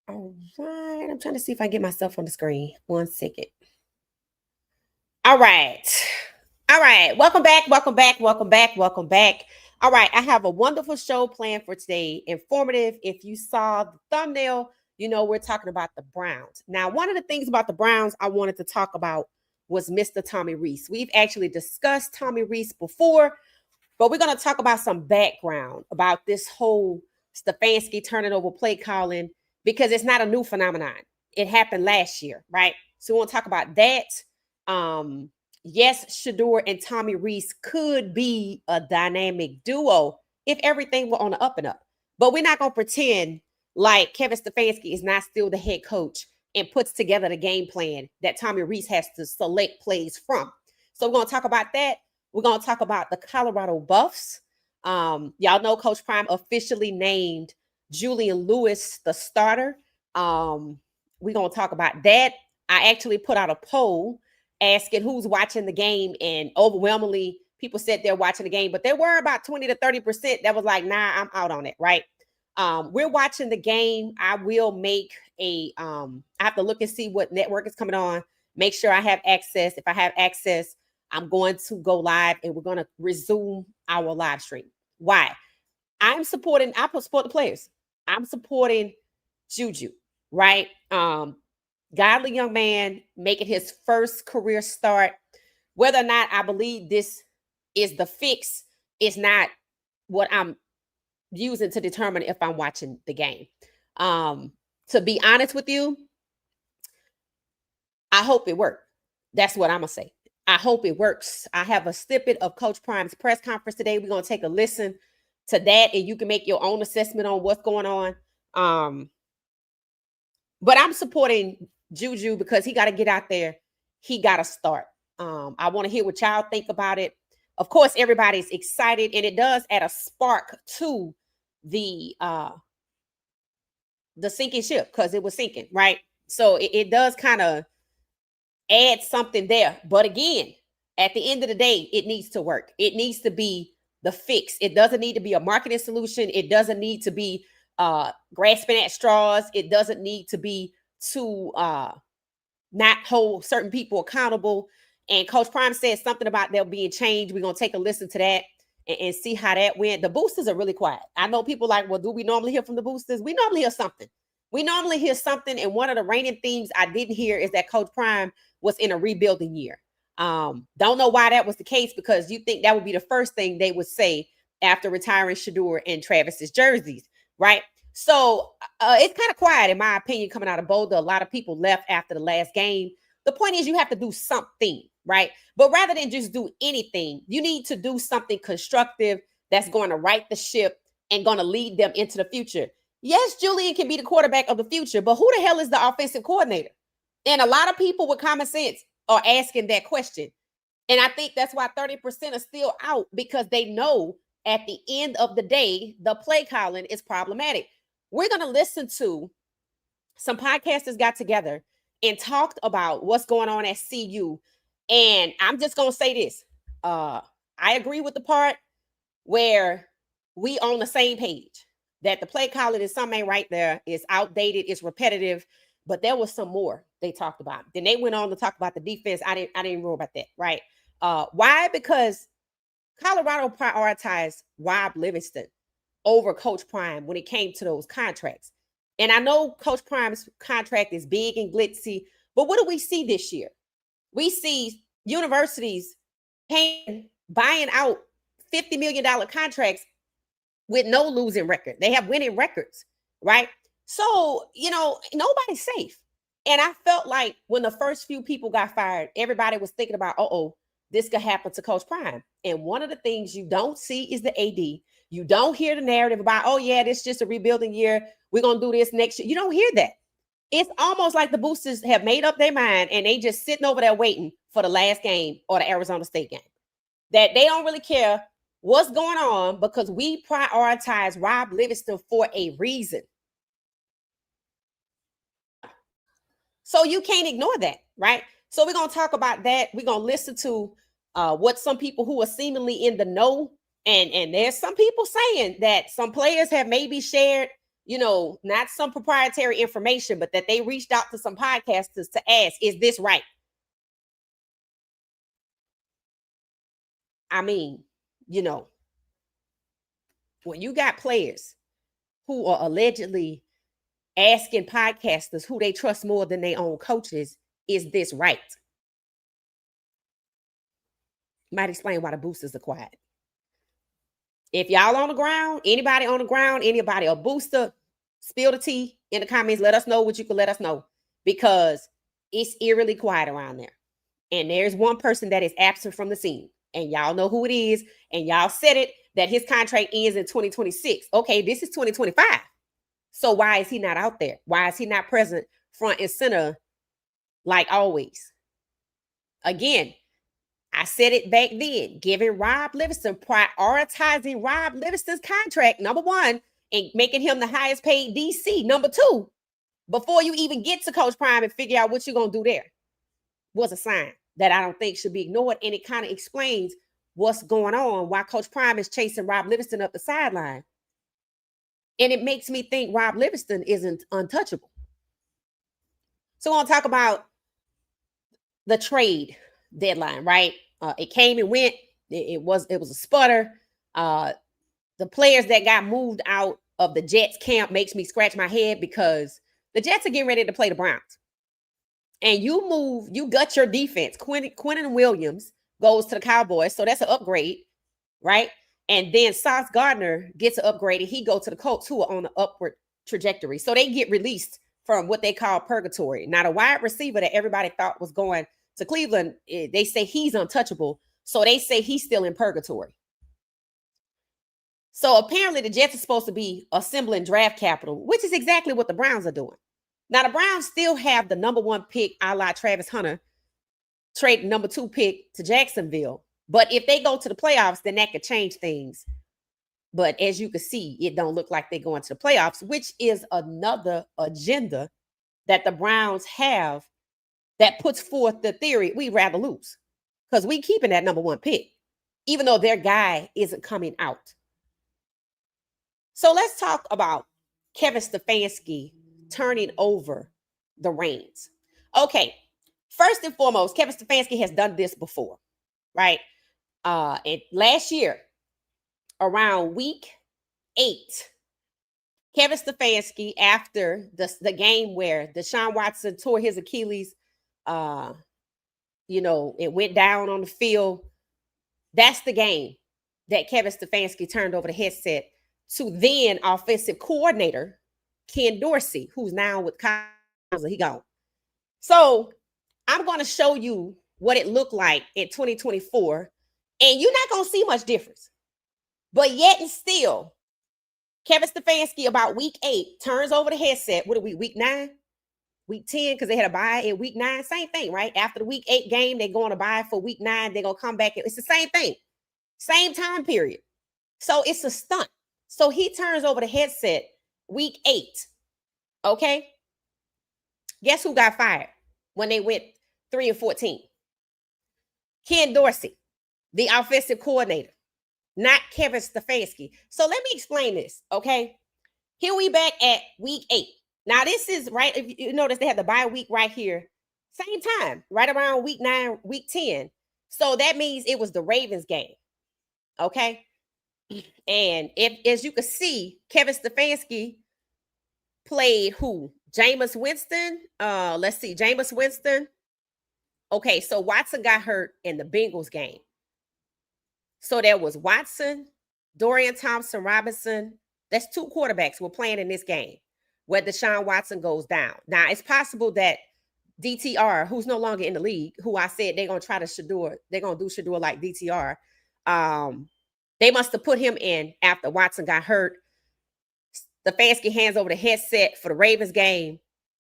All right. I'm trying to see if I get myself on the screen. 1 second. All right. All right. Welcome back. Welcome back. Welcome back. Welcome back. All right. I have a wonderful show planned for today. Informative. If you saw the thumbnail, you know we're talking about the Browns. Now, one of the things about the Browns I wanted to talk about was Mr. Tommy Rees. We've actually discussed Tommy Rees before, but we're going to talk about some background about this whole Stefanski turning over play calling because it's not a new phenomenon. It happened last year, right? So we want to talk about that. Yes, Shedeur and Tommy Rees could be a dynamic duo if everything were on the up and up. But we're not going to pretend like Kevin Stefanski is not still the head coach and puts together the game plan that Tommy Rees has to select plays from. So we're going to talk about that. We're going to talk about the Colorado Buffs. Y'all know Coach Prime officially named Julian Lewis the starter. We're going to talk about that. I actually put out a poll asking who's watching the game, and overwhelmingly people said they're watching the game, but there were about 20 to 30% that was like, nah, I'm out on it, right? We're watching the game. I will make I have to look and see what network is coming on, make sure I have access. If I have access, I'm going to go live and we're going to resume our live stream. Why? I support the players. I'm supporting Juju, right? Godly young man making his first career start. Whether or not I believe this is the fix is not what I'm using to determine if I'm watching the game. To be honest with you, I hope it worked. That's what I'm going to say. I hope it works. I have a snippet of Coach Prime's press conference today. We're going to take a listen to that and you can make your own assessment on what's going on. But I'm supporting Juju because he got to get out there. He got to start. I want to hear what y'all think about it. Of course, everybody's excited, and it does add a spark to the sinking ship because it was sinking, right? So it does kind of add something there. But again, at the end of the day, it needs to work. It needs to be the fix. It doesn't need to be a marketing solution. It doesn't need to be grasping at straws. It doesn't need to be to not hold certain people accountable. And Coach Prime said something about there being change. We're going to take a listen to that and see how that went. The boosters are really quiet. I know people like, well, do we normally hear from the boosters? We normally hear something. And one of the reigning themes I didn't hear is that Coach Prime was in a rebuilding year. Don't know why that was the case, because you think that would be the first thing they would say after retiring Shedeur and Travis's jerseys, right? So it's kind of quiet, in my opinion, coming out of Boulder. A lot of people left after the last game. The point is you have to do something, right? But rather than just do anything, you need to do something constructive that's going to right the ship and going to lead them into the future. Yes, Julian can be the quarterback of the future, but who the hell is the offensive coordinator? And a lot of people with common sense are asking that question. And I think that's why 30% are still out, because they know at the end of the day, the play calling is problematic. We're going to listen to some podcasters got together and talked about what's going on at CU. And I'm just going to say this. I agree with the part where we on the same page, that the play calling is something ain't right there. It's outdated. It's repetitive. But there was some more they talked about. Then they went on to talk about the defense. I didn't know about that, right? Why? Because Colorado prioritized Rob Livingston over Coach Prime when it came to those contracts. And I know Coach Prime's contract is big and glitzy, but what do we see this year? We see universities buying out $50 million contracts with no losing record. They have winning records, right? So, nobody's safe. And I felt like when the first few people got fired, everybody was thinking about, this could happen to Coach Prime. And one of the things you don't see is the AD. You don't hear the narrative about, this is just a rebuilding year. We're going to do this next year. You don't hear that. It's almost like the boosters have made up their mind and they just sitting over there waiting for the last game or the Arizona State game. That they don't really care what's going on, because we prioritize Rob Livingston for a reason. So you can't ignore that, right? So we're going to talk about that. We're going to listen to what some people who are seemingly in the know, and there's some people saying that some players have maybe shared not some proprietary information, but that they reached out to some podcasters to ask, is this right? I mean, when you got players who are allegedly asking podcasters who they trust more than their own coaches, is this right? Might explain why the boosters are quiet. If y'all on the ground, anybody on the ground, anybody a booster, spill the tea in the comments. Let us know what you can let us know, because it's eerily quiet around there. And there's one person that is absent from the scene, and y'all know who it is. And y'all said it, that his contract ends in 2026. Okay, this is 2025. So why is he not out there? Why is he not present front and center like always? Again, I said it back then, giving Rob Livingston, prioritizing Rob Livingston's contract, number one, and making him the highest paid DC, number two, before you even get to Coach Prime and figure out what you're going to do there, was a sign that I don't think should be ignored. And it kind of explains what's going on, why Coach Prime is chasing Rob Livingston up the sideline. And it makes me think Rob Livingston isn't untouchable. So we're going to talk about the trade deadline, right? It came and went. It was a sputter. The players that got moved out of the Jets camp makes me scratch my head, because the Jets are getting ready to play the Browns. And you gut your defense. Quinnen Williams goes to the Cowboys, so that's an upgrade, right? And then Sauce Gardner gets an upgrade, and he goes to the Colts, who are on an upward trajectory. So they get released from what they call purgatory. Now, the wide receiver that everybody thought was going to Cleveland, they say he's untouchable. So they say he's still in purgatory. So apparently the Jets are supposed to be assembling draft capital, which is exactly what the Browns are doing. Now, the Browns still have the number one pick, a la Travis Hunter, trade number 2 pick to Jacksonville. But if they go to the playoffs, then that could change things. But as you can see, it don't look like they're going to the playoffs, which is another agenda that the Browns have that puts forth the theory we'd rather lose, because we keeping that number 1 pick, even though their guy isn't coming out. So let's talk about Kevin Stefanski turning over the reins. Okay, first and foremost, Kevin Stefanski has done this before, right? And last year, around week 8, Kevin Stefanski, after the game where Deshaun Watson tore his Achilles, it went down on the field. That's the game that Kevin Stefanski turned over the headset to then offensive coordinator Ken Dorsey, who's now with Kyle. He gone. So I'm going to show you what it looked like in 2024, and you're not going to see much difference. But yet and still, Kevin Stefanski, about week 8, turns over the headset. What are we, week 9? Week 10, because they had a bye in week 9. Same thing, right? After the week 8 game, they're going to bye for week 9. They're going to come back. It's the same thing. Same time period. So it's a stunt. So he turns over the headset week 8. Okay? Guess who got fired when they went 3-14? Ken Dorsey, the offensive coordinator, not Kevin Stefanski. So let me explain this, okay? Here we back at week 8. Now, this is right. If you notice, they have the bye week right here. Same time, right around week 9, week 10. So that means it was the Ravens game. Okay. And as you can see, Kevin Stefanski played who? Jameis Winston. Let's see. Jameis Winston. Okay. So Watson got hurt in the Bengals game. So there was Watson, Dorian Thompson-Robinson. That's 2 quarterbacks were playing in this game where Deshaun Watson goes down. Now, it's possible that DTR, who's no longer in the league, who I said they're going to try to Shedeur, they're going to do Shedeur like DTR. They must have put him in after Watson got hurt. Stefanski hands over the headset for the Ravens game,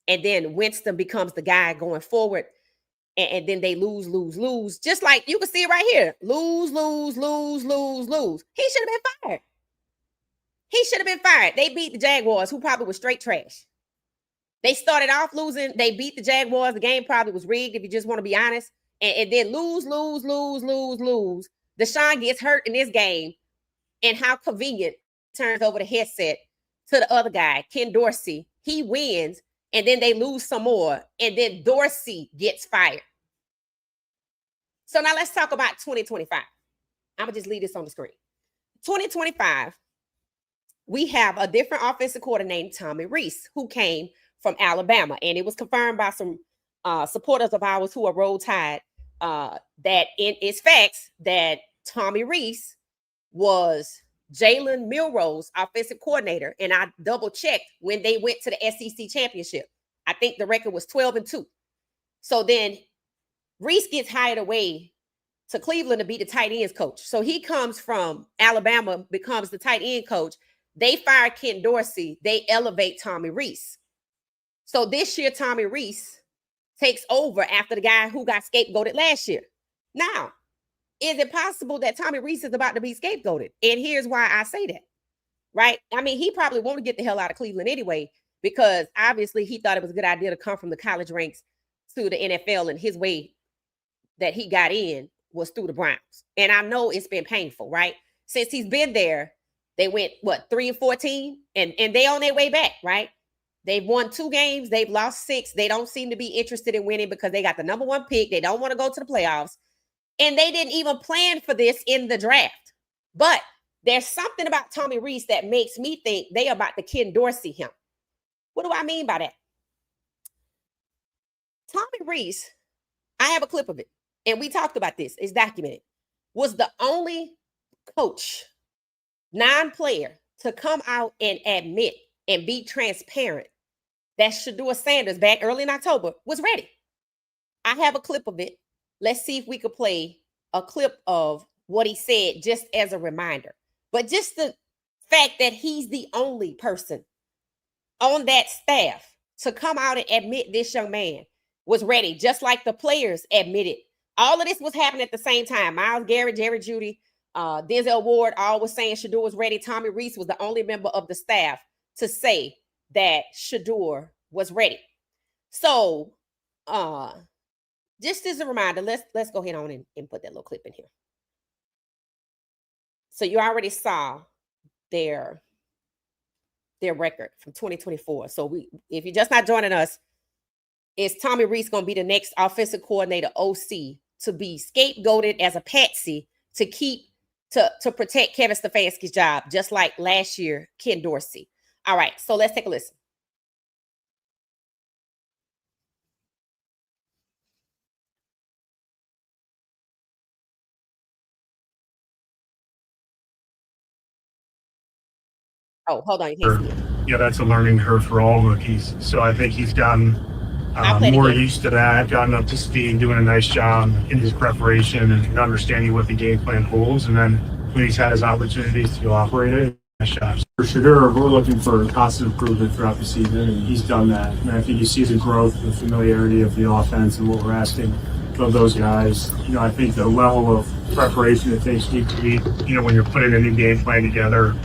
and then Winston becomes the guy going forward, and then they lose. Just like you can see it right here. Lose. He should have been fired. They beat the Jaguars, who probably was straight trash. They started off losing. They beat the Jaguars. The game probably was rigged, if you just want to be honest. And then lose. Deshaun gets hurt in this game. And how convenient, turns over the headset to the other guy, Ken Dorsey. He wins, and then they lose some more, and then Dorsey gets fired. So now let's talk about 2025. I'm gonna just leave this on the screen. 2025, we have a different offensive coordinator named Tommy Rees, who came from Alabama, and it was confirmed by some supporters of ours who are Roll Tide that it's facts that Tommy Rees was Jalen Milroe's offensive coordinator, and I double checked when they went to the SEC championship. I think the record was 12-2. So then Rees gets hired away to Cleveland to be the tight ends coach. So he comes from Alabama, becomes the tight end coach. They fire Ken Dorsey. They elevate Tommy Rees. So this year, Tommy Rees takes over after the guy who got scapegoated last year. Now, is it possible that Tommy Rees is about to be scapegoated? And here's why I say that, right? I mean, he probably won't get the hell out of Cleveland anyway, because obviously he thought it was a good idea to come from the college ranks to the NFL, and his way that he got in was through the Browns. And I know it's been painful, right? Since he's been there, they went, 3-14? And they on their way back, right? They've won 2 games. They've lost 6. They don't seem to be interested in winning because they got the number 1 pick. They don't want to go to the playoffs. And they didn't even plan for this in the draft. But there's something about Tommy Rees that makes me think they are about to Ken Dorsey him. What do I mean by that? Tommy Rees, I have a clip of it, and we talked about this. It's documented. Was the only coach, non-player, to come out and admit and be transparent that Shedeur Sanders back early in October was ready. I have a clip of it. Let's see if we could play a clip of what he said just as a reminder. But just the fact that he's the only person on that staff to come out and admit this young man was ready, just like the players admitted. All of this was happening at the same time. Myles Garrett, Jerry Jeudy, Denzel Ward, all was saying Shedeur was ready. Tommy Rees was the only member of the staff to say that Shedeur was ready. So, just as a reminder, let's go ahead on and put that little clip in here. So you already saw their record from 2024. So if you're just not joining us, is Tommy Rees going to be the next offensive coordinator, OC, to be scapegoated as a patsy to protect Kevin Stefanski's job, just like last year, Ken Dorsey. All right, so let's take a listen. Oh, hold on. You can't see it. Yeah, that's a learning curve for all rookies. So I think he's gotten more used to that, gotten up to speed, doing a nice job in his preparation and understanding what the game plan holds. And then when he's had his opportunities to operate it, nice job. For Shedeur, we're looking for constant improvement throughout the season, and he's done that. And I think you see the growth, the familiarity of the offense and what we're asking of those guys. I think the level of preparation that takes need to be, when you're putting a new game plan together,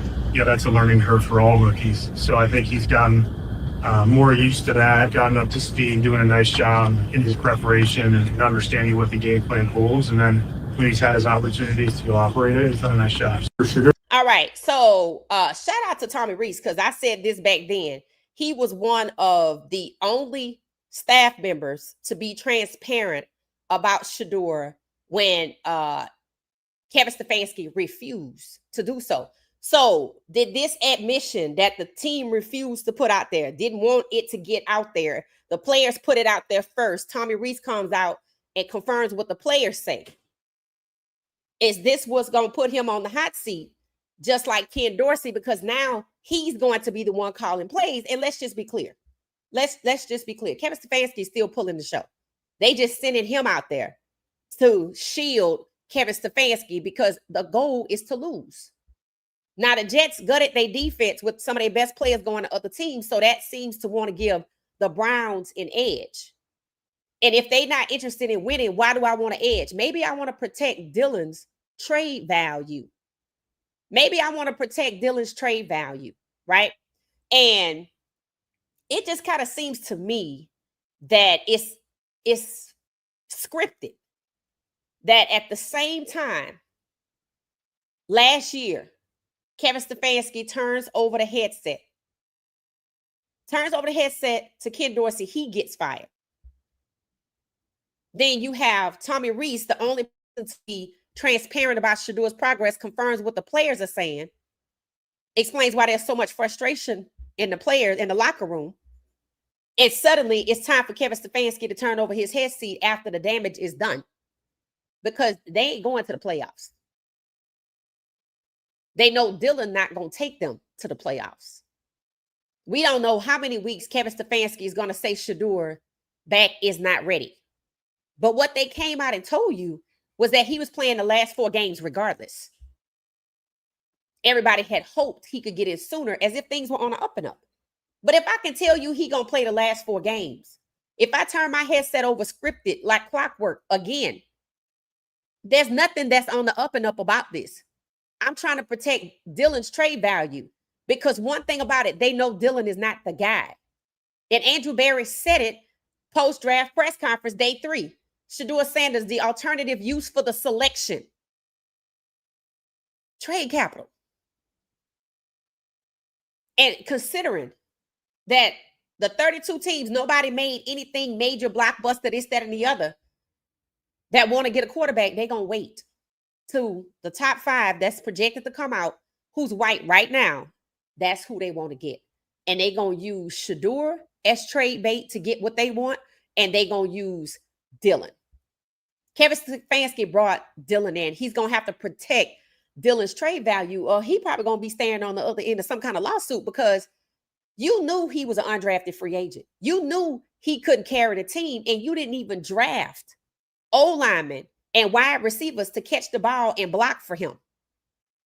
that's a learning curve for all rookies. So I think he's gotten more used to that, gotten up to speed, doing a nice job in his preparation and understanding what the game plan holds. And then when he's had his opportunities to operate it, he's done a nice job. All right. So shout out to Tommy Rees, because I said this back then. He was one of the only staff members to be transparent about Shedeur when Kevin Stefanski refused to do so. So did this admission that the team refused to put out there, didn't want it to get out there, the players put it out there first, Tommy Rees comes out and confirms what the players say. Is this what's going to put him on the hot seat, just like Ken Dorsey? Because now he's going to be the one calling plays. And let's just be clear. Let's just be clear. Kevin Stefanski is still pulling the show. They just sending him out there to shield Kevin Stefanski because the goal is to lose. Now, the Jets gutted their defense with some of their best players going to other teams, so that seems to want to give the Browns an edge. And if they're not interested in winning, why do I want an edge? Maybe I want to protect Dylan's trade value. Maybe I want to protect Dylan's trade value, right? And it just kind of seems to me that it's scripted. That at the same time, last year, Kevin Stefanski turns over the headset turns over the headset to Ken Dorsey, he gets fired. Then you have Tommy Rees, the only person to be transparent about Shedeur's progress, confirms what the players are saying, explains why there's so much frustration in the players in the locker room. And suddenly it's time for Kevin Stefanski to turn over his head seat after the damage is done, because they ain't going to the playoffs. They know Dylan not going to take them to the playoffs. We don't know how many weeks Kevin Stefanski is going to say Shedeur back is not ready. But what they came out and told you was that he was playing the last 4 games regardless. Everybody had hoped he could get in sooner, as if things were on the up and up. But if I can tell you he going to play the last 4 games, if I turn my headset over scripted like clockwork again, there's nothing that's on the up and up about this. I'm trying to protect Dylan's trade value, because one thing about it, they know Dylan is not the guy. And Andrew Berry said it post-draft press conference day 3. Shedeur Sanders, the alternative use for the selection. Trade capital. And considering that the 32 teams, nobody made anything major, blockbuster, this, that, and the other, that want to get a quarterback, they're going to wait to the top 5 that's projected to come out, who's white right now. That's who they want to get. And they're going to use Shedeur as trade bait to get what they want, and they're going to use Dylan. Kevin Stefanski brought Dylan in. He's going to have to protect Dylan's trade value, or he probably going to be standing on the other end of some kind of lawsuit, because you knew he was an undrafted free agent. You knew he couldn't carry the team, and you didn't even draft O-linemen and wide receivers to catch the ball and block for him,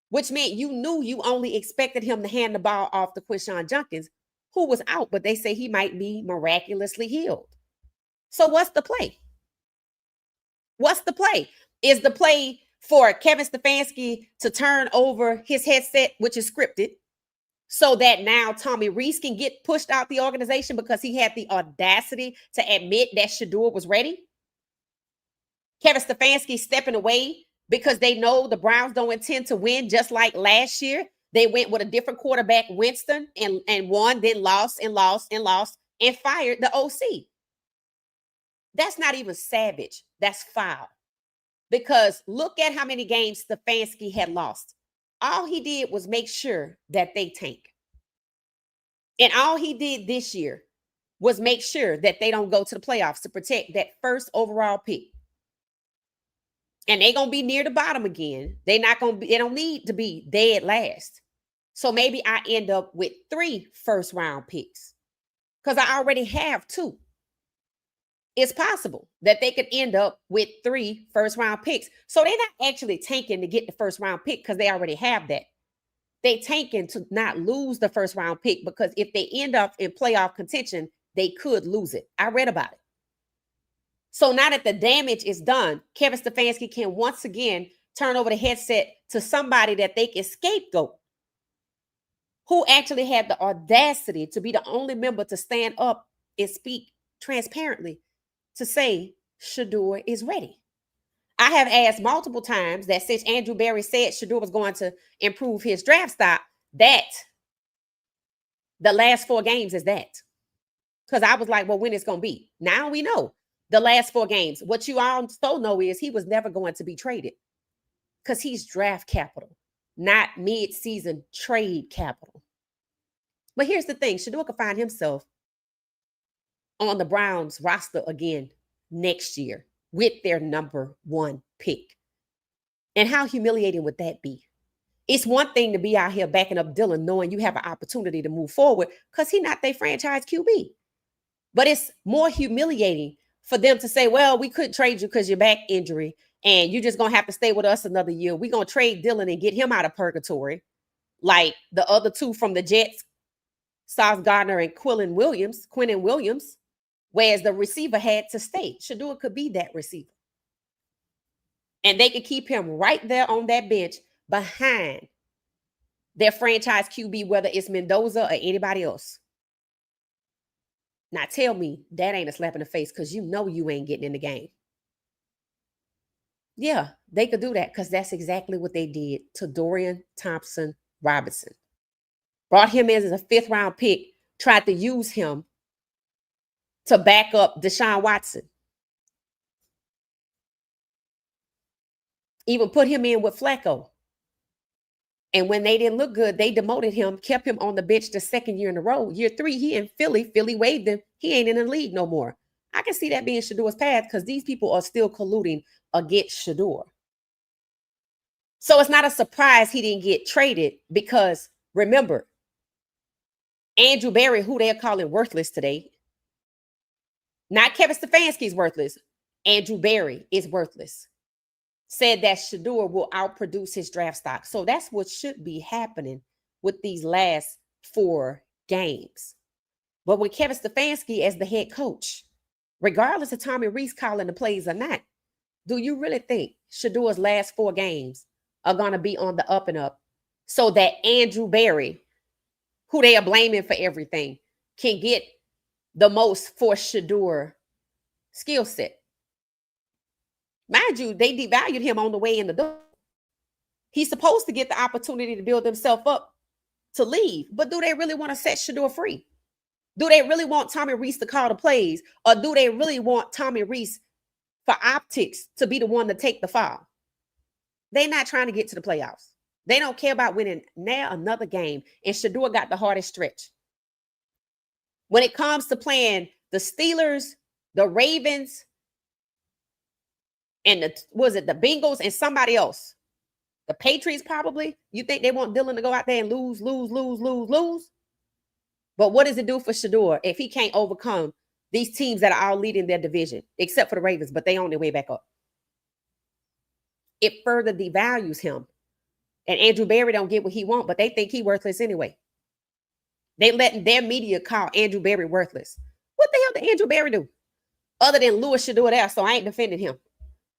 which meant you knew you only expected him to hand the ball off to Quinshon Judkins, who was out, but they say he might be miraculously healed. So what's the play? What's the play? Is the play for Kevin Stefanski to turn over his headset, which is scripted, so that now Tommy Rees can get pushed out the organization because he had the audacity to admit that Shedeur was ready? Kevin Stefanski stepping away because they know the Browns don't intend to win, just like last year. They went with a different quarterback, Winston, and won, then lost and fired the OC. That's not even savage. That's foul. Because look at how many games Stefanski had lost. All he did was make sure that they tank. And all he did this year was make sure that they don't go to the playoffs to protect that first overall pick. And they're going to be near the bottom again. They don't need to be dead last. So maybe I end up with 3 first-round picks, because I already have 2. It's possible that they could end up with 3 first-round picks. So they're not actually tanking to get the first-round pick, because they already have that. They tanking to not lose the first-round pick, because if they end up in playoff contention, they could lose it. I read about it. So now that the damage is done, Kevin Stefanski can once again turn over the headset to somebody that they can scapegoat, who actually had the audacity to be the only member to stand up and speak transparently to say Shedeur is ready. I have asked multiple times that since Andrew Berry said Shedeur was going to improve his draft stock, that the last 4 games is that. Because I was like, well, when it's going to be? Now we know the last 4 games. What you also know is he was never going to be traded, because he's draft capital, not mid-season trade capital. But here's the thing. Shedeur could find himself on the Browns roster again next year with their number 1 pick. And how humiliating would that be? It's one thing to be out here backing up Dylan, knowing you have an opportunity to move forward, because he's not their franchise QB. But it's more humiliating for them to say, well, we couldn't trade you because your back injury, and you're just going to have to stay with us another year. We're going to trade Dylan and get him out of purgatory, like the other 2 from the Jets, Sauce Gardner and Quinnen Williams, whereas the receiver had to stay. Shedeur could be that receiver. And they could keep him right there on that bench behind their franchise QB, whether it's Mendoza or anybody else. Now tell me that ain't a slap in the face, because you know you ain't getting in the game. Yeah, they could do that, because that's exactly what they did to Dorian Thompson-Robinson. Brought him in as a 5th-round pick tried to use him to back up Deshaun Watson. Even put him in with Flacco. And when they didn't look good, they demoted him, kept him on the bench the second year in a row. Year 3, he in Philly. Philly waived him. He ain't in the league no more. I can see that being Shedeur's path because these people are still colluding against Shedeur. So it's not a surprise he didn't get traded because, remember, Andrew Berry, who they're calling worthless today, not Kevin Stefanski is worthless. Andrew Berry is worthless. Said that Shedeur will outproduce his draft stock. So that's what should be happening with these last 4 games. But with Kevin Stefanski as the head coach, regardless of Tommy Rees calling the plays or not, do you really think Shedeur's last 4 games are going to be on the up and up so that Andrew Berry, who they are blaming for everything, can get the most for Shedeur skill set? Mind you, they devalued him on the way in the door. He's supposed to get the opportunity to build himself up to leave. But do they really want to set Shedeur free? Do they really want Tommy Rees to call the plays? Or do they really want Tommy Rees for optics to be the one to take the fall? They're not trying to get to the playoffs. They don't care about winning now another game. And Shedeur got the hardest stretch. When it comes to playing the Steelers, the Ravens, and the Bengals and somebody else, the Patriots probably, you think they want Dylan to go out there and lose? But what does it do for Shedeur if he can't overcome these teams that are all leading their division, except for the Ravens, but they on their way back up? It further devalues him. And Andrew Berry don't get what he wants, but they think he worthless anyway. They letting their media call Andrew Berry worthless. What the hell did Andrew Berry do? Other than Louis Shedeur there, so I ain't defending him.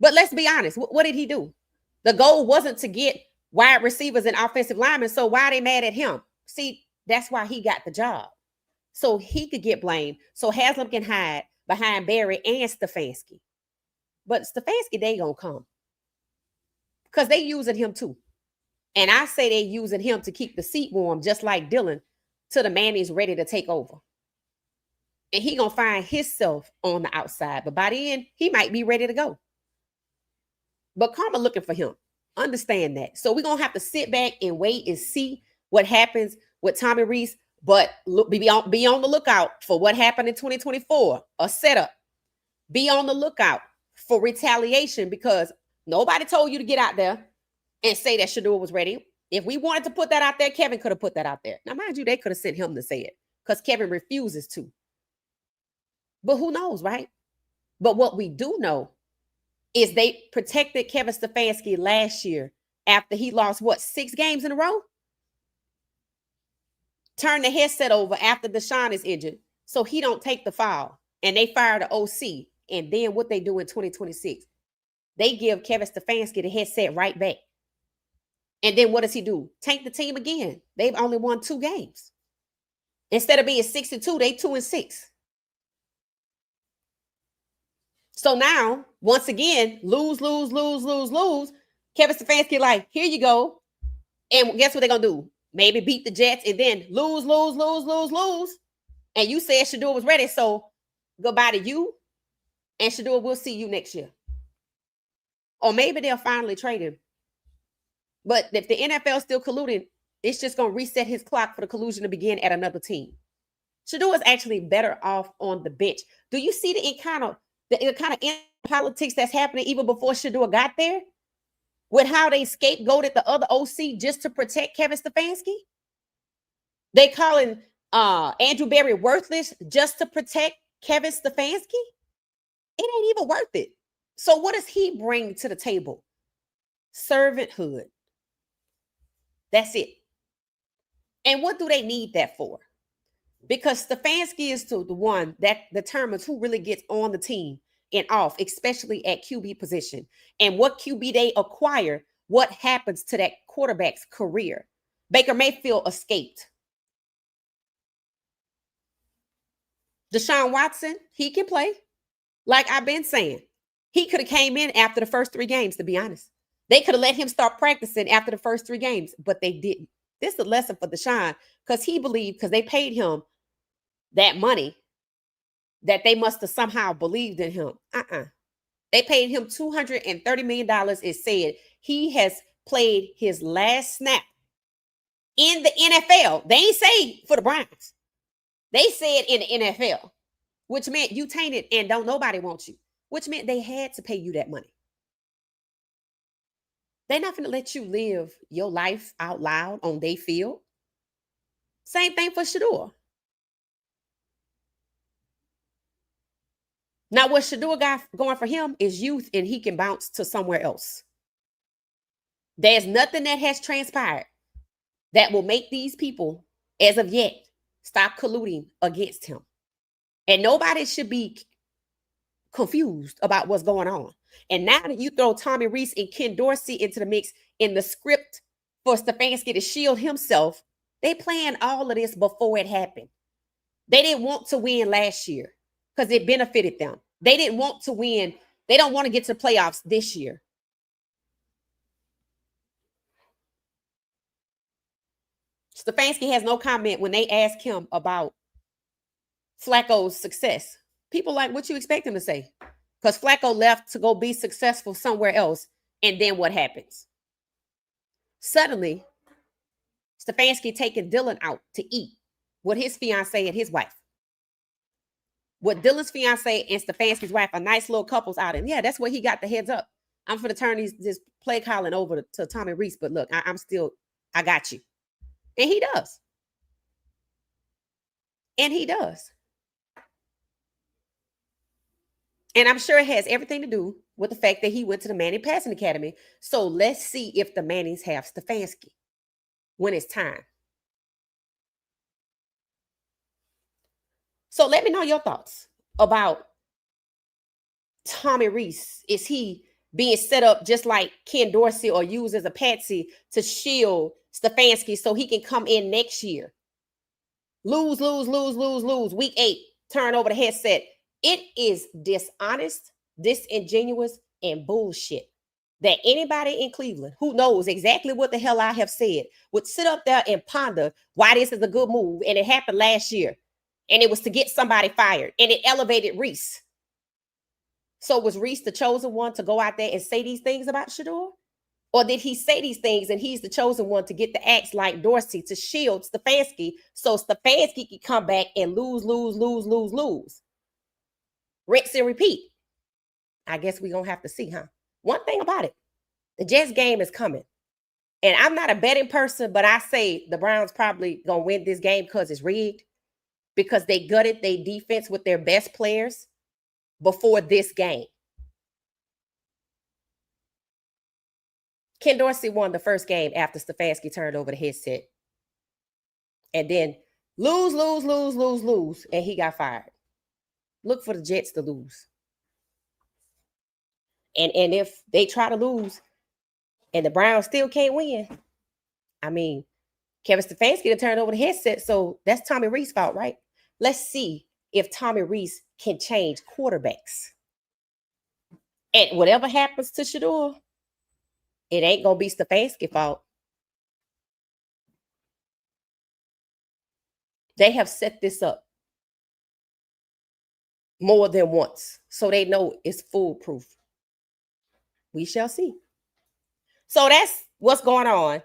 But let's be honest. What did he do? The goal wasn't to get wide receivers and offensive linemen, so why are they mad at him? See, that's why he got the job. So he could get blamed. So Haslam can hide behind Berry and Stefanski. But Stefanski, they gonna come. Because they using him too. And I say they using him to keep the seat warm, just like Dylan, till the man is ready to take over. And he gonna find himself on the outside. But by the end, he might be ready to go. But karma looking for him. Understand that. So we're going to have to sit back and wait and see what happens with Tommy Rees. But be on the lookout for what happened in 2024, a setup. Be on the lookout for retaliation because nobody told you to get out there and say that Shedeur was ready. If we wanted to put that out there, Kevin could have put that out there. Now, mind you, they could have sent him to say it because Kevin refuses to. But who knows, right? But what we do know is they protected Kevin Stefanski last year after he lost, 6 games in a row? Turned the headset over after Deshaun is injured so he don't take the foul. And they fire the OC. And then what they do in 2026, they give Kevin Stefanski the headset right back. And then what does he do? Tank the team again. They've only won 2 games. Instead of being 6-2, they 2-6. So now, once again, lose. Kevin Stefanski like, here you go. And guess what they're going to do? Maybe beat the Jets and then lose. And you said Shedeur was ready, so goodbye to you. And Shedeur, we'll see you next year. Or maybe they'll finally trade him. But if the NFL is still colluding, it's just going to reset his clock for the collusion to begin at another team. Shedeur is actually better off on the bench. Do you see the kind of politics that's happening even before Shedeur got there? With how they scapegoated the other OC just to protect Kevin Stefanski? They calling Andrew Berry worthless just to protect Kevin Stefanski? It ain't even worth it. So what does he bring to the table? Servanthood. That's it. And what do they need that for? Because Stefanski is the one that determines who really gets on the team and off, especially at QB position. And what QB they acquire, what happens to that quarterback's career. Baker Mayfield escaped. Deshaun Watson, he can play. Like I've been saying, he could have came in after the first 3 games, to be honest. They could have let him start practicing after the first 3 games, but they didn't. This is a lesson for Deshaun because he believed, because they paid him that money, that they must have somehow believed in him. They paid him $230 million. It said he has played his last snap in the NFL. They ain't say for the Browns. They said in the NFL, which meant you tainted and don't nobody want you, which meant they had to pay you that money. They're not going to let you live your life out loud on their field. Same thing for Shedeur. Now, what Shedeur got going for him is youth, and he can bounce to somewhere else. There's nothing that has transpired that will make these people, as of yet, stop colluding against him. And nobody should be confused about what's going on. And now that you throw Tommy Rees and Ken Dorsey into the mix in the script for Stefanski to shield himself, they planned all of this before it happened. They didn't want to win last year because it benefited them. They didn't want to win. They don't want to get to the playoffs this year. Stefanski has no comment when they ask him about Flacco's success. People like, what you expect him to say? Because Flacco left to go be successful somewhere else. And then what happens? Suddenly, Stefanski taking Dylan out to eat with his fiance and his wife. With Dylan's fiance and Stefanski's wife, a nice little couple's out. And yeah, that's where he got the heads up. I'm going to turn this play calling over to Tommy Rees. But look, I got you. And he does. And he does. And I'm sure it has everything to do with the fact that he went to the Manning Passing Academy. So let's see if the Mannings have Stefanski when it's time. So let me know your thoughts about Tommy Rees. Is he being set up just like Ken Dorsey or used as a patsy to shield Stefanski so he can come in next year? Lose. Week 8, turn over the headset. It is dishonest, disingenuous, and bullshit that anybody in Cleveland who knows exactly what the hell I have said would sit up there and ponder why this is a good move. And it happened last year. And it was to get somebody fired. And it elevated Rees. So was Rees the chosen one to go out there and say these things about Shedeur? Or did he say these things and he's the chosen one to get the axe like Dorsey to shield Stefanski so Stefanski can come back and lose. Rinse and repeat. I guess we're going to have to see, huh? One thing about it, the Jets game is coming. And I'm not a betting person, but I say the Browns probably going to win this game because it's rigged. Because they gutted their defense with their best players before this game. Ken Dorsey won the first game after Stefanski turned over the headset. And then lose, and he got fired. Look for the Jets to lose. And if they try to lose and the Browns still can't win, I mean, Kevin Stefanski turned over the headset, so that's Tommy Rees' fault, right? Let's see if Tommy Rees can change quarterbacks. And whatever happens to Shedeur, it ain't going to be Stefanski's fault. They have set this up more than once, so they know it's foolproof. We shall see. So that's what's going on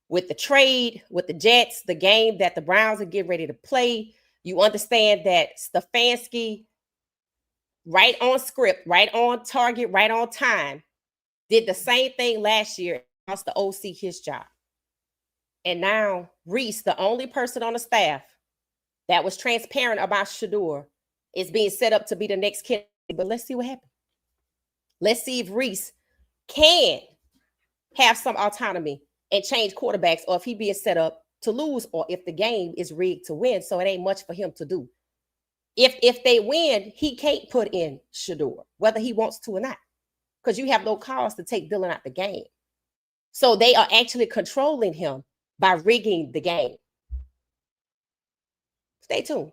with the trade, with the Jets, the game that the Browns are getting ready to play. You understand that Stefanski, right on script, right on target, right on time, did the same thing last year, lost the OC his job. And now Rees, the only person on the staff that was transparent about Shedeur, is being set up to be the next kid. But let's see what happens. Let's see if Rees can have some autonomy and change quarterbacks, or if he being set up to lose, or if the game is rigged to win. So it ain't much for him to do. If they win, he can't put in Shedeur, whether he wants to or not, because you have no cause to take Dylan out the game. So they are actually controlling him by rigging the game. Stay tuned.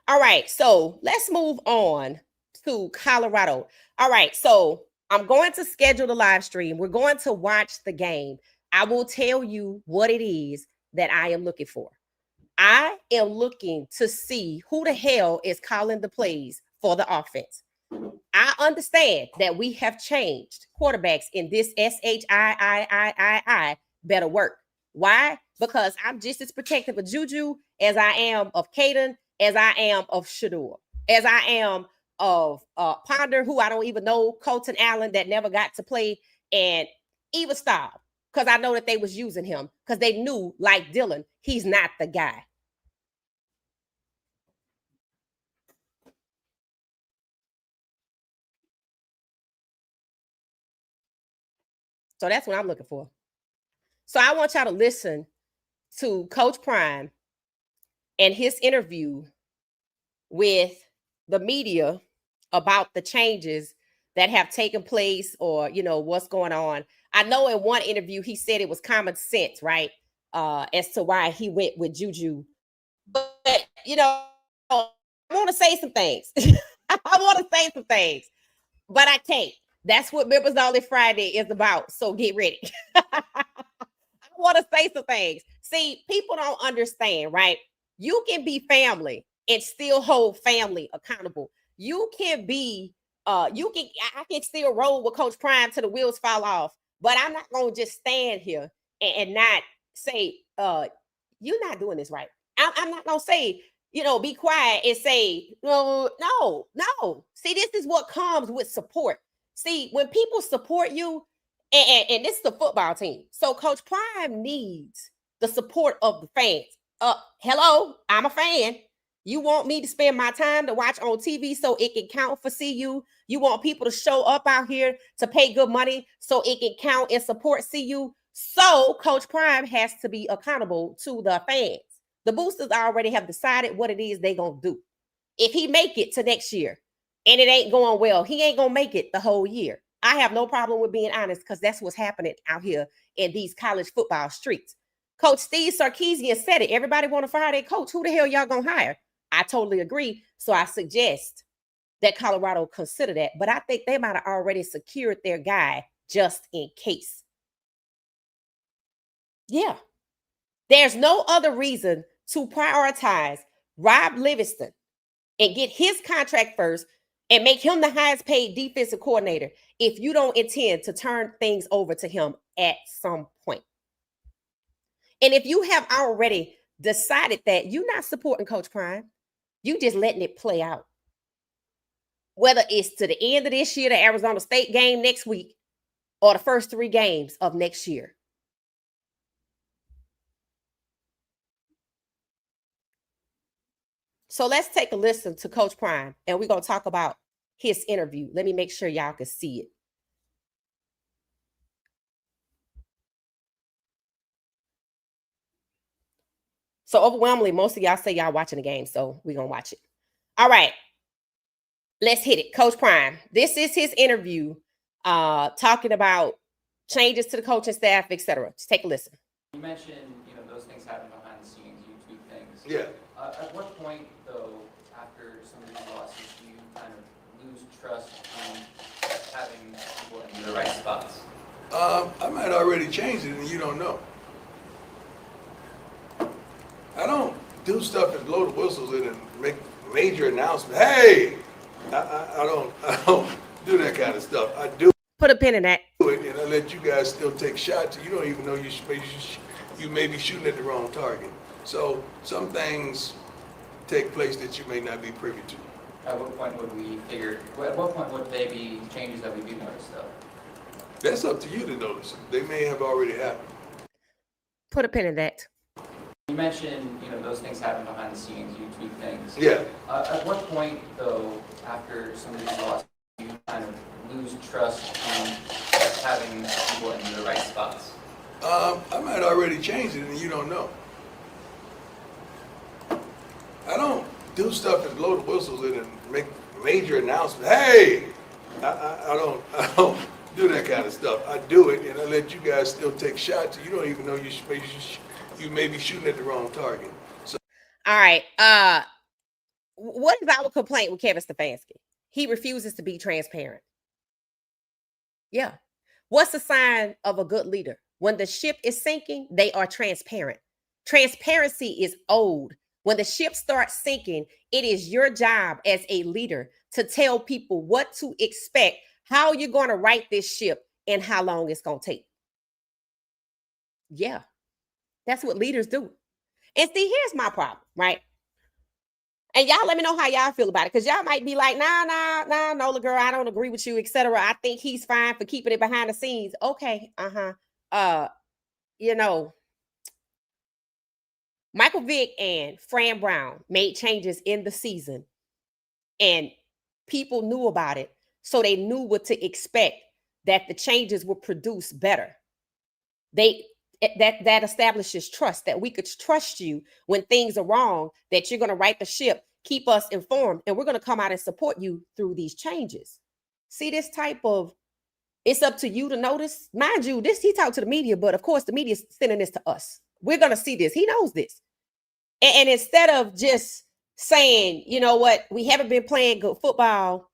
All right, so let's move on to Colorado. All right, so I'm going to schedule the live stream. We're going to watch the game. I will tell you what it is that I am looking for. I am looking to see who the hell is calling the plays for the offense. I understand that we have changed quarterbacks in this SHIIIII better work. Why? Because I'm just as protective of Juju as I am of Caden, as I am of Shedeur, as I am of Ponder, who I don't even know, Colton Allen that never got to play, and even Staub, because I know that they was using him because they knew, like Dylan, he's not the guy. So that's what I'm looking for. So I want y'all to listen to Coach Prime and his interview with the media about the changes that have taken place, or what's going on. I know in one interview he said it was common sense, right? As to why he went with Juju. But I want to say some things. I want to say some things, but I can't. That's what Members Only Friday is about. So get ready. I want to say some things. See, people don't understand, right? You can be family and still hold family accountable. You can be, I can still roll with Coach Prime till the wheels fall off, but I'm not gonna just stand here and not say, you're not doing this right. I'm not gonna say, be quiet and say, no. See, this is what comes with support. See, when people support you, and this is the football team. So Coach Prime needs the support of the fans. Hello, I'm a fan. You want me to spend my time to watch on TV so it can count for CU. You want people to show up out here to pay good money so it can count and support CU. So Coach Prime has to be accountable to the fans. The boosters already have decided what it is they're going to do. If he make it to next year and it ain't going well, he ain't going to make it the whole year. I have no problem with being honest because that's what's happening out here in these college football streets. Coach Steve Sarkisian said it. Everybody want to fire their coach. Who the hell y'all going to hire? I totally agree. So I suggest that Colorado consider that. But I think they might have already secured their guy just in case. Yeah. There's no other reason to prioritize Rob Livingston and get his contract first and make him the highest paid defensive coordinator if you don't intend to turn things over to him at some point. And if you have already decided that you're not supporting Coach Prime, you just letting it play out. Whether it's to the end of this year, the Arizona State game next week, or the first 3 games of next year. So let's take a listen to Coach Prime, and we're going to talk about his interview. Let me make sure y'all can see it. So overwhelmingly, most of y'all say y'all watching the game, so we're going to watch it. All right. Let's hit it. Coach Prime. This is his interview talking about changes to the coaching staff, etc. Just take a listen. You mentioned, those things happen behind the scenes, YouTube things. Yeah. At what point, though, after some of these losses, do you kind of lose trust in having people in the right spots? I might already change it and you don't know. I don't do stuff and blow the whistles and make major announcements. Hey, I don't do that kind of stuff. I do put a pin in that. And I let you guys still take shots. You don't even know you may be shooting at the wrong target. So some things take place that you may not be privy to. At what point would we figure? At what point would they be changes that we do notice, though? That's up to you to notice. They may have already happened. Put a pin in that. You mentioned, those things happen behind the scenes, YouTube things. Yeah. At what point, though, after some of these losses, do you kind of lose trust in having people in the right spots? I might already change it and you don't know. I don't do stuff and blow the whistles and make major announcements. Hey, I don't do that kind of stuff. I do it and I let you guys still take shots. You don't even know you may be shooting at the wrong target. So. All right. What is our complaint with Kevin Stefanski? He refuses to be transparent. Yeah. What's the sign of a good leader? When the ship is sinking, they are transparent. Transparency is old. When the ship starts sinking, it is your job as a leader to tell people what to expect, how you're going to right this ship, and how long it's going to take. Yeah, that's what leaders do. And see, here's my problem, right? And y'all let me know how y'all feel about it, because y'all might be like, nah, Nola girl, I don't agree with you, etc. I think he's fine for keeping it behind the scenes. Okay, you know, Michael Vick and Fran Brown made changes in the season, and people knew about it, so they knew what to expect, that the changes would produce better. That establishes trust, that we could trust you when things are wrong, that you're going to right the ship, keep us informed, and we're going to come out and support you through these changes. See, this type of, it's up to you to notice. Mind you, this, he talked to the media, but of course the media is sending this to us. We're going to see this. He knows this. And instead of just saying, you know what, we haven't been playing good football,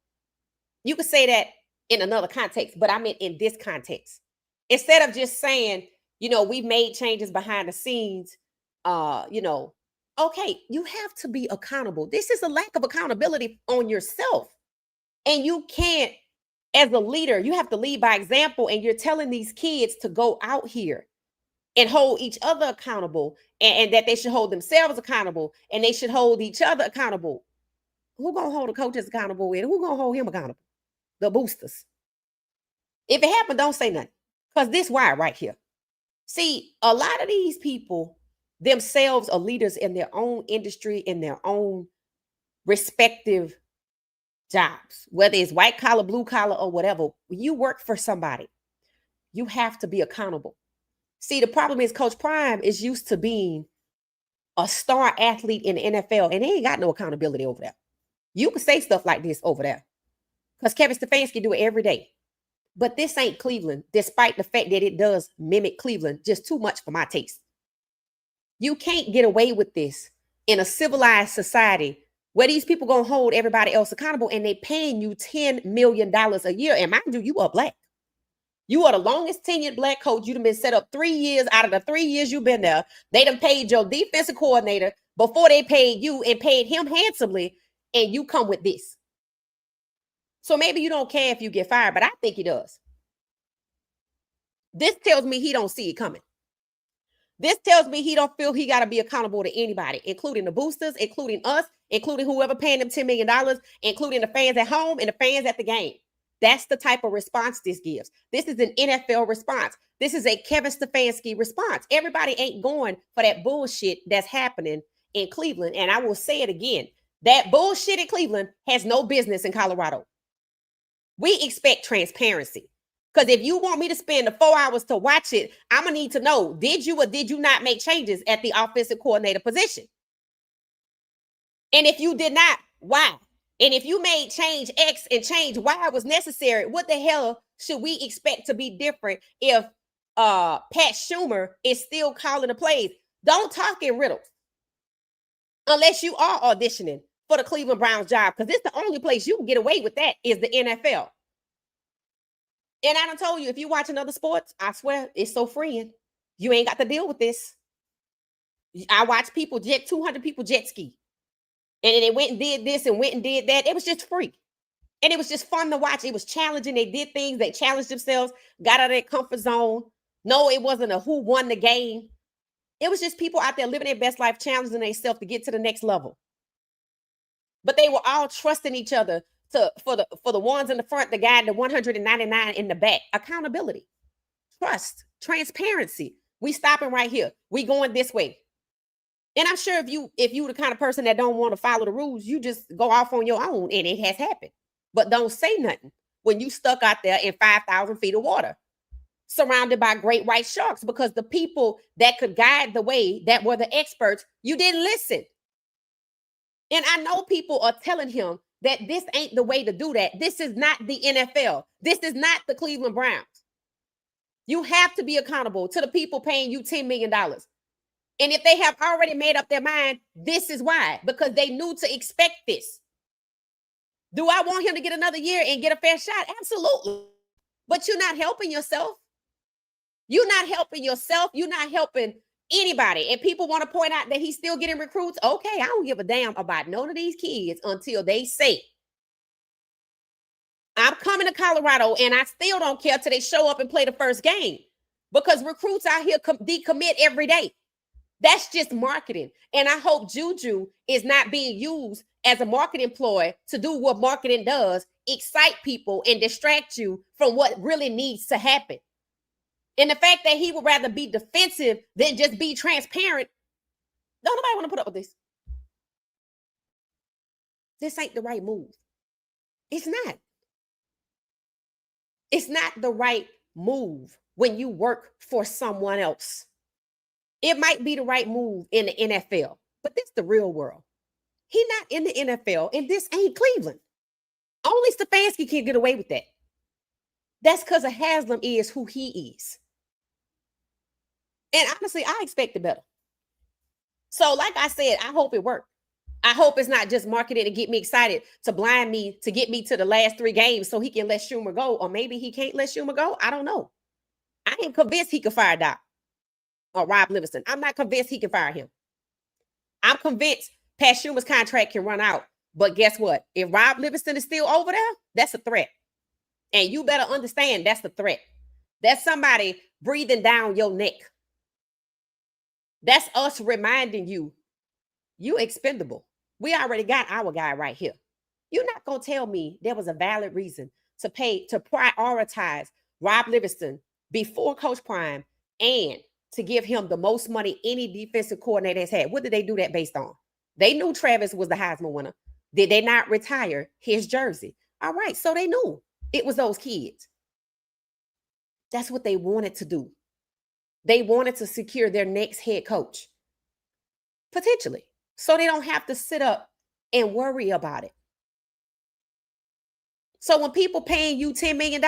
you could say that in another context, but I meant in this context. Instead of just saying, you know, we've made changes behind the scenes, okay, you have to be accountable. This is a lack of accountability on yourself. And you can't, as a leader, you have to lead by example, and you're telling these kids to go out here and hold each other accountable, and that they should hold themselves accountable, and they should hold each other accountable. Who gonna hold the coaches accountable, and who gonna hold him accountable? The boosters. If it happened, don't say nothing, because this why right here. See, a lot of these people themselves are leaders in their own industry, in their own respective jobs, whether it's white collar, blue collar, or whatever. When you work for somebody, you have to be accountable. See, the problem is Coach Prime is used to being a star athlete in the NFL, and they ain't got no accountability over there. You can say stuff like this over there, because Kevin Stefanski do it every day. But this ain't Cleveland, despite the fact that it does mimic Cleveland just too much for my taste. You can't get away with this in a civilized society where these people gonna hold everybody else accountable, and they paying you $10 million a year. And mind you, you are black. You are the longest tenured black coach. You've been set up 3 years out of the 3 years you've been there. They done paid your defensive coordinator before they paid you, and paid him handsomely, and you come with this. So maybe you don't care if you get fired, but I think he does. This tells me he don't see it coming. This tells me he don't feel he got to be accountable to anybody, including the boosters, including us, including whoever paying them $10 million, including the fans at home and the fans at the game. That's the type of response this gives. This is an NFL response. This is a Kevin Stefanski response. Everybody ain't going for that bullshit that's happening in Cleveland. And I will say it again. That bullshit in Cleveland has no business in Colorado. We expect transparency. Because if you want me to spend the 4 hours to watch it, I'm going to need to know, did you or did you not make changes at the offensive coordinator position? And if you did not, why? And if you made change X and change Y was necessary, what the hell should we expect to be different if Pat Schumer is still calling the plays? Don't talk in riddles unless you are auditioning for the Cleveland Browns job, because it's the only place you can get away with that is the NFL. And I done told you, if you watch another sports, I swear it's so freeing. You ain't got to deal with this. I watch people 200 people jet ski. And then they went and did this and went and did that. It was just free. And it was just fun to watch. It was challenging. They did things. They challenged themselves, got out of their comfort zone. No, it wasn't a who won the game. It was just people out there living their best life, challenging themselves to get to the next level. But they were all trusting each other for the ones in the front, the guy, the 199 in the back. Accountability, trust, transparency. We stopping right here. We going this way. And I'm sure if you the kind of person that don't want to follow the rules, you just go off on your own, and it has happened. But don't say nothing when you stuck out there in 5,000 feet of water, surrounded by great white sharks, because the people that could guide the way, that were the experts, you didn't listen. And I know people are telling him that this ain't the way to do that. This is not the NFL. This is not the Cleveland Browns. You have to be accountable to the people paying you $10 million. And if they have already made up their mind, this is why, because they knew to expect this. Do I want him to get another year and get a fair shot? Absolutely. But you're not helping yourself. You're not helping yourself. You're not helping Anybody. And people want to point out that he's still getting recruits. Okay, I don't give a damn about none of these kids until they say, I'm coming to Colorado, and I still don't care till they show up and play the first game, because recruits out here decommit every day. That's just marketing. And I hope Juju is not being used as a marketing ploy to do what marketing does, excite people and distract you from what really needs to happen. And the fact that he would rather be defensive than just be transparent, don't nobody want to put up with this. This ain't the right move. It's not. It's not the right move when you work for someone else. It might be the right move in the NFL, but this is the real world. He's not in the NFL, and this ain't Cleveland. Only Stefanski can get away with that. That's because of Haslam is who he is. And honestly, I expected better. So like I said, I hope it worked. I hope it's not just marketed to get me excited, to blind me, to get me to the last 3 games so he can let Schumer go. Or maybe he can't let Schumer go. I don't know. I ain't convinced he can fire Doc or Rob Livingston. I'm not convinced he can fire him. I'm convinced Pat Schumer's contract can run out. But guess what? If Rob Livingston is still over there, that's a threat. And you better understand that's the threat. That's somebody breathing down your neck. That's us reminding you, you expendable. We already got our guy right here. You're not going to tell me there was a valid reason to prioritize Rob Livingston before Coach Prime and to give him the most money any defensive coordinator has had. What did they do that based on? They knew Travis was the Heisman winner. Did they not retire his jersey? All right, so they knew it was those kids. That's what they wanted to do. They wanted to secure their next head coach, potentially, so they don't have to sit up and worry about it. So when people paying you $10 million,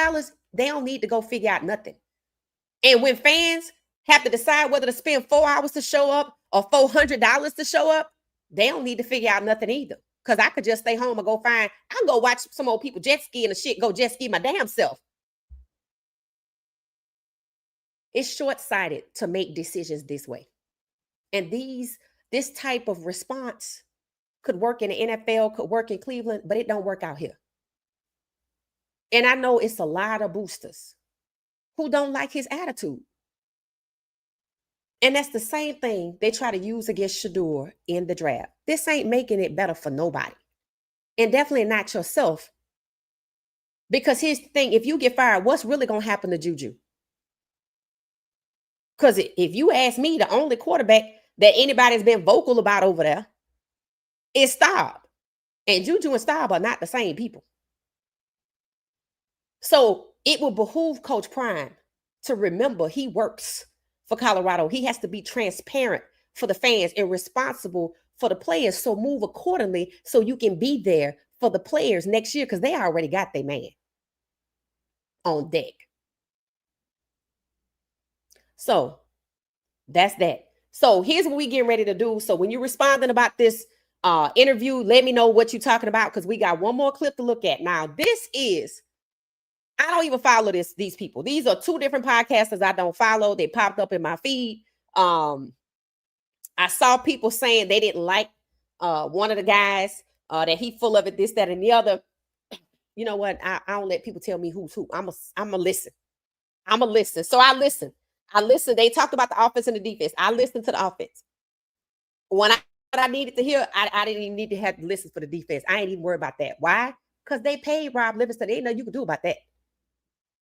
they don't need to go figure out nothing. And when fans have to decide whether to spend 4 hours to show up or $400 to show up, they don't need to figure out nothing either. Because I could just stay home and go find, I can go watch some old people jet ski and the shit, go jet ski my damn self. It's short-sighted to make decisions this way. And this type of response could work in the NFL, could work in Cleveland, but it don't work out here. And I know it's a lot of boosters who don't like his attitude. And that's the same thing they try to use against Shedeur in the draft. This ain't making it better for nobody. And definitely not yourself. Because here's the thing, if you get fired, what's really going to happen to Juju? Because if you ask me, the only quarterback that anybody's been vocal about over there is Staub. And Juju and Staub are not the same people. So it will behoove Coach Prime to remember he works for Colorado. He has to be transparent for the fans and responsible for the players. So move accordingly so you can be there for the players next year, because they already got their man on deck. So that's that. So here's what we getting ready to do. So when you're responding about this interview, let me know what you're talking about, because we got one more clip to look at. Now, this is, I don't even follow these people. These are 2 different podcasters I don't follow. They popped up in my feed. I saw people saying they didn't like one of the guys, that he full of it, this, that, and the other. You know what? I don't let people tell me who's who. I'm a listen. I'm a listen. So I listen. They talked about the offense and the defense. I listened to the offense. What I needed to hear, I didn't even need to have to listen for the defense. I ain't even worried about that. Why? Because they paid Rob Livingston. There ain't nothing you can do about that.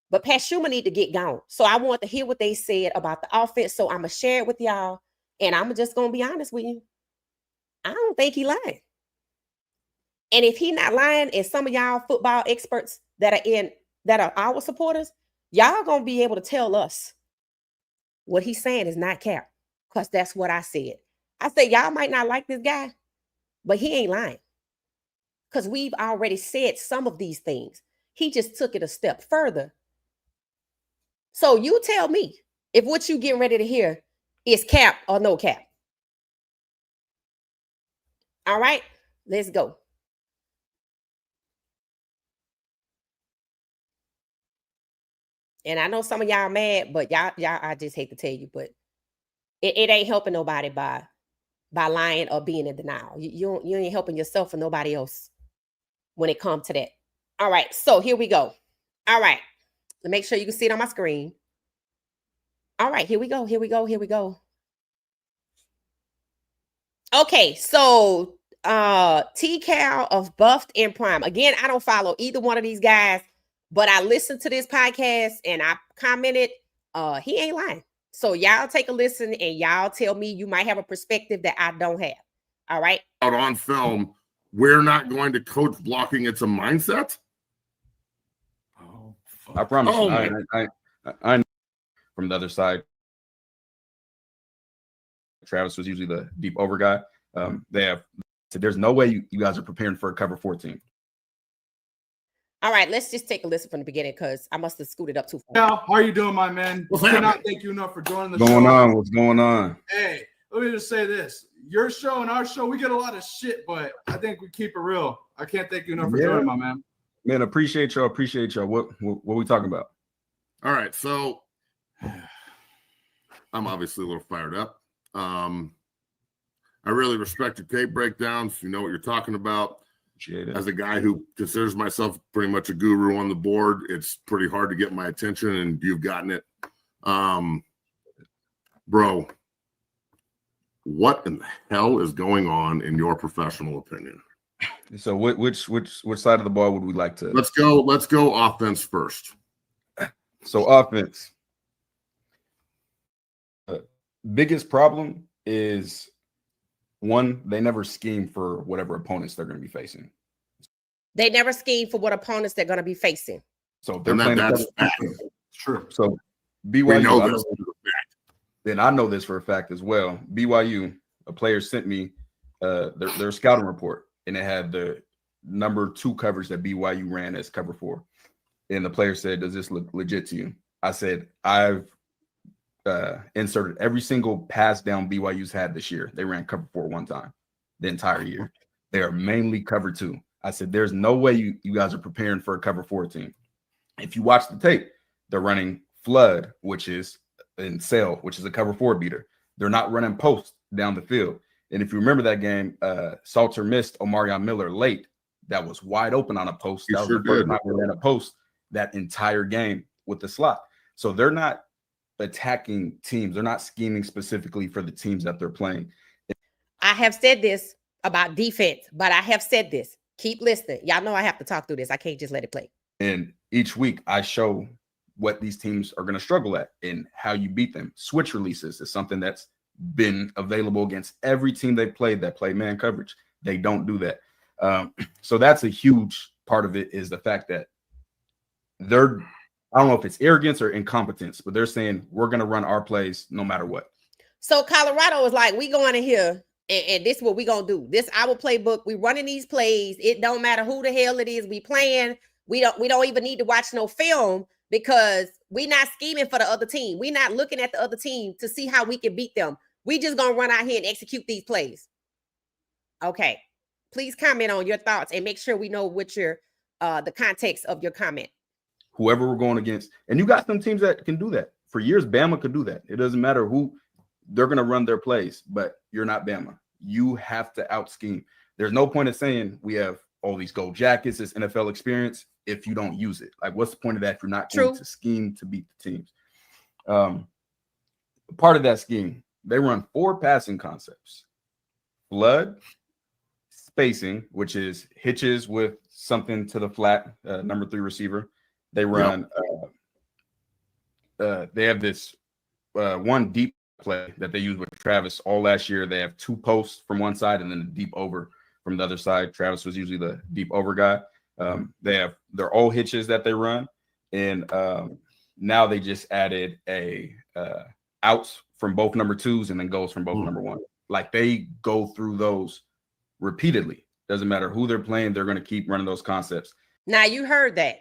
But Pat Schumer need to get gone. So I want to hear what they said about the offense. So I'm going to share it with y'all. And I'm just going to be honest with you. I don't think he lying. And if he not lying, and some of y'all football experts that are our supporters, y'all going to be able to tell us what he's saying is not cap. Because that's what I said. I said, y'all might not like this guy, but he ain't lying. Because we've already said some of these things. He just took it a step further. So you tell me if what you getting ready to hear is cap or no cap. All right, let's go. And I know some of y'all mad, but y'all, I just hate to tell you, but It ain't helping nobody by lying or being in denial. You ain't helping yourself or nobody else when it comes to that. All right, so here we go. All right, make sure you can see it on my screen. All right, here we go. Okay, so T-Cal of Buffed and Prime. Again, I don't follow either one of these guys, but I listened to this podcast and I commented, he ain't lying. So y'all take a listen and y'all tell me you might have a perspective that I don't have. All right. Out on film, we're not going to coach blocking. It's a mindset. Oh, fuck. I promise you. I from the other side. Travis was usually the deep over guy. There's no way you guys are preparing for a cover 14. All right, let's just take a listen from the beginning because I must have scooted up too far. Now, how are you doing, my man? Cannot thank you enough for joining the show. What's going on? Hey, let me just say this. Your show and our show, we get a lot of shit, but I think we keep it real. I can't thank you enough for joining, my man. Man, appreciate y'all. What we talking about? All right, so I'm obviously a little fired up. I really respect your tape breakdowns. You know what you're talking about. As a guy who considers myself pretty much a guru on the board, it's pretty hard to get my attention, and you've gotten it. Bro, what in the hell is going on in your professional opinion? So which side of the ball would we like to? Let's go offense first. So offense. Biggest problem is one, they never scheme for whatever opponents they're going to be facing. They never scheme for what opponents they're going to be facing. So they're playing that's true. So BYU, we know this. Then I know this for a fact as well. BYU, a player sent me their scouting report, and it had the number 2 coverage that BYU ran as cover 4. And the player said, "Does this look legit to you?" I said, "I've inserted every single pass down BYU's had this year. They ran cover 4 one time the entire year. They are mainly cover 2. I said, there's no way you guys are preparing for a cover 4 team. If you watch the tape, they're running flood, which is in sail, which is a cover 4 beater. They're not running post down the field. And if you remember that game, Salter missed Omarion Miller late. That was wide open on a post. That was the first time we ran a post that entire game with the slot. So they're not attacking teams. They're not scheming specifically for the teams that they're playing. I have said this about defense, but I have said this. Keep listening. Y'all know I have to talk through this. I can't just let it play. And each week I show what these teams are going to struggle at and how you beat them. Switch releases is something that's been available against every team they played that play man coverage. They don't do that. So that's a huge part of it, is the fact that I don't know if it's arrogance or incompetence, but they're saying we're going to run our plays no matter what. So Colorado is like, we going in here and this is what we going to do. This our playbook. We running these plays. It don't matter who the hell it is we playing. We don't even need to watch no film because we not scheming for the other team. We not looking at the other team to see how we can beat them. We just going to run out here and execute these plays. Okay. Please comment on your thoughts and make sure we know what your the context of your comment. Whoever we're going against. And you got some teams that can do that. For years, Bama could do that. It doesn't matter who, they're going to run their plays, but you're not Bama. You have to out scheme. There's no point in saying we have all these gold jackets, this NFL experience, if you don't use it. Like, what's the point of that if you're not going to scheme to beat the teams? Part of that scheme, they run 4 passing concepts. Flood, spacing, which is hitches with something to the flat, number 3 receiver. They run, they have this one deep play that they used with Travis all last year. They have 2 posts from one side and then a deep over from the other side. Travis was usually the deep over guy. They have their old hitches that they run. And now they just added a outs from both number 2s and then goes from both number 1. Like, they go through those repeatedly. Doesn't matter who they're playing, they're going to keep running those concepts. Now you heard that.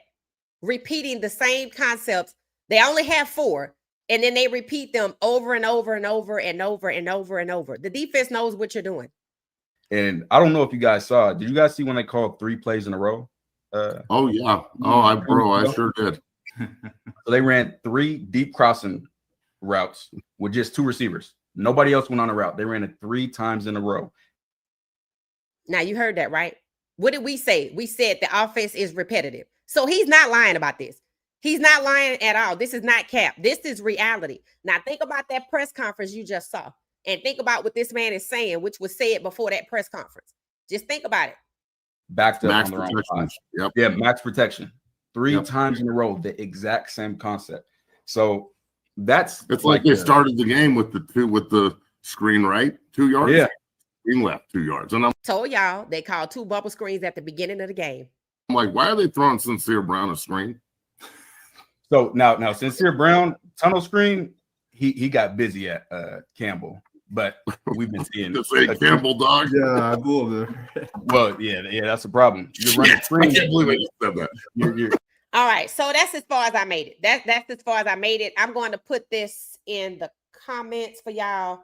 Repeating the same concepts. They only have 4, and then they repeat them over and over and over and over and over and over. The defense knows what you're doing. And I don't know if you guys saw it. Did you guys see when they called 3 plays in a row? Oh, yeah. Oh, I sure did. So they ran 3 deep crossing routes with just 2 receivers. Nobody else went on a route. They ran it 3 times in a row. Now you heard that, right? What did we say? We said the offense is repetitive. So he's not lying about this. He's not lying at all. This is not cap. This is reality. Now think about that press conference you just saw and think about what this man is saying, which was said before that press conference. Just think about it. Backed up Max on the wrong side. Yep. Yeah, max protection. 3 Yep. times in a row, the exact same concept. So it's like they started the game with the screen right, 2 yards. Yeah. Screen left 2 yards. And I'm Told y'all they called 2 bubble screens at the beginning of the game. like, why are they throwing Sincere Brown a screen? So now Sincere Brown tunnel screen, he got busy at Campbell, but we've been seeing To say Campbell dog. Yeah, I believe it. well, yeah, that's a problem. You're running I screen. can't believe I just said that. You're All right, so that's as far as I made it. That's as far as I made it. I'm going to put this in the comments for y'all.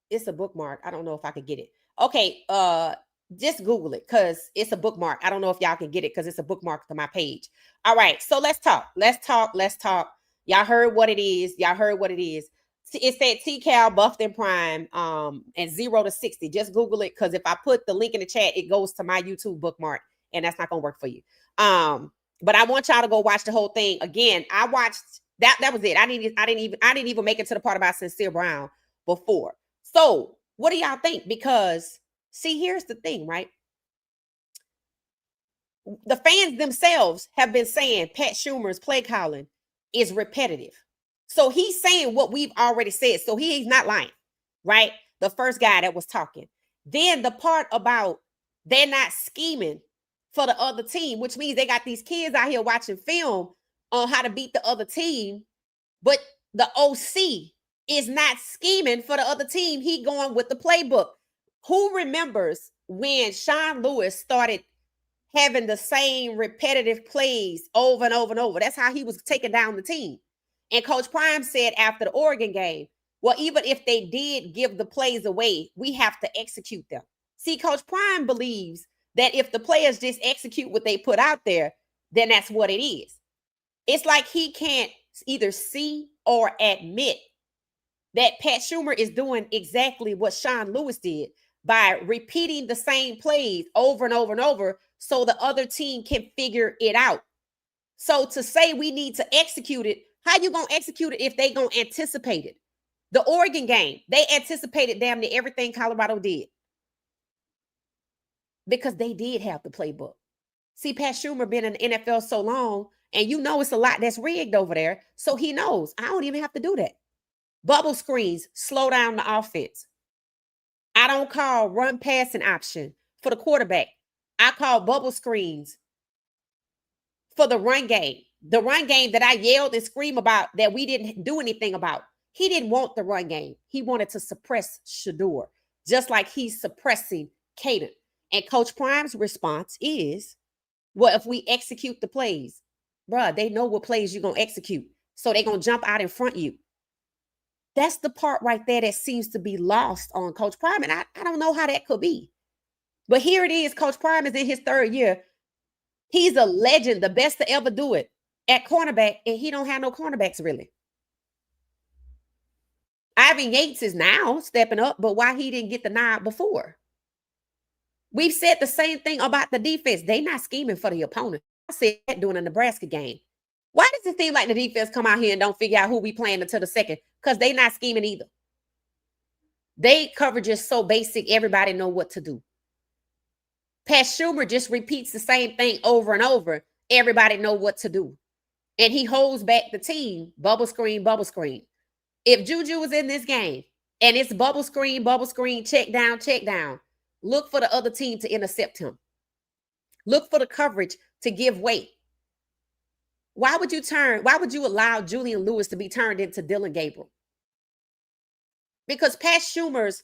It's a bookmark. I don't know if I could get it. Okay, just Google it because it's a bookmark. I don't know if y'all can get it because it's a bookmark to my page. All right, so let's talk. Y'all heard what it is. It said T-Cal, buffed and prime, and 0 to 60. Just Google it because if I put the link in the chat, it goes to my YouTube bookmark, and that's not gonna work for you. But I want y'all to go watch the whole thing again. I watched that. That was it. I didn't even make it to the part about Sincere Brown before. So what do y'all think? Because see, here's the thing, right? The fans themselves have been saying Pat Schumer's play calling is repetitive. So he's saying what we've already said. So he's not lying, right? The first guy that was talking. Then the part about they're not scheming for the other team, which means they got these kids out here watching film on how to beat the other team, but the OC is not scheming for the other team. He going with the playbook. Who remembers when Sean Lewis started having the same repetitive plays over and over and over? That's how he was taking down the team. And Coach Prime said after the Oregon game, well, even if they did give the plays away, we have to execute them. See, Coach Prime believes that if the players just execute what they put out there, then that's what it is. It's like he can't either see or admit that Pat Schumer is doing exactly what Sean Lewis did by repeating the same plays over and over and over so the other team can figure it out. So to say we need to execute it, how you going to execute it if they going to anticipate it? The Oregon game, they anticipated damn near everything Colorado did because they did have the playbook. See, Pat Schumer been in the NFL so long, and you know it's a lot that's rigged over there, so he knows I don't even have to do that. Bubble screens slow down the offense. I don't call run passing option for the quarterback. I call bubble screens for the run game. The run game that I yelled and screamed about that we didn't do anything about. He didn't want the run game. He wanted to suppress Shedeur, just like he's suppressing Caden. And Coach Prime's response is, well, if we execute the plays, bruh, they know what plays you're going to execute. So they're going to jump out in front of you. That's the part right there that seems to be lost on Coach Prime. And I don't know how that could be. But here it is. Coach Prime is in his 3rd year. He's a legend, the best to ever do it at cornerback. And he don't have no cornerbacks really. Ivan Yates is now stepping up, but why he didn't get the nod before? We've said the same thing about the defense. They not scheming for the opponent. I said that during the Nebraska game. Why does it seem like the defense come out here and don't figure out who we playing until the second? Because they not scheming either. They coverage is so basic, everybody know what to do. Pat Schumer just repeats the same thing over and over. Everybody know what to do. And he holds back the team. Bubble screen, bubble screen. If Juju was in this game and it's bubble screen, check down, look for the other team to intercept him. Look for the coverage to give weight. Why would you allow Julian Lewis to be turned into Dylan Gabriel? Because Pat Schumer's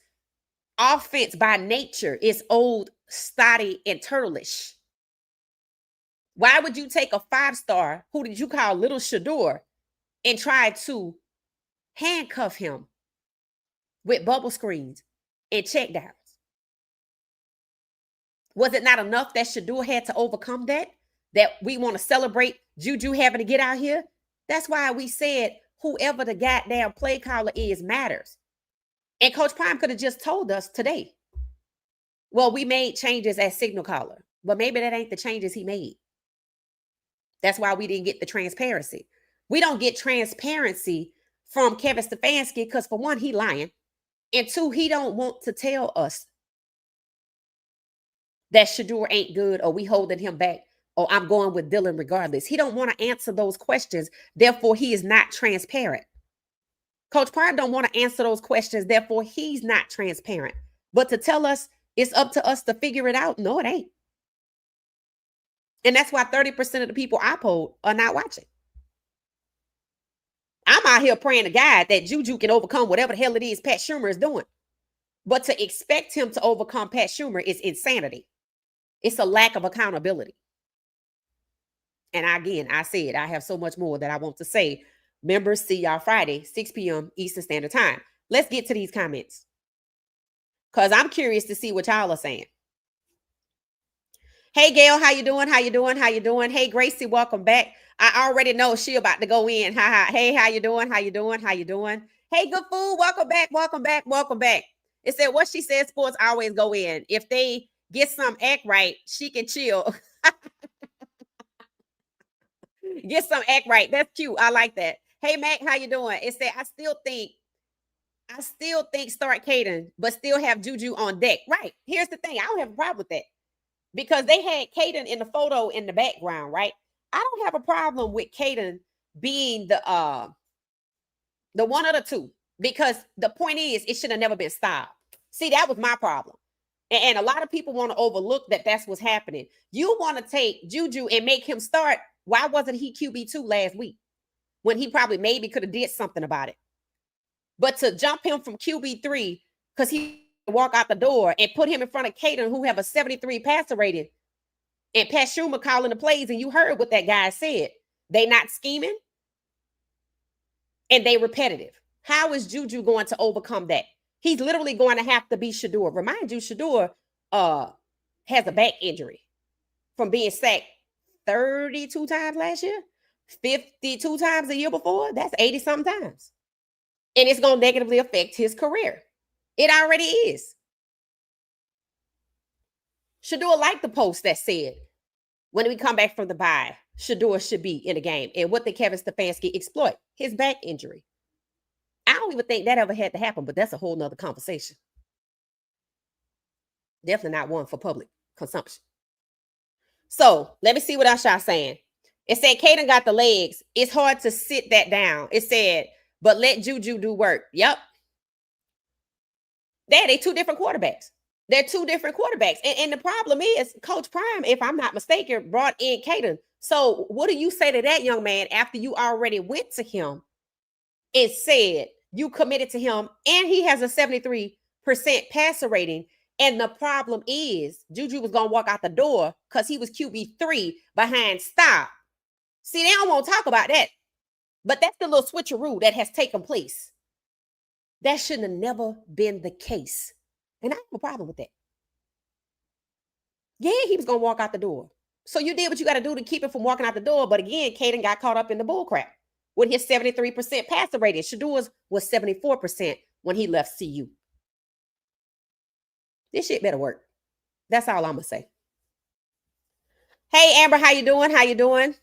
offense by nature is old, stoddy, and turtleish. Why would you take a 5-star, who did you call Little Shedeur, and try to handcuff him with bubble screens and check downs? Was it not enough that Shedeur had to overcome that we want to celebrate Juju having to get out here? That's why we said whoever the goddamn play caller is matters. And Coach Prime could have just told us today, well, we made changes as signal caller, but maybe that ain't the changes he made. That's why we didn't get the transparency. We don't get transparency from Kevin Stefanski because, for one, he lying, and two, he don't want to tell us that Shedeur ain't good, or we holding him back, or I'm going with Dylan regardless. He don't want to answer those questions. Therefore, he is not transparent. Coach Prime don't want to answer those questions. Therefore, he's not transparent. But to tell us it's up to us to figure it out, no, it ain't. And that's why 30% of the people I polled are not watching. I'm out here praying to God that Juju can overcome whatever the hell it is Pat Schumer is doing. But to expect him to overcome Pat Schumer is insanity. It's a lack of accountability. And again, I said I have so much more that I want to say. Members, see y'all Friday, 6 p.m. Eastern Standard Time. Let's get to these comments, because I'm curious to see what y'all are saying. Hey, Gail, how you doing? How you doing? How you doing? Hey, Gracie, welcome back. I already know she about to go in. Ha ha. Hey, how you doing? How you doing? How you doing? Hey, good food. Welcome back. Welcome back. Welcome back. It said what she said. Sports always go in. If they get some act right, she can chill. Get some act right. That's cute. I like that. Hey, Mac, how you doing? It said I still think start Caden, but still have Juju on deck. Right. Here's the thing. I don't have a problem with that, because they had Caden in the photo in the background, right? I don't have a problem with Caden being the one of the two, because the point is it should have never been stopped. See, that was my problem. And a lot of people want to overlook that that's what's happening. You want to take Juju and make him start. Why wasn't he QB2 last week when he probably maybe could have did something about it? But to jump him from QB3 because he walk out the door and put him in front of Caden, who have a 73 passer rating, and Pat Schumer calling the plays, and you heard what that guy said. They not scheming and they repetitive. How is Juju going to overcome that? He's literally going to have to be Shedeur. Remind you, Shedeur has a back injury from being sacked 32 times last year, 52 times the year before. That's 80-something times. And it's going to negatively affect his career. It already is. Shedeur liked the post that said, when we come back from the bye, Shedeur should be in the game. And what did Kevin Stefanski exploit? His back injury. I don't even think that ever had to happen, but that's a whole nother conversation. Definitely not one for public consumption. So let me see what else y'all saying. It said Caden got the legs. It's hard to sit that down. It said, but let Juju do work. Yep. They two different quarterbacks. They're two different quarterbacks. And the problem is Coach Prime, if I'm not mistaken, brought in Caden. So what do you say to that young man after you already went to him and said you committed to him, and he has a 73% passer rating? And the problem is Juju was going to walk out the door because he was QB3 behind stop. See, they don't want to talk about that. But that's the little switcheroo that has taken place. That shouldn't have never been the case. And I have a problem with that. Yeah, he was going to walk out the door. So you did what you got to do to keep him from walking out the door. But again, Caden got caught up in the bullcrap with his 73% passer rating. Shedeur's was 74% when he left CU. This shit better work. That's all I'm going to say. Hey, Amber, how you doing? How you doing?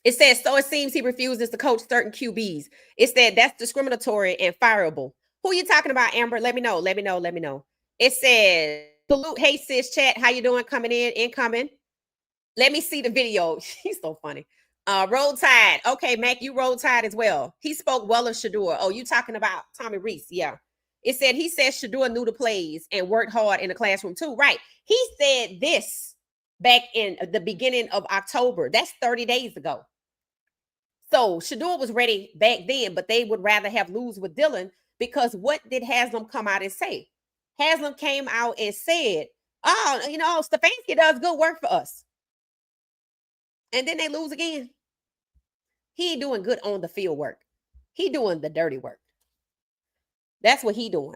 It says, so it seems he refuses to coach certain QBs. It said that's discriminatory and fireable. Who you talking about, Amber? Let me know. Let me know. Let me know. It says, salute. Hey, sis, chat. How you doing? Coming in, incoming. Let me see the video. He's so funny. Roll Tide. Okay, Mac, you Roll Tide as well. He spoke well of Shedeur. Oh, you talking about Tommy Rees? Yeah. It said he said Shedeur knew the plays and worked hard in the classroom too. Right. He said this back in the beginning of October. That's 30 days ago. So Shedeur was ready back then, but they would rather have lose with Dylan, because what did Haslam come out and say? Haslam came out and said, oh, you know, Stefanski does good work for us. And then they lose again. He ain't doing good on the field work. He doing the dirty work. That's what he doing.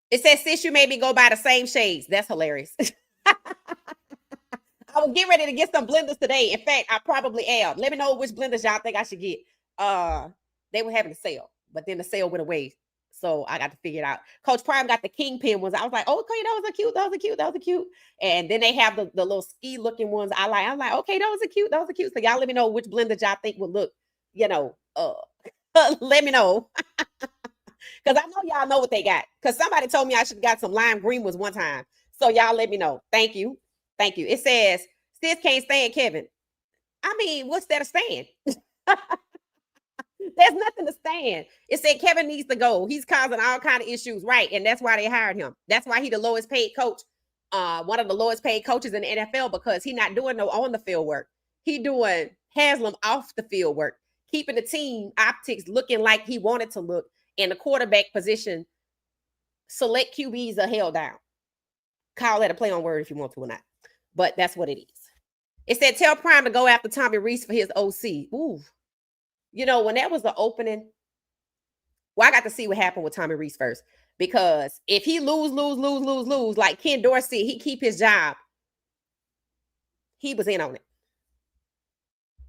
It says, sis, you made me go by the same shades. That's hilarious. I was getting ready to get some blenders today. In fact, I probably am. Let me know which blenders y'all think I should get. They were having a sale, but then the sale went away. So I got to figure it out. Coach Prime got the Kingpin ones. I was like, okay, those are cute. Those are cute. Those are cute. And then they have the little ski looking ones. I'm like, okay, those are cute. Those are cute. So y'all let me know which blenders y'all think would look, let me know. Because I know y'all know what they got. Because somebody told me I should have got some lime green ones one time. So y'all let me know. Thank you. Thank you. It says, Sis can't stand Kevin. I mean, what's that a stand? There's nothing to stand. It said Kevin needs to go. He's causing all kind of issues, right? And that's why they hired him. That's why he the lowest paid coach, one of the lowest paid coaches in the NFL, because he not doing no on the field work. He doing Haslam off the field work, keeping the team optics looking like he wanted to look, in the quarterback position. Select QBs are held down. Call that a play on word if you want to or not, but that's what it is. It said tell Prime to go after Tommy Rees for his OC. Ooh. When that was the opening, well, I got to see what happened with Tommy Rees first, because if he lose, like Ken Dorsey, he keep his job. He was in on it.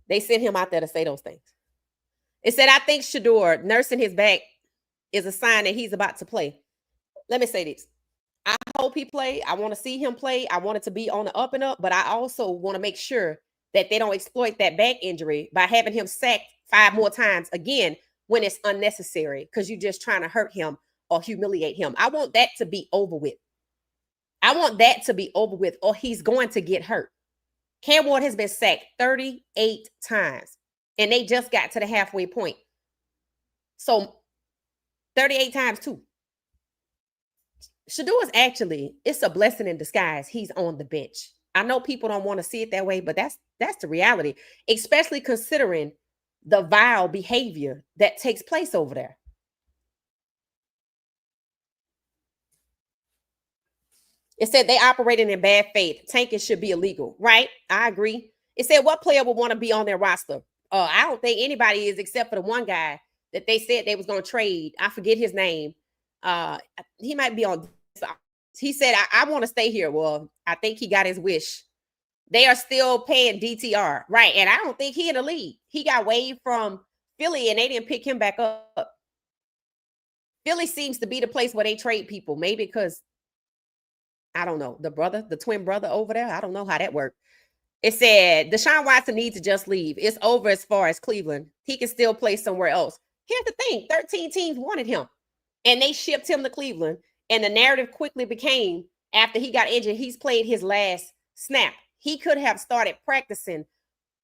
They sent him out there to say those things. It said, I think Shedeur nursing his back is a sign that he's about to play. Let me say this. I hope he play. I want to see him play. I want it to be on the up and up, but I also want to make sure that they don't exploit that back injury by having him sacked 5 more times again when it's unnecessary, because you're just trying to hurt him or humiliate him. I want that to be over with. Or he's going to get hurt. Cam Ward has been sacked 38 times, and they just got to the halfway point. So 38 times 2. Shedeur is actually, it's a blessing in disguise. He's on the bench. I know people don't want to see it that way, but that's the reality, especially considering the vile behavior that takes place over there. It said they operated in bad faith. Tanking should be illegal, right? I agree. It said what player would want to be on their roster? I don't think anybody is, except for the one guy that they said they was going to trade. I forget his name. He might be on. He said, I want to stay here. Well, I think he got his wish. They are still paying DTR, right? And I don't think he in the league. He got waived from Philly and they didn't pick him back up. Philly seems to be the place where they trade people. Maybe because, I don't know, the twin brother over there. I don't know how that worked. It said, Deshaun Watson needs to just leave. It's over as far as Cleveland. He can still play somewhere else. Here's the thing. 13 teams wanted him, and they shipped him to Cleveland. And the narrative quickly became, after he got injured, he's played his last snap. He could have started practicing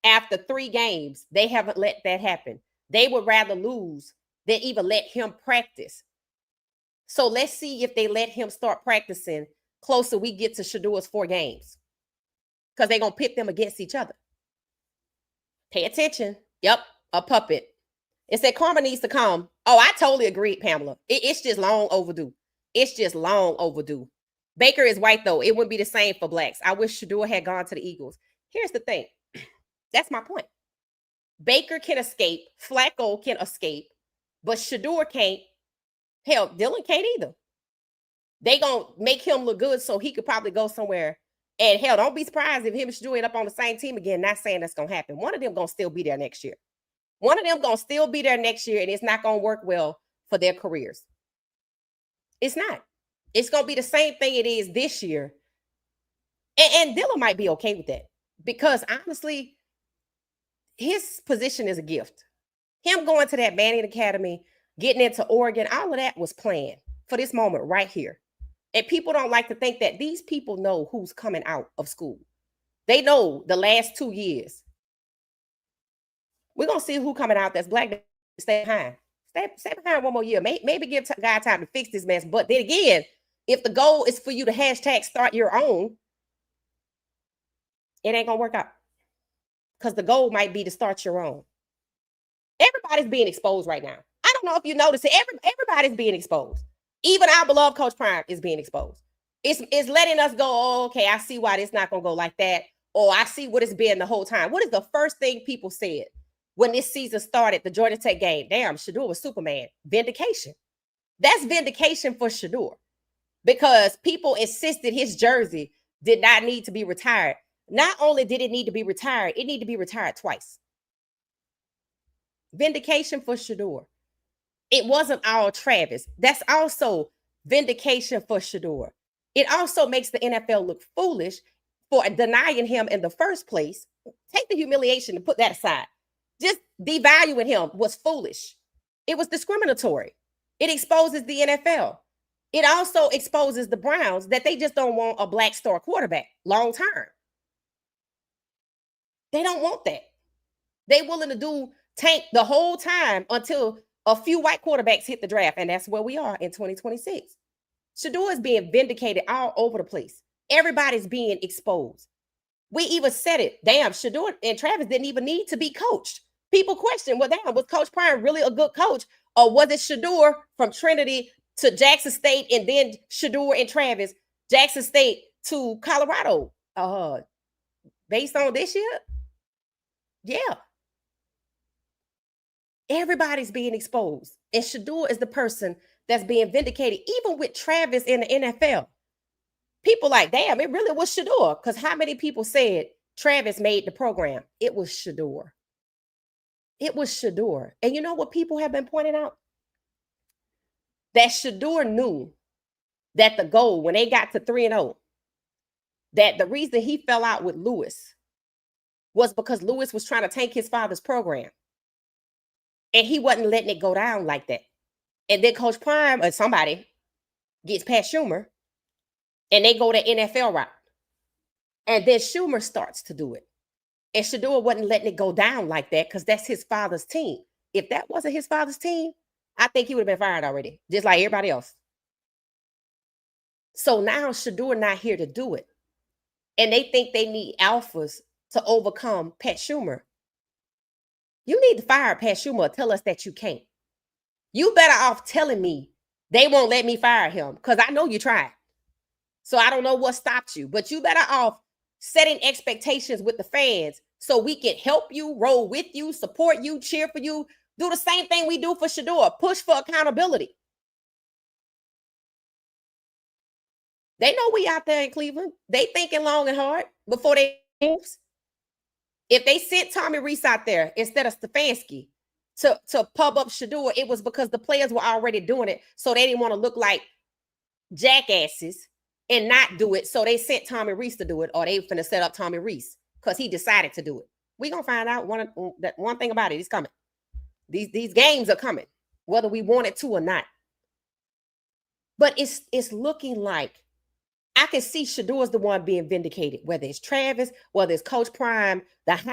after 3 games. They haven't let that happen. They would rather lose than even let him practice. So let's see if they let him start practicing closer we get to Shedeur's 4 games, because they're going to pit them against each other. Pay attention. Yep, a puppet. It said karma needs to come. Oh, I totally agree, Pamela. It's just long overdue. It's just long overdue. Baker is white, though. It wouldn't be the same for blacks. I wish Shedeur had gone to the Eagles. Here's the thing. That's my point. Baker can escape. Flacco can escape. But Shedeur can't. Hell, Dylan can't either. They going to make him look good so he could probably go somewhere. And hell, don't be surprised if him and Shedeur end up on the same team again. Not saying that's going to happen. One of them going to still be there next year. And it's not going to work well for their careers. It's not. It's going to be the same thing it is this year. And Dylan might be okay with that, because honestly, his position is a gift. Him going to that Manning Academy, getting into Oregon, all of that was planned for this moment right here. And people don't like to think that these people know who's coming out of school. They know the last 2 years. We're going to see who coming out that's black. Stay behind. Stay behind 1 more year. Maybe give guy time to fix this mess. But then again, if the goal is for you to hashtag start your own, it ain't going to work out. Because the goal might be to start your own. Everybody's being exposed right now. I don't know if you notice it. Everybody's being exposed. Even our beloved Coach Prime is being exposed. It's letting us go, oh, okay, I see why this not going to go like that. Or I see what it's been the whole time. What is the first thing people said when this season started, the Georgia Tech game? Damn, Shedeur was Superman. Vindication. That's vindication for Shedeur, because people insisted his jersey did not need to be retired. Not only did it need to be retired, it needed to be retired twice. Vindication for Shedeur. It wasn't all Travis. That's also vindication for Shedeur. It also makes the NFL look foolish for denying him in the first place. Take the humiliation and put that aside. Just devaluing him was foolish. It was discriminatory. It exposes the NFL. It also exposes the Browns that they just don't want a black star quarterback long term. They don't want that. They willing to do tank the whole time until a few white quarterbacks hit the draft, and that's where we are in 2026. Shedeur is being vindicated all over the place. Everybody's being exposed. We even said it. Damn, Shedeur and Travis didn't even need to be coached. People question, well, damn, was Coach Prime really a good coach? Or was it Shedeur from Trinity to Jackson State and then Shedeur and Travis, Jackson State to Colorado? Based on this year? Yeah. Everybody's being exposed. And Shedeur is the person that's being vindicated, even with Travis in the NFL. People like, damn, it really was Shedeur. Because how many people said Travis made the program? It was Shedeur. It was Shedeur. And you know what people have been pointing out? That Shedeur knew that the goal, when they got to 3-0, that the reason he fell out with Lewis was because Lewis was trying to tank his father's program. And he wasn't letting it go down like that. And then Coach Prime or somebody gets past Schumer and they go the NFL route. And then Schumer starts to do it. And Shedeur wasn't letting it go down like that because that's his father's team. If that wasn't his father's team, I think he would have been fired already, just like everybody else. So now Shedeur not here to do it. And they think they need alphas to overcome Pat Schumer. You need to fire Pat Schumer or tell us that you can't. You better off telling me they won't let me fire him because I know you tried. So I don't know what stopped you, but you better off setting expectations with the fans so we can help you, roll with you, support you, cheer for you, do the same thing we do for Shedeur, push for accountability. They know we out there in Cleveland. They thinking long and hard before they moves. If they sent Tommy Rees out there instead of Stefanski to pub up Shedeur, it was because the players were already doing it, so they didn't want to look like jackasses and not do it. So they sent Tommy Rees to do it, or they finna set up Tommy Rees because he decided to do it. We're gonna find out one thing about it. He's coming. These games are coming, whether we want it to or not. But it's looking like I can see Shedeur's the one being vindicated, whether it's Travis, whether it's Coach Prime,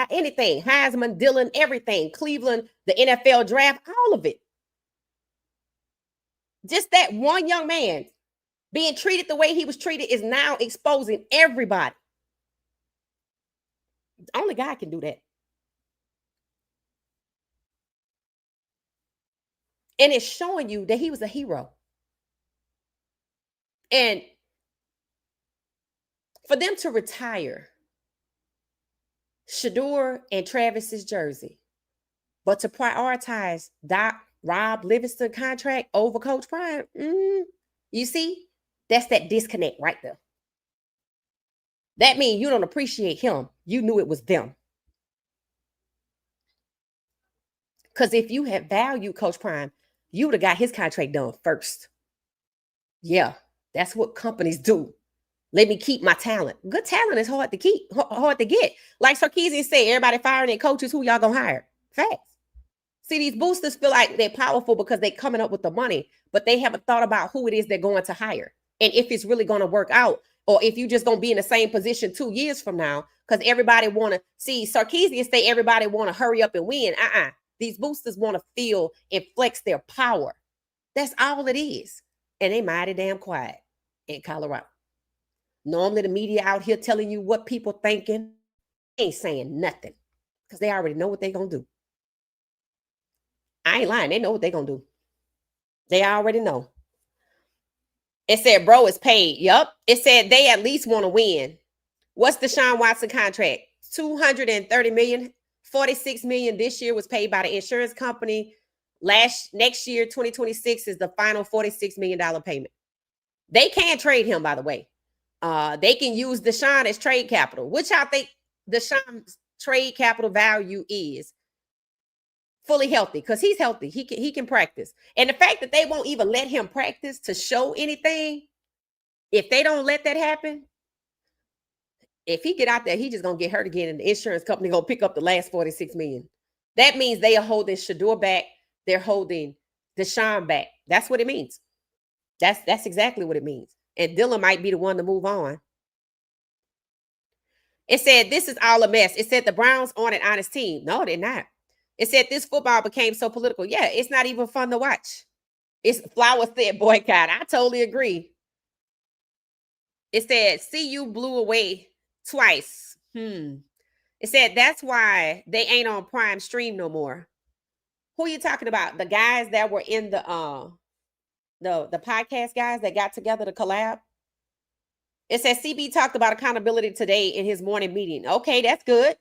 anything, Heisman, Dillon, everything, Cleveland, the NFL draft, all of it. Just that one young man being treated the way he was treated is now exposing everybody. Only God can do that. And it's showing you that he was a hero. And for them to retire Shedeur and Travis's jersey, but to prioritize Rob Livingston contract over Coach Prime, you see, that's that disconnect right there. That means you don't appreciate him. You knew it was them. Because if you had valued Coach Prime, you would have got his contract done first. Yeah, that's what companies do. Let me keep my talent. Good talent is hard to keep, hard to get. Like Sarkisian said, everybody firing their coaches, who y'all gonna hire? Facts. See, these boosters feel like they're powerful because they're coming up with the money, but they haven't thought about who it is they're going to hire and if it's really going to work out, or if you're just going to be in the same position 2 years from now because everybody want to see. Sarkisian say everybody want to hurry up and win. These boosters want to feel and flex their power. That's all it is. And they mighty damn quiet in Colorado. Normally the media out here telling you what people thinking, they ain't saying nothing because they already know what they're going to do. I ain't lying. They know what they're going to do. They already know. It said, bro, is paid. Yup. It said they at least want to win. What's the Deshaun Watson contract? $230 million. $46 million this year was paid by the insurance company. Next year, 2026 is the final $46 million payment. They can't trade him, by the way. They can use Deshaun as trade capital, which I think Deshaun's trade capital value is fully healthy because he's healthy. He can practice. And the fact that they won't even let him practice to show anything, if they don't let that happen, if he get out there, he just gonna get hurt again, and the insurance company gonna pick up the last $46 million. That means they are holding Shedeur back. They're holding Deshaun back. That's what it means. That's exactly what it means. And Dylan might be the one to move on. It said this is all a mess. It said the Browns aren't an honest team. No, they're not. It said this football became so political. Yeah, it's not even fun to watch. It's Flowers said boycott. I totally agree. It said CU blew away twice. It said that's why they ain't on Prime Stream no more. Who are you talking about? The guys that were in the podcast guys that got together to collab? It says CB talked about accountability today in his morning meeting. Okay, that's good.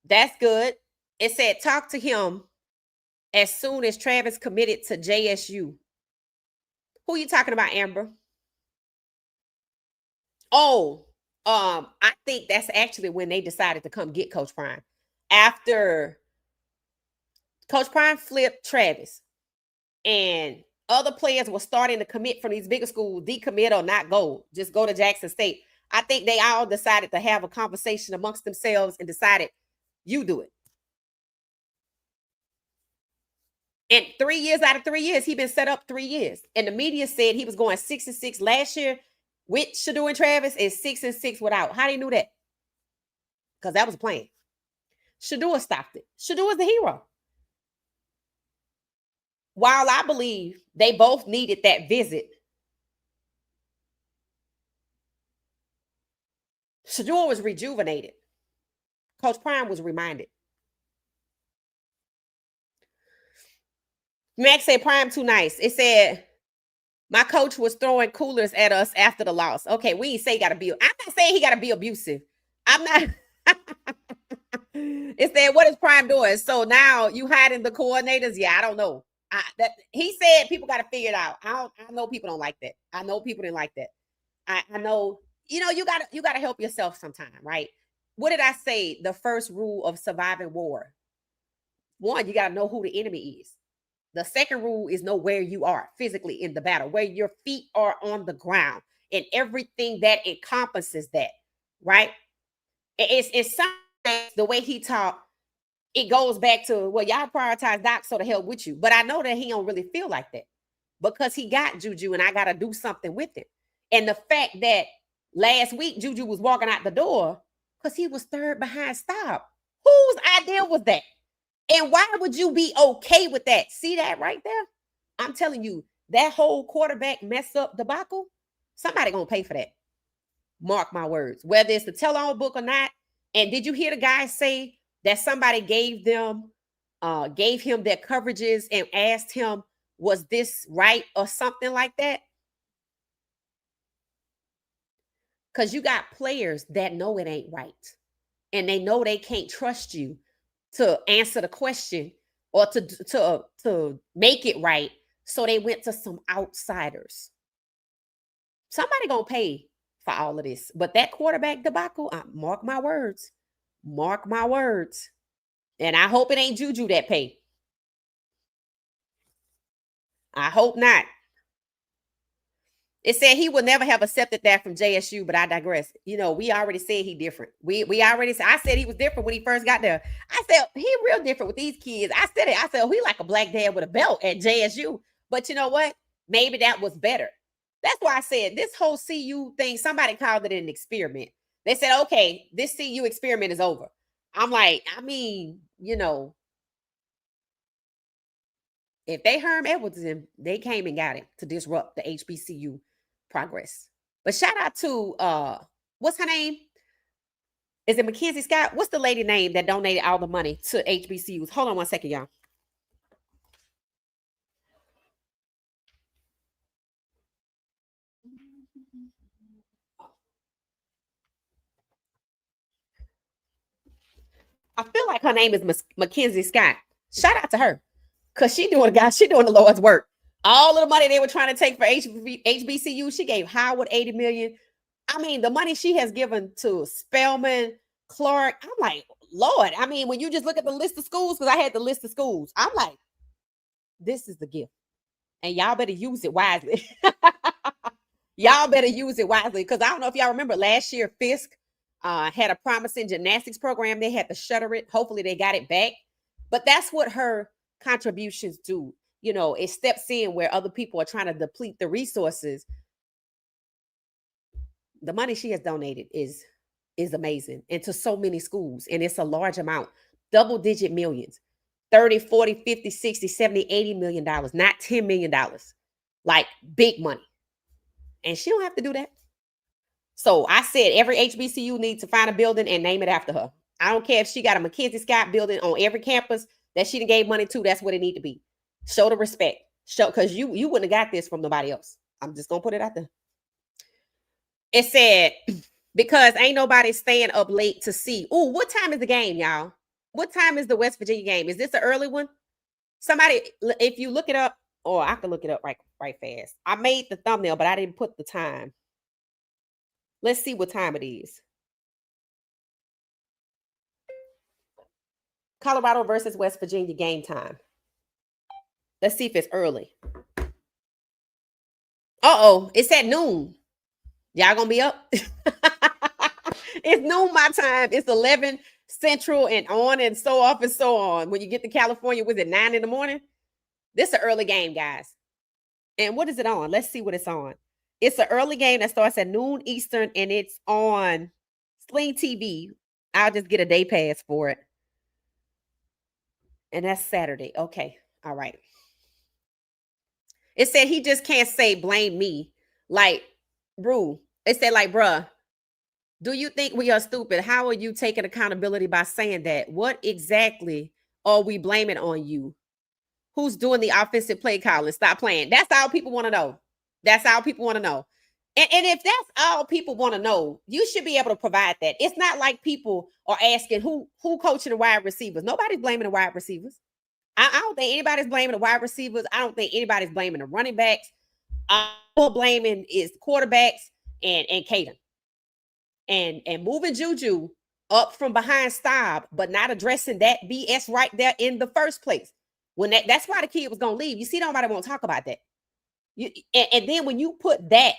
That's good. It said talk to him as soon as Travis committed to JSU. Who are you talking about, Amber? Oh, I think that's actually when they decided to come get Coach Prime. After Coach Prime flipped Travis and other players were starting to commit from these bigger schools, decommit or not go, just go to Jackson State. I think they all decided to have a conversation amongst themselves and decided, you do it. And 3 years out of 3 years, he's been set up 3 years. And the media said he was going 6-6 last year with Shedeur and Travis and 6-6 without. How do you know that? Because that was a plan. Shedeur stopped it. Shedeur is the hero. While I believe they both needed that visit, Shedeur was rejuvenated. Coach Prime was reminded. Max said Prime too nice. It said my coach was throwing coolers at us after the loss. Okay, we ain't say he got to be. I'm not saying he got to be abusive. I'm not. It said, what is Prime doing? So now you hiding the coordinators? Yeah, I don't know. He said people got to figure it out. I know people don't like that. I know people didn't like that. I know, you got to help yourself sometime, right? What did I say? The first rule of surviving war. One, you got to know who the enemy is. The second rule is know where you are physically in the battle, where your feet are on the ground and everything that encompasses that, right? It's something the way he taught. It goes back to, well, y'all prioritize Doc, so the hell with you. But I know that he don't really feel like that because he got Juju and I got to do something with it. And the fact that last week Juju was walking out the door because he was third behind stop. Whose idea was that? And why would you be okay with that? See that right there? I'm telling you, that whole quarterback mess up debacle, somebody going to pay for that. Mark my words. Whether it's the tell-all book or not. And did you hear the guy say that somebody gave him their coverages and asked him, was this right or something like that? Because you got players that know it ain't right. And they know they can't trust you to answer the question or to make it right. So they went to some outsiders. Somebody gonna pay for all of this. But that quarterback debacle, mark my words. Mark my words. And I hope it ain't Juju that pay. I hope not. It said he would never have accepted that from JSU, but I digress. We already said he different. We already said, I said he was different when he first got there. I said, he real different with these kids. I said it. I said, he like a black dad with a belt at JSU. But you know what? Maybe that was better. That's why I said this whole CU thing, somebody called it an experiment. They said, okay, this CU experiment is over. I'm like, if they Herm Edwards, they came and got it to disrupt the HBCU progress. But shout out to, what's her name? Is it Mackenzie Scott? What's the lady name that donated all the money to HBCUs? Hold on one second, y'all. I feel like her name is Mackenzie Scott. Shout out to her. Because she doing the Lord's work. All of the money they were trying to take for HBCU, she gave Howard $80 million. I mean, the money she has given to Spelman, Clark, I'm like, Lord. I mean, when you just look at the list of schools, because I had the list of schools, I'm like, this is the gift. And y'all better use it wisely. Y'all better use it wisely. Because I don't know if y'all remember last year, Fisk had a promising gymnastics program. They had to shutter it. Hopefully they got it back. But that's what her contributions do. You know, it steps in where other people are trying to deplete the resources. The money she has donated is amazing, and to so many schools. And it's a large amount, double-digit millions, 30, 40, 50, 60, 70, 80 million dollars, not $10 million, like big money. And she don't have to do that. So I said every HBCU needs to find a building and name it after her. I don't care if she got a Mackenzie Scott building on every campus that she gave money to. That's what it need to be. Show the respect. Show, because you wouldn't have got this from nobody else. I'm just gonna put it out there. It said, because ain't nobody staying up late to see. Oh, what time is the game, y'all? What time is the West Virginia game? Is this an early one? Somebody, if you look it up, or I can look it up right fast. I made the thumbnail, but I didn't put the time. Let's see what time it is. Colorado versus West Virginia game time. Let's see if it's early. Uh-oh, it's at noon. Y'all gonna be up? It's noon my time. It's 11 Central and on and so off and so on. When you get to California, was it 9 in the morning? This is an early game, guys. And what is it on? Let's see what it's on. It's an early game that starts at noon Eastern, and it's on Sling TV. I'll just get a day pass for it. And that's Saturday. Okay. All right. It said he just can't say blame me. Like, bro, it said like, bruh, do you think we are stupid? How are you taking accountability by saying that? What exactly are we blaming on you? Who's doing the offensive play calling? Stop playing. That's all people want to know. That's all people want to know. And if that's all people want to know, you should be able to provide that. It's not like people are asking who coaching the wide receivers. Nobody's blaming the wide receivers. I don't think anybody's blaming the wide receivers. I don't think anybody's blaming the running backs. All blaming is quarterbacks and Caden. And moving Juju up from behind Staub, but not addressing that BS right there in the first place. When that's why the kid was gonna leave. You see, nobody won't talk about that. And then when you put that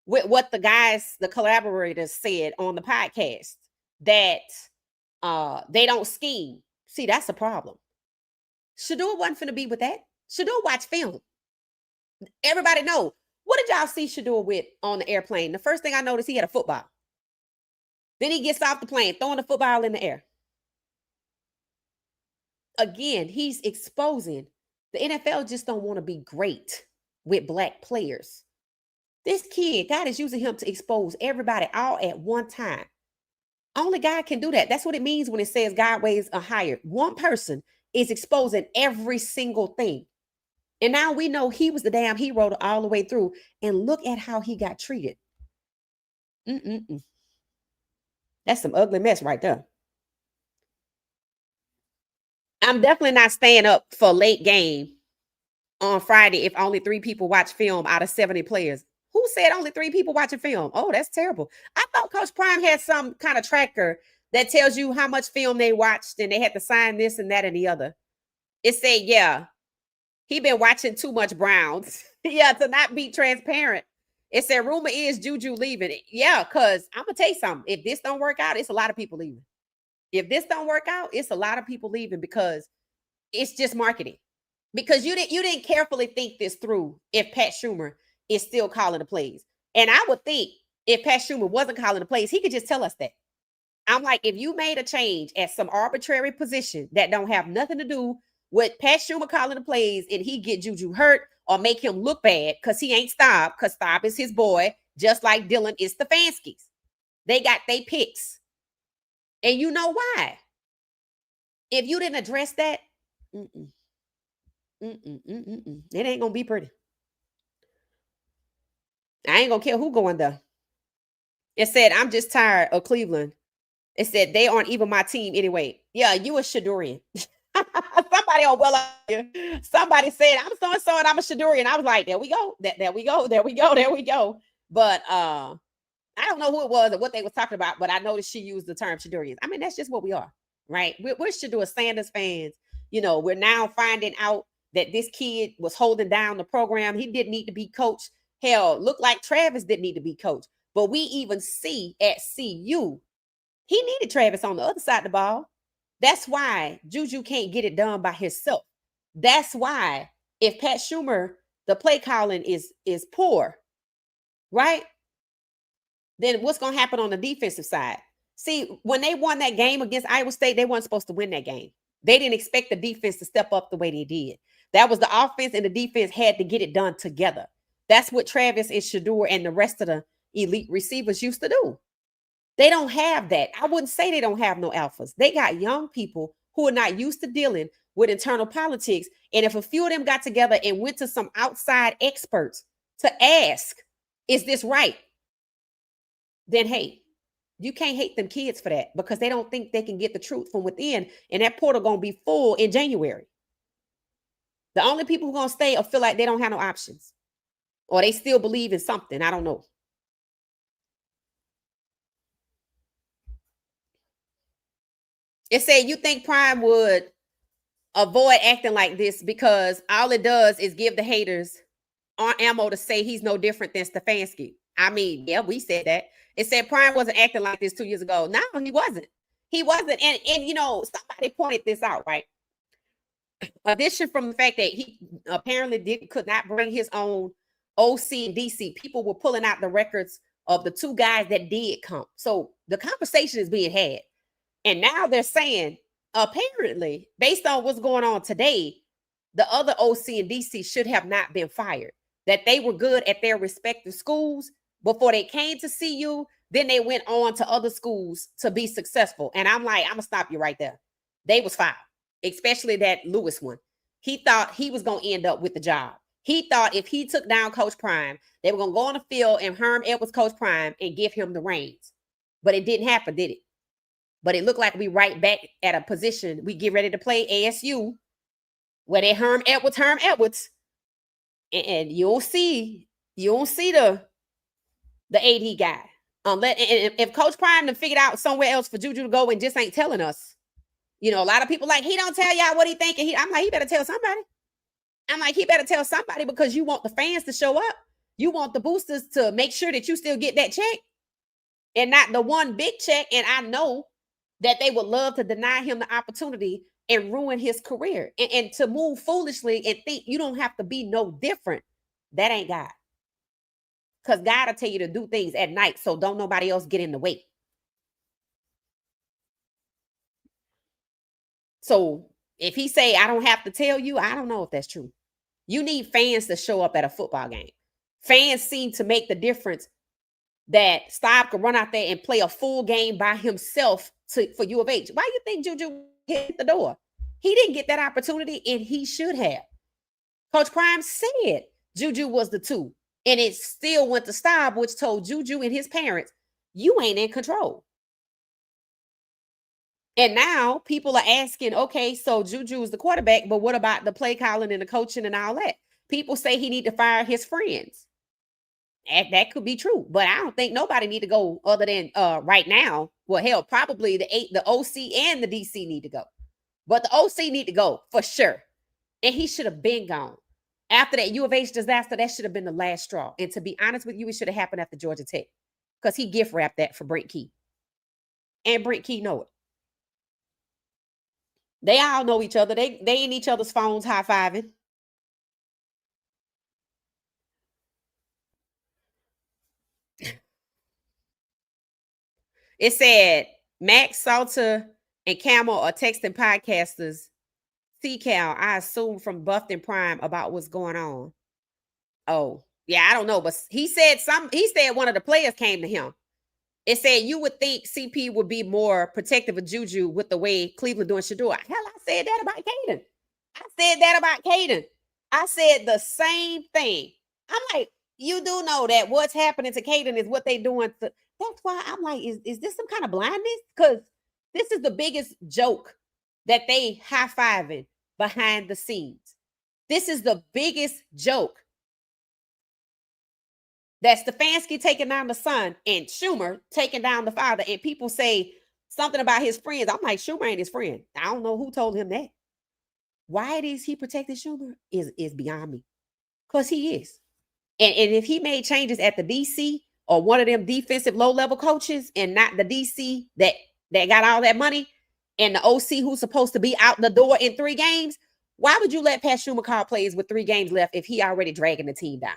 with what the collaborators said on the podcast, that they don't scheme. See, that's a problem. Shedeur wasn't finna be with that. Shedeur watched film. Everybody know. What did y'all see Shedeur with on the airplane? The first thing I noticed, he had a football. Then he gets off the plane, throwing the football in the air. Again, he's exposing. The NFL just don't want to be great with black players. This kid, God is using him to expose everybody all at one time. Only God can do that. That's what it means when it says God ways are higher. One person is exposing every single thing. And now we know he was the damn hero all the way through. And look at how he got treated. That's some ugly mess right there. I'm definitely not staying up for a late game on Friday if only 3 people watch film out of 70 players. Who said only 3 people watching film? Oh, that's terrible. I thought Coach Prime had some kind of tracker that tells you how much film they watched and they had to sign this and that and the other. It said, yeah, he been watching too much Browns. Yeah, to not be transparent. It said, rumor is Juju leaving. Yeah, because I'm going to tell you something. If this don't work out, it's a lot of people leaving. If this don't work out, it's a lot of people leaving because it's just marketing. Because you didn't carefully think this through if Pat Schumer is still calling the plays. And I would think if Pat Schumer wasn't calling the plays, he could just tell us that. I'm like, if you made a change at some arbitrary position that don't have nothing to do with Pat Schumer calling the plays and he get Juju hurt or make him look bad because he ain't Staub, because Staub is his boy, just like Dylan is Stefanski's. They got their picks. And you know why? If you didn't address that, it ain't gonna be pretty. I ain't gonna care who going there. It said, I'm just tired of Cleveland. It said, they aren't even my team anyway. Yeah, you a Shedeurian. somebody on somebody said, I'm so-and-so and I'm a Shedeur. And I was like, there we go. There we go. But I don't know who it was or what they was talking about, but I noticed she used the term Shedurians. I mean, that's just what we are, right? We're Shedeur Sanders fans. You know, we're now finding out that this kid was holding down the program. He didn't need to be coached. Hell, looked like Travis didn't need to be coached. But we even see at CU, he needed Travis on the other side of the ball. That's why Juju can't get it done by himself. That's why if Pat Schumer, the play calling is poor, right? Then what's going to happen on the defensive side? See, when they won that game against Iowa State, they weren't supposed to win that game. They didn't expect the defense to step up the way they did. That was the offense, and the defense had to get it done together. That's what Travis and Shedeur and the rest of the elite receivers used to do. They don't have that. I wouldn't say they don't have no alphas. They got young people who are not used to dealing with internal politics. And if a few of them got together and went to some outside experts to ask, is this right? Then, hey, you can't hate them kids for that because they don't think they can get the truth from within. And that portal going to be full in January. The only people who are going to stay or feel like they don't have no options or they still believe in something. I don't know. It said, you think Prime would avoid acting like this because all it does is give the haters ammo to say he's no different than Stefanski. I mean, yeah, we said that. It said Prime wasn't acting like this 2 years ago. No, he wasn't. He wasn't. And you know, somebody pointed this out, right? Addition from the fact that he apparently could not bring his own OC and DC. People were pulling out the records of the two guys that did come. So the conversation is being had. And now they're saying, apparently, based on what's going on today, the other OC and DC should have not been fired. That they were good at their respective schools before they came to CU. Then they went on to other schools to be successful. And I'm like, I'm going to stop you right there. They was fired, especially that Lewis one. He thought he was going to end up with the job. He thought if he took down Coach Prime, they were going to go on the field and Herm Edwards Coach Prime and give him the reins. But it didn't happen, did it? But it looked like we right back at a position. We get ready to play ASU where they Herm Edwards. And you don't see the AD guy. If Coach Prime done figured out somewhere else for Juju to go and just ain't telling us. You know, a lot of people like, he don't tell y'all what he thinking. I'm like, he better tell somebody. I'm like, he better tell somebody because you want the fans to show up. You want the boosters to make sure that you still get that check and not the one big check. And I know that they would love to deny him the opportunity and ruin his career and to move foolishly and think you don't have to be no different. That ain't God. Because God will tell you to do things at night so don't nobody else get in the way. So if he say, I don't have to tell you, I don't know if that's true. You need fans to show up at a football game. Fans seem to make the difference that Staub could run out there and play a full game by himself for U of H. Why do you think Juju hit the door? He didn't get that opportunity, and he should have. Coach Prime said Juju was the two, and it still went to Staub, which told Juju and his parents, you ain't in control. And now people are asking, okay, so Juju is the quarterback, but what about the play calling and the coaching and all that? People say he need to fire his friends. That could be true, but I don't think nobody need to go other than right now. Well, hell, probably the OC and the DC need to go, but the OC need to go for sure. And he should have been gone after that U of H disaster. That should have been the last straw. And to be honest with you, it should have happened after Georgia Tech because he gift wrapped that for Brent Key, and Brent Key know it. They all know each other. They in each other's phones high-fiving. It said Max, Salter, and Camel are texting podcasters. C-Cal, I assume from Buffton Prime about what's going on. Oh, yeah, I don't know. But he said one of the players came to him. It said you would think CP would be more protective of Juju with the way Cleveland doing Shedeur. Hell, I said that about Caden. I said the same thing. I'm like, you do know that what's happening to Caden is what they doing to. That's why I'm like, is this some kind of blindness? Because this is the biggest joke that they high-fiving behind the scenes. This is the biggest joke. That Stefanski taking down the son and Schumer taking down the father. And people say something about his friends. I'm like, Schumer ain't his friend. I don't know who told him that. Why it is he protected Schumer is beyond me. Because he is. And if he made changes at the DC or one of them defensive low-level coaches and not the DC that got all that money and the OC who's supposed to be out the door in 3 games, why would you let Pat Schumer call plays with 3 games left if he already dragging the team down?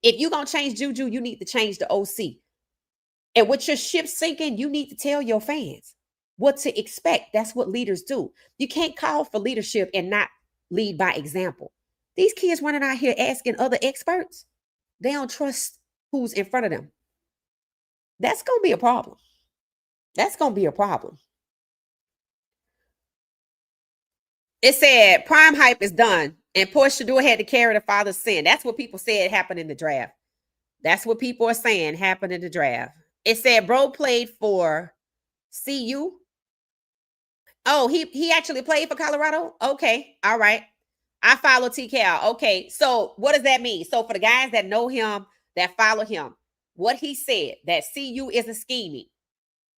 If you're going to change Juju, you need to change the OC. And with your ship sinking, you need to tell your fans what to expect. That's what leaders do. You can't call for leadership and not lead by example. These kids running out here asking other experts, they don't trust who's in front of them. That's going to be a problem. That's going to be a problem. It said prime hype is done. And poor Shedeur had to carry the father's sin. That's what people said happened in the draft. That's what people are saying happened in the draft. It said bro played for CU. Oh, he actually played for Colorado? Okay, all right. I follow TKL. Okay, so what does that mean? So for the guys that know him, that follow him, what he said, that CU isn't scheming,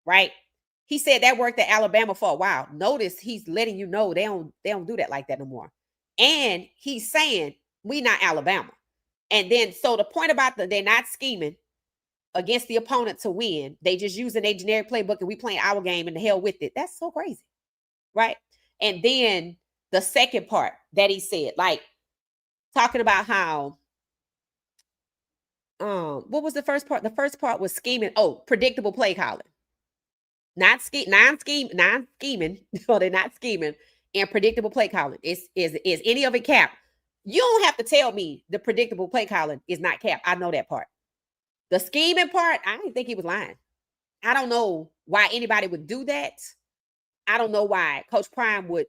right? He said that worked at Alabama for a while. Notice he's letting you know they don't do that like that no more. And he's saying, we not Alabama. And then, so the point about they're not scheming against the opponent to win. They just using a generic playbook and we playing our game and the hell with it. That's so crazy, right? And then the second part that he said, like talking about how, what was the first part? The first part was scheming. Oh, predictable play calling. Not scheming. No, they're not scheming. And predictable play calling. Is any of it cap? You don't have to tell me the predictable play calling is not cap. I know that part. The scheming part, I didn't think he was lying. I don't know why anybody would do that. I don't know why Coach Prime would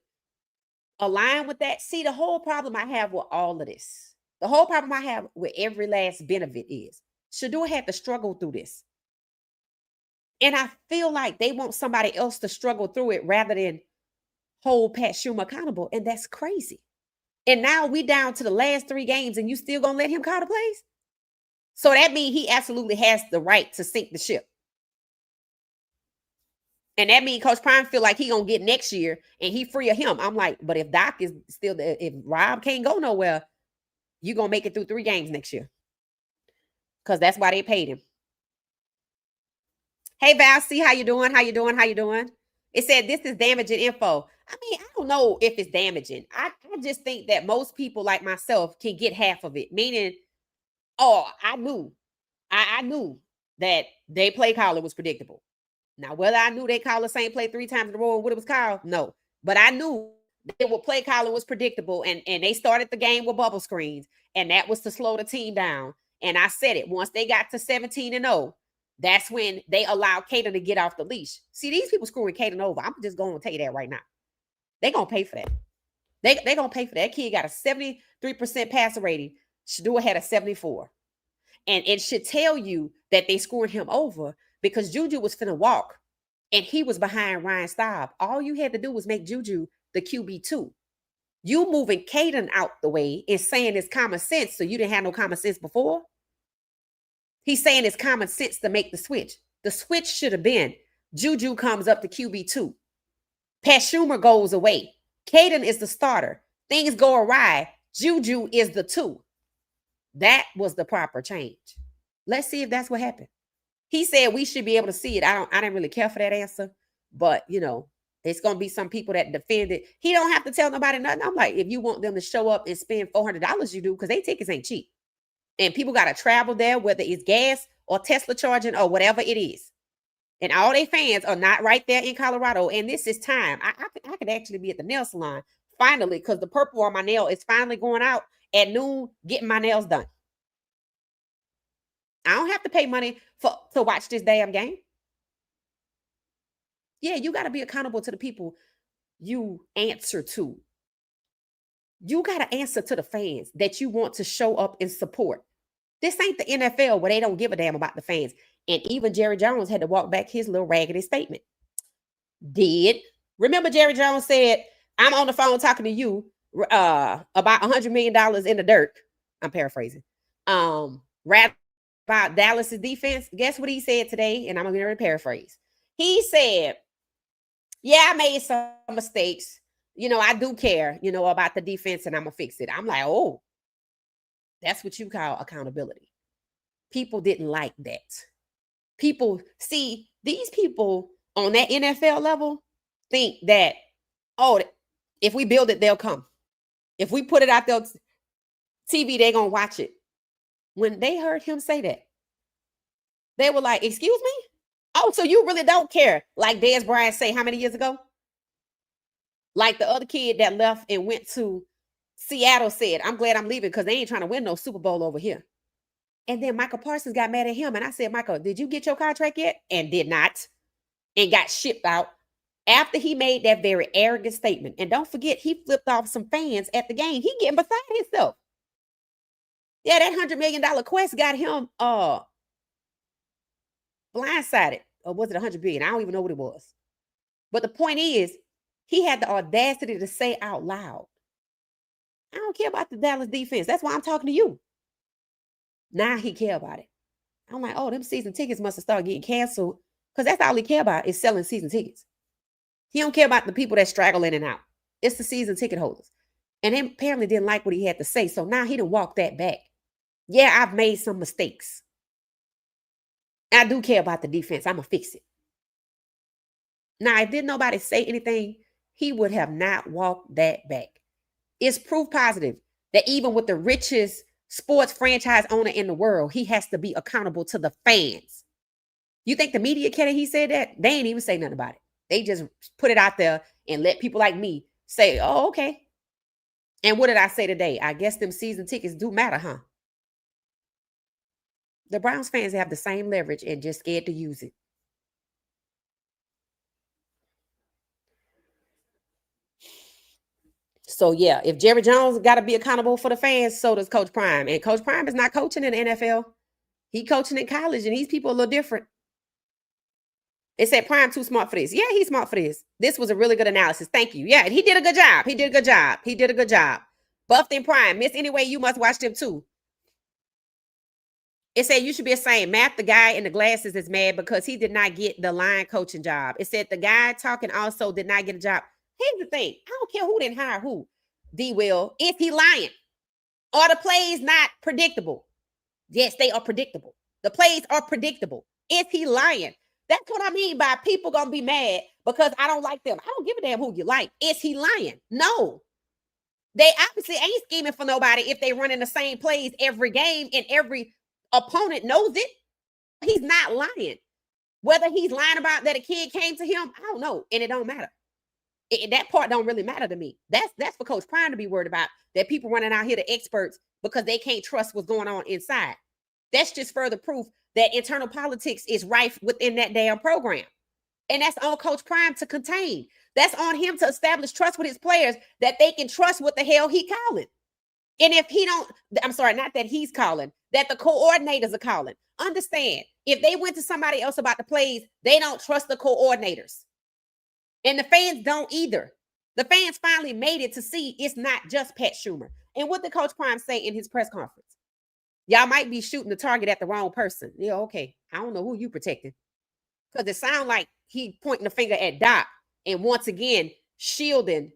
align with that. See, the whole problem I have with all of this, the whole problem I have with every last bit of it is Shedeur had to struggle through this. And I feel like they want somebody else to struggle through it rather than hold Pat Schumer accountable. And that's crazy. And now we down to the last 3 games and you still gonna let him call the plays? So that means he absolutely has the right to sink the ship. And that means Coach Prime feel like he gonna get next year and he free of him. I'm like, but if Doc is still there, if Rob can't go nowhere, you gonna make it through 3 games next year. Because that's why they paid him. Hey Val, see how you doing? How you doing? It said this is damaging info. I mean, I don't know if it's damaging. I just think that most people like myself can get half of it. Meaning, oh, I knew that they play caller was predictable. Now, whether I knew they call the same play 3 times in a row and what it was called, no. But I knew they would play calling was predictable, and they started the game with bubble screens, and that was to slow the team down. And I said it, once they got to 17-0, that's when they allowed Caden to get off the leash. See, these people screwing Caden over. I'm just going to tell you that right now. They're going to pay for that. They're going to pay for that. That kid got a 73% passer rating. Shedeur had a 74. And it should tell you that they scored him over because Juju was finna walk and he was behind Ryan Staub. All you had to do was make Juju the QB2. You moving Caden out the way and saying it's common sense, so you didn't have no common sense before. He's saying it's common sense to make the switch. The switch should have been Juju comes up to QB2. Pat Schumer goes away. Caden is the starter. Things go awry. Juju is the 2. That was the proper change. Let's see if that's what happened. He said we should be able to see it. I didn't really care for that answer, but you know, it's gonna be some people that defend it. He don't have to tell nobody nothing. I'm like, if you want them to show up and spend $400, you do, because they tickets ain't cheap. And people got to travel there, whether it's gas or Tesla charging or whatever it is. And all their fans are not right there in Colorado. And this is time. I could actually be at the nail salon finally, because the purple on my nail is finally going out at noon, getting my nails done. I don't have to pay money to watch this damn game. Yeah, you got to be accountable to the people you answer to. You got to answer to the fans that you want to show up and support. This ain't the NFL where they don't give a damn about the fans. And even Jerry Jones had to walk back his little raggedy statement. Remember Jerry Jones said, I'm on the phone talking to you about $100 million in the dirt. I'm paraphrasing. Rather about Dallas's defense. Guess what he said today? And I'm going to paraphrase. He said, yeah, I made some mistakes. I do care, about the defense, and I'm going to fix it. I'm like, oh, that's what you call accountability. People didn't like that. People, see, these people on that NFL level think that, oh, if we build it, they'll come. If we put it out there, TV, they're going to watch it. When they heard him say that, they were like, excuse me? Oh, so you really don't care. Like Dez Bryant say how many years ago? Like the other kid that left and went to Seattle said, I'm glad I'm leaving because they ain't trying to win no Super Bowl over here. And then Michael Parsons got mad at him. And I said, Michael, did you get your contract yet? And did not. And got shipped out after he made that very arrogant statement. And don't forget, he flipped off some fans at the game. He getting beside himself. Yeah, that $100 million quest got him blindsided. Or was it $100 billion? I don't even know what it was. But the point is, he had the audacity to say out loud, I don't care about the Dallas defense. That's why I'm talking to you. Now he care about it. I'm like, oh, them season tickets must have started getting canceled because that's all he care about is selling season tickets. He don't care about the people that straggle in and out. It's the season ticket holders. And they apparently didn't like what he had to say. So now he done walked that back. Yeah, I've made some mistakes. I do care about the defense. I'm going to fix it. Now, if didn't nobody say anything, he would have not walked that back. It's proof positive that even with the richest sports franchise owner in the world, he has to be accountable to the fans. You think the media cared he said that? They ain't even say nothing about it. They just put it out there and let people like me say, oh, okay. And what did I say today? I guess them season tickets do matter, huh? The Browns fans have the same leverage and just scared to use it. So, yeah, if Jerry Jones got to be accountable for the fans, so does Coach Prime. And Coach Prime is not coaching in the NFL. He coaching in college, and these people are a little different. It said Prime too smart for this. Yeah, he's smart for this. This was a really good analysis. Thank you. Yeah, he did a good job. He did a good job. He did a good job. Buffed and Prime. Miss Anyway, you must watch them too. It said you should be saying, Matt, the guy in the glasses is mad because he did not get the line coaching job. It said the guy talking also did not get a job. Here's the thing. I don't care who didn't hire who. D-Will, is he lying? Are the plays not predictable? Yes, they are predictable. The plays are predictable. Is he lying? That's what I mean by people going to be mad because I don't like them. I don't give a damn who you like. Is he lying? No. They obviously ain't scheming for nobody if they running the same plays every game and every opponent knows it. He's not lying. Whether he's lying about that a kid came to him, I don't know. And it don't matter. That part don't really matter to me. That's for Coach Prime to be worried about, that people running out here to experts because they can't trust what's going on inside. That's just further proof that internal politics is rife within that damn program. And that's on Coach Prime to contain. That's on him to establish trust with his players that they can trust what the hell he calling. And if he don't, I'm sorry, not that he's calling, that the coordinators are calling. Understand, if they went to somebody else about the plays, they don't trust the coordinators. And the fans don't either. The fans finally made it to see it's not just Pat Schumer. And what did Coach Prime say in his press conference? Y'all might be shooting the target at the wrong person. Yeah, okay. I don't know who you protecting. Because it sounds like he pointing the finger at Doc and once again shielding.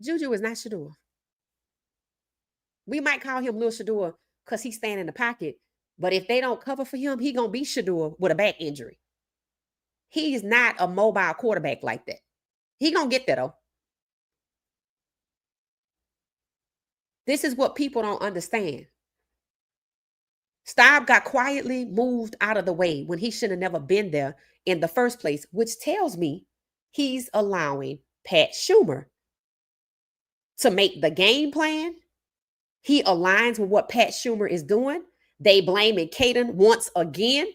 Juju is not Shedeur. We might call him Lil Shedeur because he's standing in the pocket. But if they don't cover for him, he's going to be Shedeur with a back injury. He's not a mobile quarterback like that. He going to get there, though. This is what people don't understand. Staub got quietly moved out of the way when he should have never been there in the first place, which tells me he's allowing Pat Schumer to make the game plan. He aligns with what Pat Schumer is doing. They blaming Caden once again.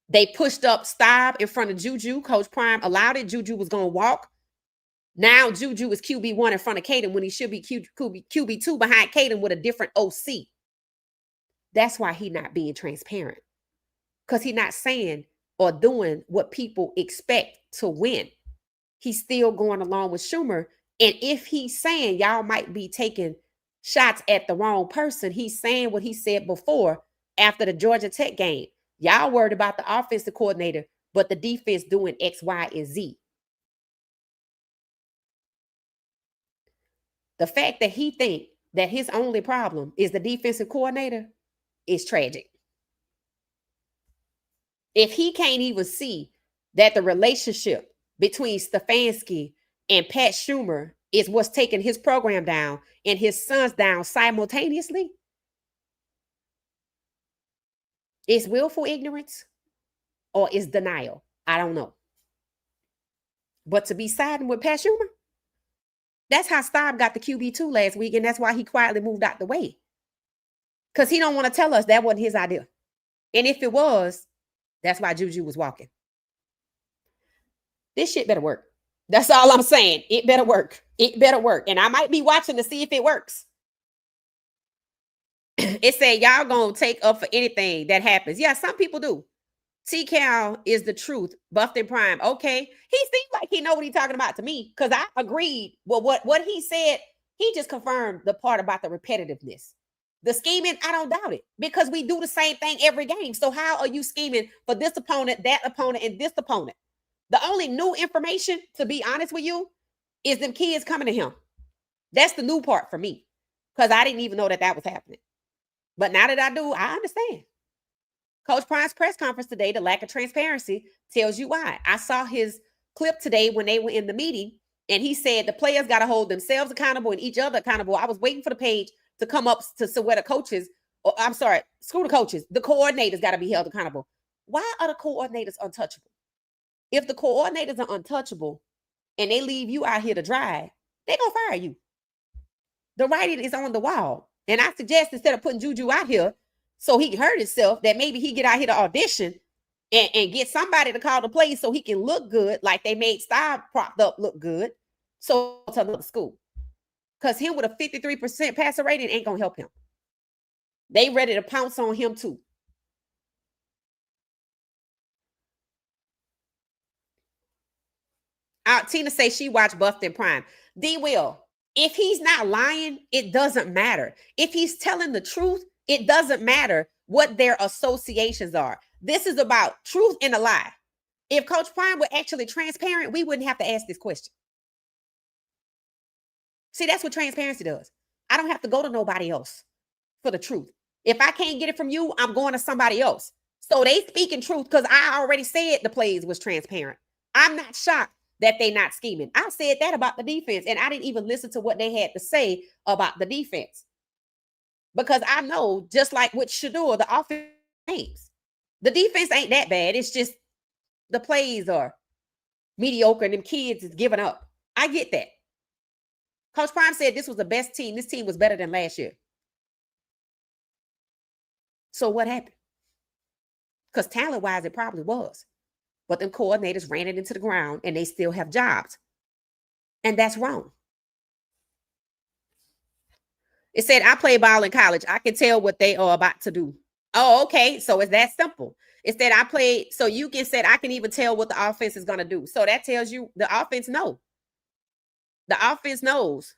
They pushed up Staub in front of Juju. Coach Prime allowed it. Juju was going to walk. Now Juju is QB1 in front of Caden when he should be QB2 behind Caden with a different OC. That's why he's not being transparent. Because he's not saying or doing what people expect to win. he's still going along with Schumer. And if he's saying y'all might be taking shots at the wrong person, he's saying what he said before after the Georgia Tech game. Y'all worried about the offensive coordinator, but the defense doing X, Y, and Z. The fact that he think that his only problem is the defensive coordinator is tragic. If he can't even see that the relationship between Stefanski and Pat Schumer is what's taking his program down and his sons down simultaneously, is willful ignorance or is denial? I don't know. But to be siding with Pat Schumer, that's how Staub got the QB2 last week, and that's why he quietly moved out the way. Because he don't want to tell us that wasn't his idea. And if it was, that's why Juju was walking. This shit better work. That's all I'm saying. It better work. It better work. And I might be watching to see if it works. It said y'all gonna take up for anything that happens. Yeah, some people do. T-Cal is the truth. Buffed and Prime. Okay. He seems like he know what he's talking about to me, because I agreed with what he said. He just confirmed the part about the repetitiveness. The scheming, I don't doubt it, because we do the same thing every game. So how are you scheming for this opponent, that opponent, and this opponent? The only new information, to be honest with you, is them kids coming to him. That's the new part for me, because I didn't even know that was happening. But now that I do, I understand. Coach Prime's press conference today, the lack of transparency tells you why. I saw his clip today when they were in the meeting, and he said the players got to hold themselves accountable and each other accountable. I was waiting for the page to come up to where the coaches, or I'm sorry, screw the coaches, the coordinators got to be held accountable. Why are the coordinators untouchable? If the coordinators are untouchable and they leave you out here to dry, they're going to fire you. The writing is on the wall. And I suggest, instead of putting Juju out here so he hurt himself, that maybe he get out here to audition and get somebody to call the plays so he can look good, like they made Style propped up look good, so to another school. Because him with a 53% passer rating ain't going to help him. They ready to pounce on him too. Tina say she watched Buffed and Prime. D Will, if he's not lying, it doesn't matter. If he's telling the truth, it doesn't matter what their associations are. This is about truth and a lie. If Coach Prime were actually transparent, we wouldn't have to ask this question. See, that's what transparency does. I don't have to go to nobody else for the truth. If I can't get it from you, I'm going to somebody else. So they speaking truth because I already said the plays was transparent. I'm not shocked that they not scheming. I said that about the defense, and I didn't even listen to what they had to say about the defense. Because I know, just like with Shedeur, the offense games, the defense ain't that bad. It's just the plays are mediocre and them kids is giving up. I get that. Coach Prime said this was the best team. This team was better than last year. So what happened? Because talent-wise, it probably was. But them coordinators ran it into the ground and they still have jobs. And that's wrong. It said, I play ball in college. I can tell what they are about to do. Oh, okay. So it's that simple. It said I played, so you can say I can even tell what the offense is going to do. So that tells you the offense knows. The offense knows.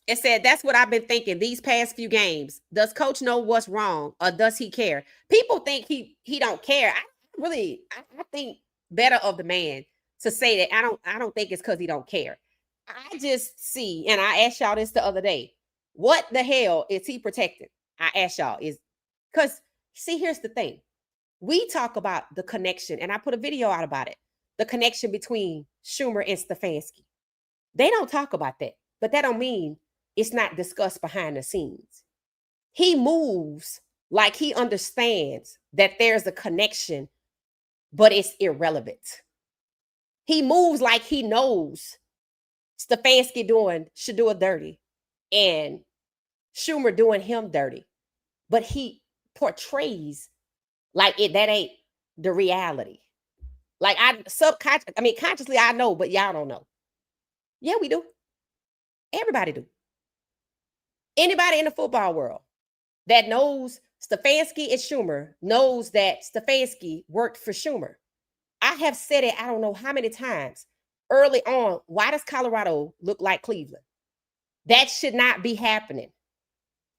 It said, that's what I've been thinking these past few games. Does coach know what's wrong, or does he care? People think he don't care. I think better of the man to say that. I don't think it's because he don't care. I just see, and I asked y'all this the other day, what the hell is he protecting? I asked y'all, is because see, here's the thing. We talk about the connection, and I put a video out about it. The connection between Schumer and Stefanski. They don't talk about that, but that don't mean it's not discussed behind the scenes. He moves like he understands that there's a connection, but it's irrelevant. He moves like he knows Stefanski doing Shedeur dirty and Schumer doing him dirty, but he portrays like that ain't the reality. Like consciously I know, but y'all don't know. Yeah, we do. Everybody do. Anybody in the football world that knows Stefanski and Schumer knows that Stefanski worked for Schumer. I have said it, I don't know how many times early on. Why does Colorado look like Cleveland? That should not be happening.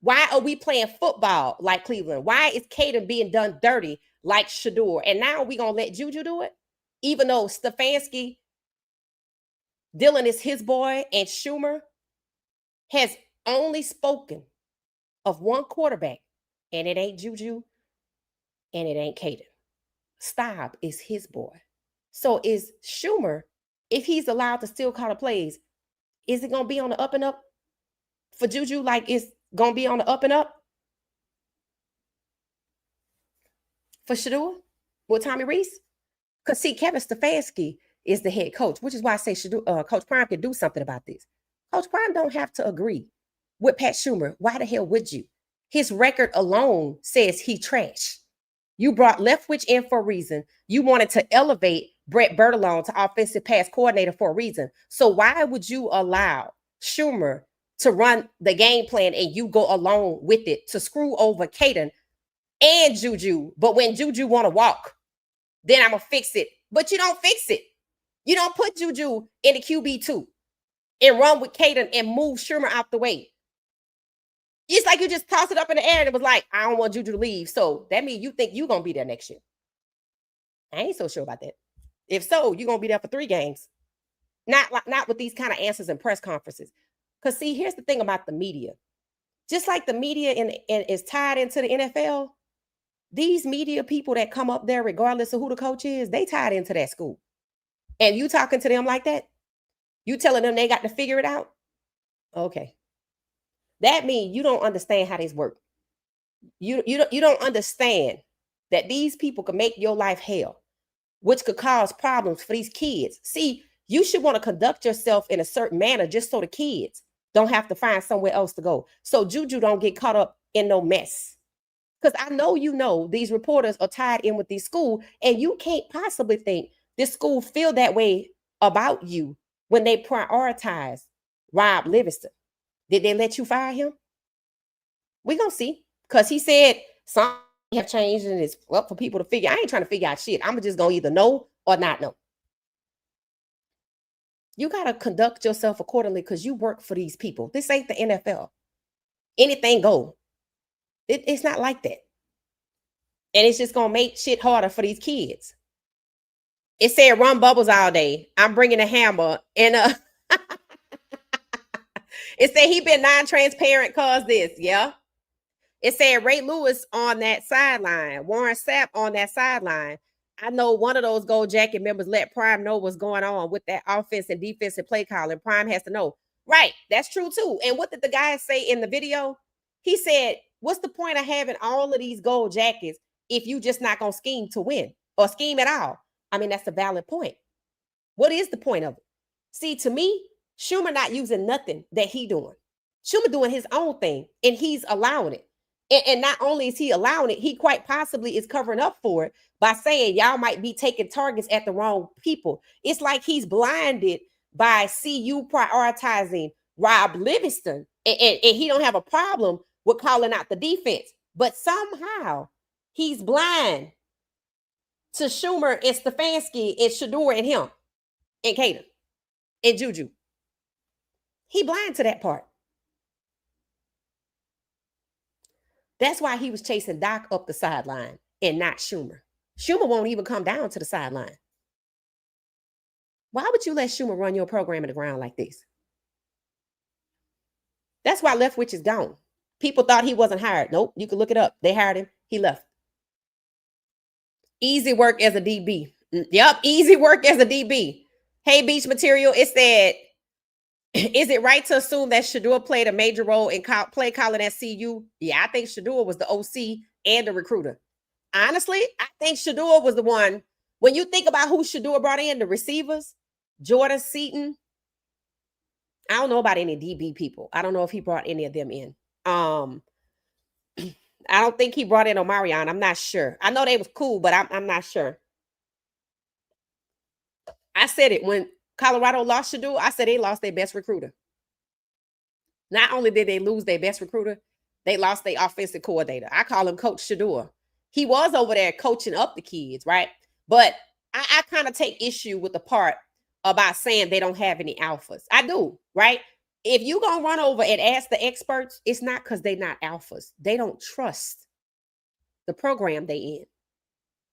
Why are we playing football like Cleveland? Why is Caden being done dirty like Shedeur? And now we're going to let Juju do it? Even though Stefanski, Dylan is his boy, and Schumer has only spoken of one quarterback, and it ain't Juju, and it ain't Caden. Staub is his boy. So is Schumer, if he's allowed to still call the plays, is it going to be on the up and up for Juju? Like it's going to be on the up and up for Shedeur with Tommy Rees? Because see, Kevin Stefanski is the head coach, which is why I say Coach Prime could do something about this. Coach Prime don't have to agree with Pat Schumer. Why the hell would you? His record alone says he trash. You brought Leftwich in for a reason. You wanted to elevate Brett Bertolone to offensive pass coordinator for a reason. So why would you allow Schumer to run the game plan and you go along with it to screw over Caden and Juju? But when Juju want to walk, then I'm going to fix it. But you don't fix it. You don't put Juju in the QB2 and run with Caden and move Schumer out the way. It's like you just toss it up in the air and it was like, I don't want Juju to leave. So that means you think you're going to be there next year. I ain't so sure about that. If so, you're going to be there for 3 games. Not with these kind of answers in press conferences. Because see, here's the thing about the media. Just like the media is tied into the NFL, these media people that come up there, regardless of who the coach is, they tied into that school. And you talking to them like that? You telling them they got to figure it out? Okay. That means you don't understand how this works. You don't understand that these people can make your life hell, which could cause problems for these kids. See, you should want to conduct yourself in a certain manner just so the kids don't have to find somewhere else to go. So Juju don't get caught up in no mess. Because I know these reporters are tied in with these schools, and you can't possibly think this school feel that way about you when they prioritize Rob Livingston. Did they let you fire him? We're going to see. Because he said something have changed and it's up for people to figure. I ain't trying to figure out shit. I'm just going to either know or not know. You got to conduct yourself accordingly because you work for these people. This ain't the NFL. Anything go. It's not like that. And it's just going to make shit harder for these kids. It said run bubbles all day. I'm bringing a hammer and it said he been non-transparent cause this. Yeah. It said Ray Lewis on that sideline. Warren Sapp on that sideline. I know one of those Gold Jacket members let Prime know what's going on with that offense and defensive play calling. Prime has to know. Right. That's true too. And what did the guy say in the video? He said, what's the point of having all of these Gold Jackets if you just not going to scheme to win or scheme at all? I mean, that's a valid point. What is the point of it? See, to me, Schumer not using nothing that he doing. Schumer doing his own thing, and he's allowing it. And not only is he allowing it, he quite possibly is covering up for it by saying y'all might be taking targets at the wrong people. It's like he's blinded by CU prioritizing Rob Livingston, and he don't have a problem with calling out the defense. But somehow he's blind to Schumer and Stefanski and Shedeur and him and Caden and Juju. He blind to that part. That's why he was chasing Doc up the sideline and not Schumer. Schumer won't even come down to the sideline. Why would you let Schumer run your program in the ground like this? That's why Leftwich is gone. People thought he wasn't hired. Nope, you can look it up. They hired him. He left. Easy work as a DB. Yep, easy work as a DB. Hey, Beach Material, it said, is it right to assume that Shedeur played a major role in play calling at CU? Yeah, I think Shedeur was the OC and the recruiter. Honestly, I think Shedeur was the one. When you think about who Shedeur brought in, the receivers, Jordan Seaton. I don't know about any DB people. I don't know if he brought any of them in. I don't think he brought in Omarion. I'm not sure. I know they was cool, but I'm not sure. I said it when Colorado lost Shedeur. I said they lost their best recruiter. Not only did they lose their best recruiter, They lost their offensive coordinator. I call him Coach Shedeur. He was over there coaching up the kids, right? But I kind of take issue with the part about saying they don't have any alphas. I do, right? If you gonna run over and ask the experts, it's not because they're not alphas. They don't trust the program they in.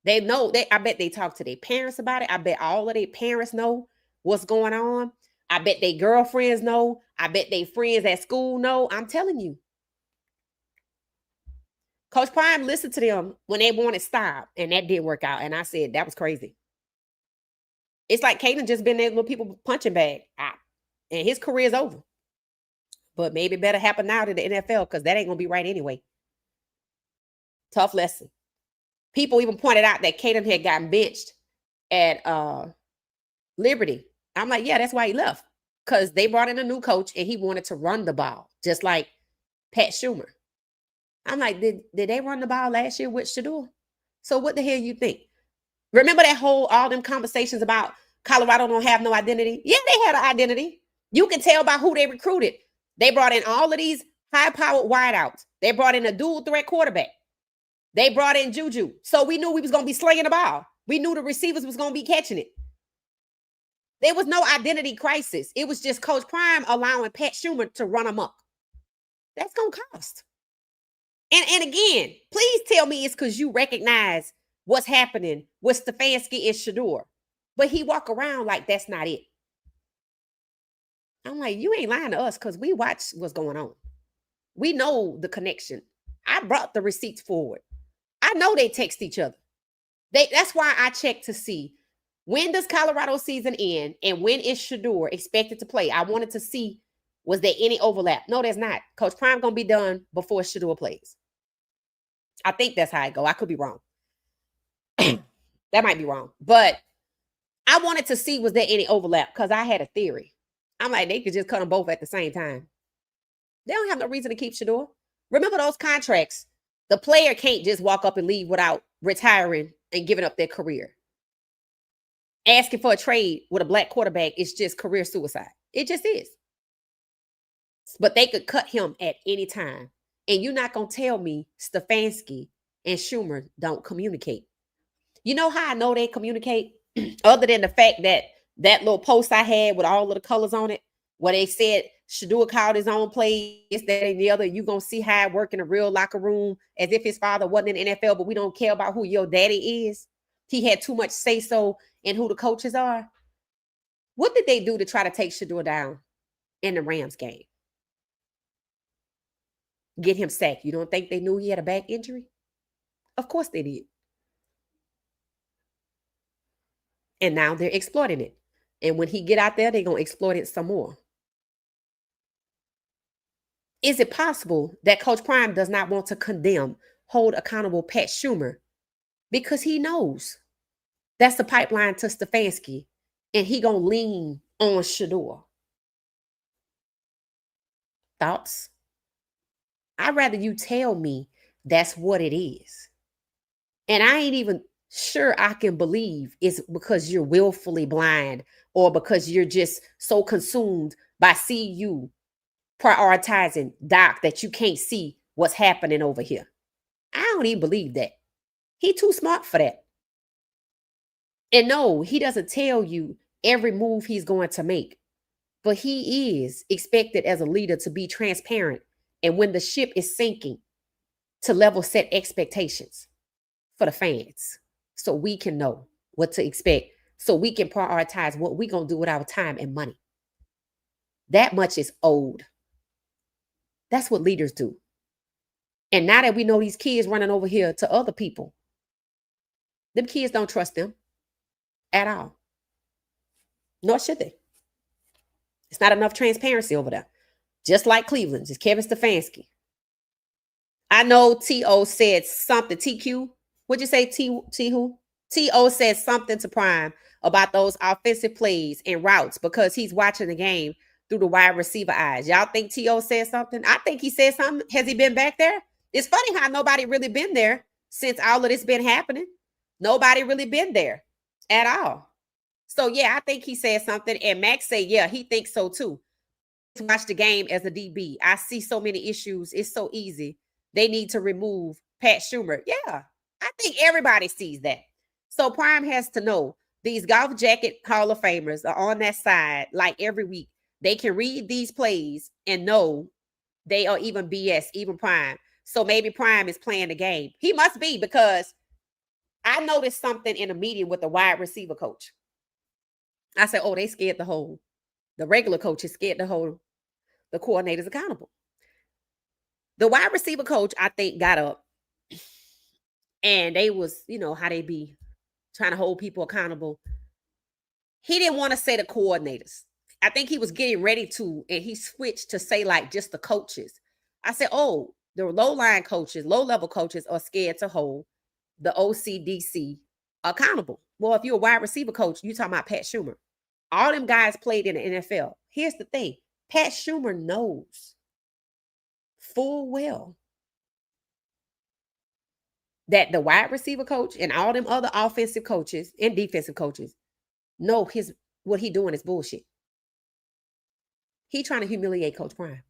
They know, I bet they talk to their parents about it. I bet all of their parents know what's going on. I bet their girlfriends know. I bet their friends at school know. I'm telling you. Coach Prime listened to them when they wanted stop, and that did work out. And I said, that was crazy. It's like Caden just been there with people punching bag, and his career's over. But maybe it better happen now to the NFL because that ain't going to be right anyway. Tough lesson. People even pointed out that Caden had gotten benched at Liberty. I'm like, yeah, that's why he left. Because they brought in a new coach and he wanted to run the ball, just like Pat Schumer. I'm like, did they run the ball last year with Shedeur? So what the hell you think? Remember that all them conversations about Colorado don't have no identity? Yeah, they had an identity. You can tell by who they recruited. They brought in all of these high-powered wideouts. They brought in a dual-threat quarterback. They brought in Juju. So we knew we was going to be slinging the ball. We knew the receivers was going to be catching it. There was no identity crisis. It was just Coach Prime allowing Pat Schumer to run amok. That's going to cost. And again, please tell me it's because you recognize what's happening with Stefanski and Shedeur. But he walk around like that's not it. I'm like, you ain't lying to us because we watch what's going on. We know the connection. I brought the receipts forward. I know they text each other. That's why I check to see when does Colorado season end and when is Shedeur expected to play. I wanted to see, was there any overlap? No, there's not. Coach Prime going to be done before Shedeur plays. I think that's how it go. I could be wrong. That might be wrong. But I wanted to see, was there any overlap? Because I had a theory. I'm like, they could just cut them both at the same time. They don't have no reason to keep Shedeur. Remember those contracts. The player can't just walk up and leave without retiring and giving up their career. Asking for a trade with a black quarterback is just career suicide. It just is. But they could cut him at any time. And you're not going to tell me Stefanski and Schumer don't communicate. You know how I know they communicate? Other than the fact that little post I had with all of the colors on it, where they said Shedeur called his own plays, that and the other, you're going to see how it work in a real locker room as if his father wasn't in the NFL, but we don't care about who your daddy is. He had too much say-so in who the coaches are. What did they do to try to take Shedeur down in the Rams game? Get him sacked. You don't think they knew he had a back injury? Of course they did. And now they're exploiting it. And when he get out there, they're going to exploit it some more. Is it possible that Coach Prime does not want to condemn, hold accountable Pat Schumer because he knows that's the pipeline to Stefanski and he going to lean on Shedeur? Thoughts? I'd rather you tell me that's what it is. And I ain't even sure I can believe it's because you're willfully blind or because you're just so consumed by CU prioritizing Doc that you can't see what's happening over here. I don't even believe that. He too smart for that. And no, he doesn't tell you every move he's going to make, but he is expected as a leader to be transparent. And when the ship is sinking, to level set expectations for the fans so we can know what to expect, so we can prioritize what we're going to do with our time and money. That much is owed. That's what leaders do. And now that we know these kids running over here to other people, them kids don't trust them at all. Nor should they. It's not enough transparency over there. Just like Cleveland, just Kevin Stefanski. I know T.O. said something. TQ, what'd you say, T who? T.O. said something to Prime about those offensive plays and routes because he's watching the game through the wide receiver eyes. Y'all think T.O. said something? I think he said something. Has he been back there? It's funny how nobody really been there since all of this been happening. Nobody really been there at all. So, yeah, I think he said something. And Max said, yeah, he thinks so, too. Watch the game as a DB. I see so many issues. It's so easy they need to remove Pat Schumer. Yeah, I think everybody sees that. So Prime has to know these golf jacket Hall of Famers are on that side like every week. They can read these plays and know they are even BS, even Prime. So maybe Prime is playing the game. He must be, because I noticed something in a meeting with the wide receiver coach. I said, oh, they scared to hold. The regular coach is scared to hold the coordinators accountable. The wide receiver coach, I think, got up and they was, how they be trying to hold people accountable. He didn't want to say the coordinators. I think he was getting ready to, and he switched to say like just the coaches. I said, oh, the low-line coaches, low-level coaches are scared to hold the OCDC accountable. Well, if you're a wide receiver coach, you're talking about Pat Schumer. All them guys played in the NFL. Here's the thing. Pat Schumer knows full well that the wide receiver coach and all them other offensive coaches and defensive coaches know what he doing is bullshit. He trying to humiliate Coach Prime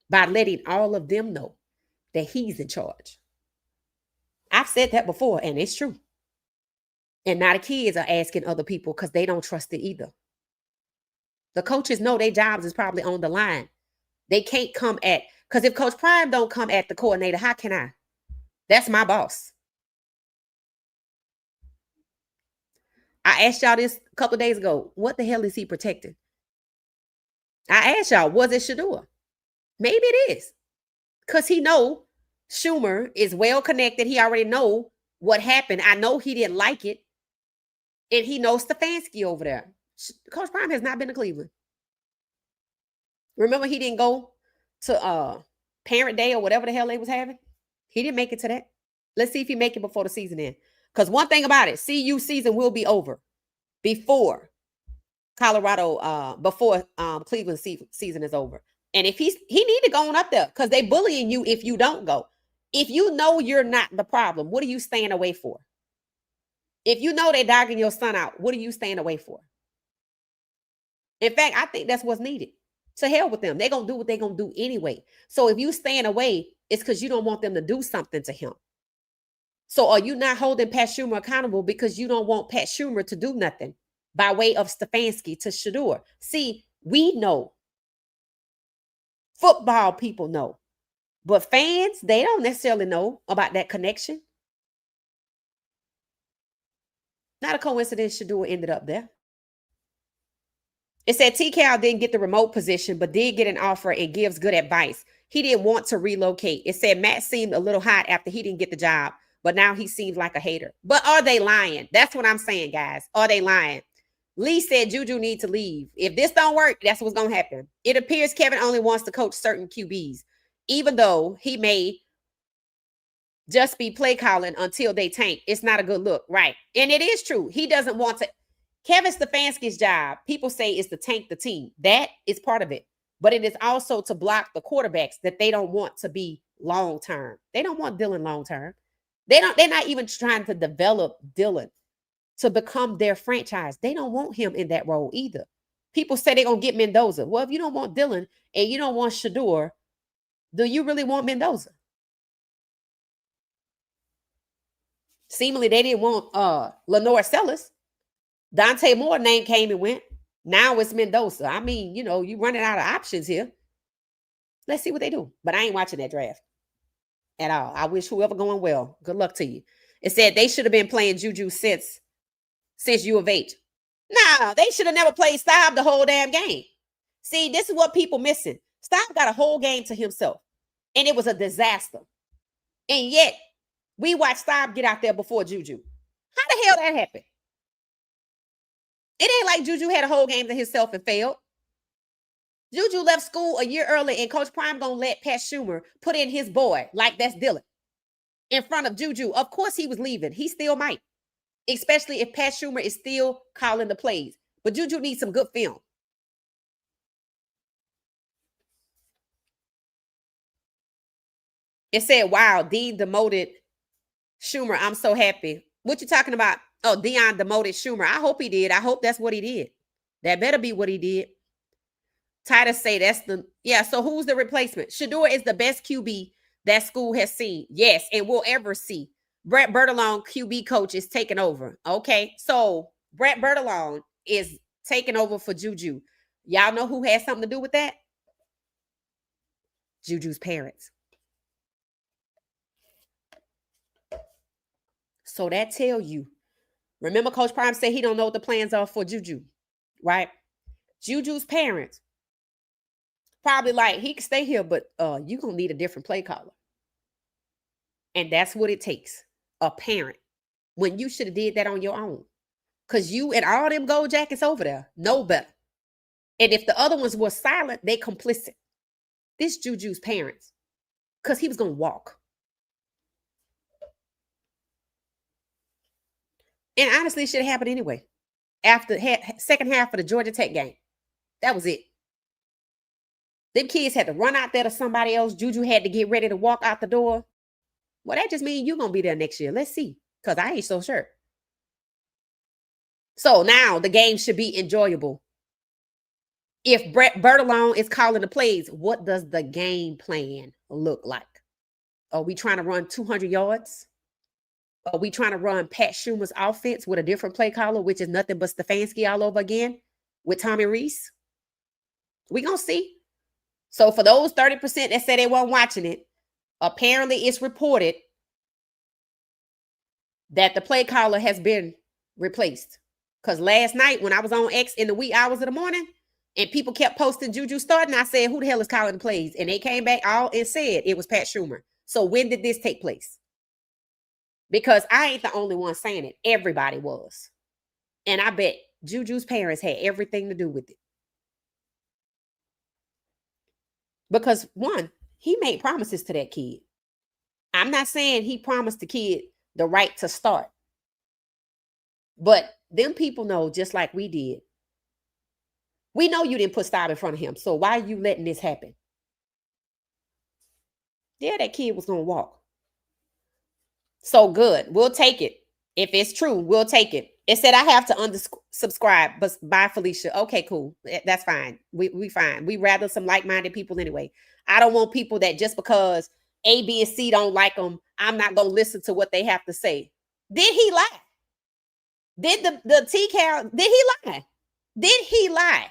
by letting all of them know that he's in charge. I've said that before, and it's true. And now the kids are asking other people because they don't trust it either. The coaches know their jobs is probably on the line. They can't come at, because if Coach Prime don't come at the coordinator, how can I? That's my boss. I asked y'all this a couple of days ago. What the hell is he protecting? I asked y'all, was it Shedeur? Maybe it is. Because he know Schumer is well connected. He already know what happened. I know he didn't like it. And he knows Stefanski over there. Coach Prime has not been to Cleveland. Remember, he didn't go to Parent Day or whatever the hell they was having? He didn't make it to that. Let's see if he make it before the season ends. Because one thing about it, CU season will be over before Cleveland season is over. And if he need to go on up there, because they bullying you if you don't go. If you know you're not the problem, what are you staying away for? If you know they're dogging your son out, what are you staying away for? In fact, I think that's what's needed. To hell with them. They're going to do what they're going to do anyway. So if you staying away, it's because you don't want them to do something to him. So are you not holding Pat Schumer accountable because you don't want Pat Schumer to do nothing by way of Stefanski to Shedeur? See, we know. Football people know. But fans, they don't necessarily know about that connection. Not a coincidence Shedeur ended up there. It said T-Cal didn't get the remote position, but did get an offer and gives good advice. He didn't want to relocate. It said Matt seemed a little hot after he didn't get the job, but now he seems like a hater. But are they lying? That's what I'm saying, guys. Are they lying? Lee said Juju needs to leave. If this don't work, that's what's going to happen. It appears Kevin only wants to coach certain QBs, even though he may just be play calling until they tank. It's not a good look, right? And it is true. He doesn't want to. Kevin Stefanski's job, people say, is to tank the team. That is part of it. But it is also to block the quarterbacks that they don't want to be long-term. They don't want Dylan long-term. They're not even trying to develop Dylan to become their franchise. They don't want him in that role either. People say they're going to get Mendoza. Well, if you don't want Dylan and you don't want Shedeur, do you really want Mendoza? Seemingly, they didn't want Lenore Sellers. Dante Moore name came and went. Now it's Mendoza. I mean, you running out of options here. Let's see what they do. But I ain't watching that draft at all. I wish whoever going well, good luck to you. It said they should have been playing Juju since U of H. Nah, they should have never played Staub the whole damn game. See, this is what people missing. Staub got a whole game to himself, and it was a disaster. And yet, we watched Staub get out there before Juju. How the hell that happened? It ain't like Juju had a whole game to himself and failed. Juju left school a year early, and Coach Prime gonna let Pat Schumer put in his boy, like that's Dylan, in front of Juju. Of course he was leaving. He still might, especially if Pat Schumer is still calling the plays. But Juju needs some good film. It said, wow, Dean demoted Schumer. I'm so happy. What you talking about? Oh, Deion demoted Schumer. I hope he did. I hope that's what he did. That better be what he did. Titus say that's so who's the replacement? Shedeur is the best QB that school has seen. Yes, and will ever see. Brett Bertolone, QB coach, is taking over. Okay, so Brett Bertolone is taking over for Juju. Y'all know who has something to do with that? Juju's parents. So that tell you. Remember, Coach Prime said he don't know what the plans are for Juju, right? Juju's parents probably like, he can stay here, but you're going to need a different play caller. And that's what it takes, a parent, when you should have did that on your own. Because you and all them gold jackets over there know better. And if the other ones were silent, they complicit. This Juju's parents, because he was going to walk. And honestly, it should have happened anyway. After second half of the Georgia Tech game. That was it. Them kids had to run out there to somebody else. Juju had to get ready to walk out the door. Well, that just means you're going to be there next year. Let's see. Because I ain't so sure. So now the game should be enjoyable. If Brett Bertolone is calling the plays, what does the game plan look like? Are we trying to run 200 yards? Are we trying to run Pat Schumer's offense with a different play caller, which is nothing but Stefanski all over again with Tommy Rees? We're going to see. So for those 30% that said they weren't watching it, apparently it's reported that the play caller has been replaced. Because last night when I was on X in the wee hours of the morning and people kept posting Juju starting, I said, who the hell is calling the plays? And they came back all and said it was Pat Schumer. So when did this take place? Because I ain't the only one saying it. Everybody was. And I bet Juju's parents had everything to do with it. Because one, he made promises to that kid. I'm not saying he promised the kid the right to start. But them people know, just like we did. We know you didn't put style in front of him. So why are you letting this happen? Yeah, that kid was going to walk. So good. We'll take it. If it's true, we'll take it. It said I have to unsubscribe, but bye, Felicia. Okay, cool. That's fine. We fine. We rather some like-minded people anyway. I don't want people that just because A, B, and C don't like them, I'm not going to listen to what they have to say. Did he lie? Did the T-Cal, did he lie? Did he lie?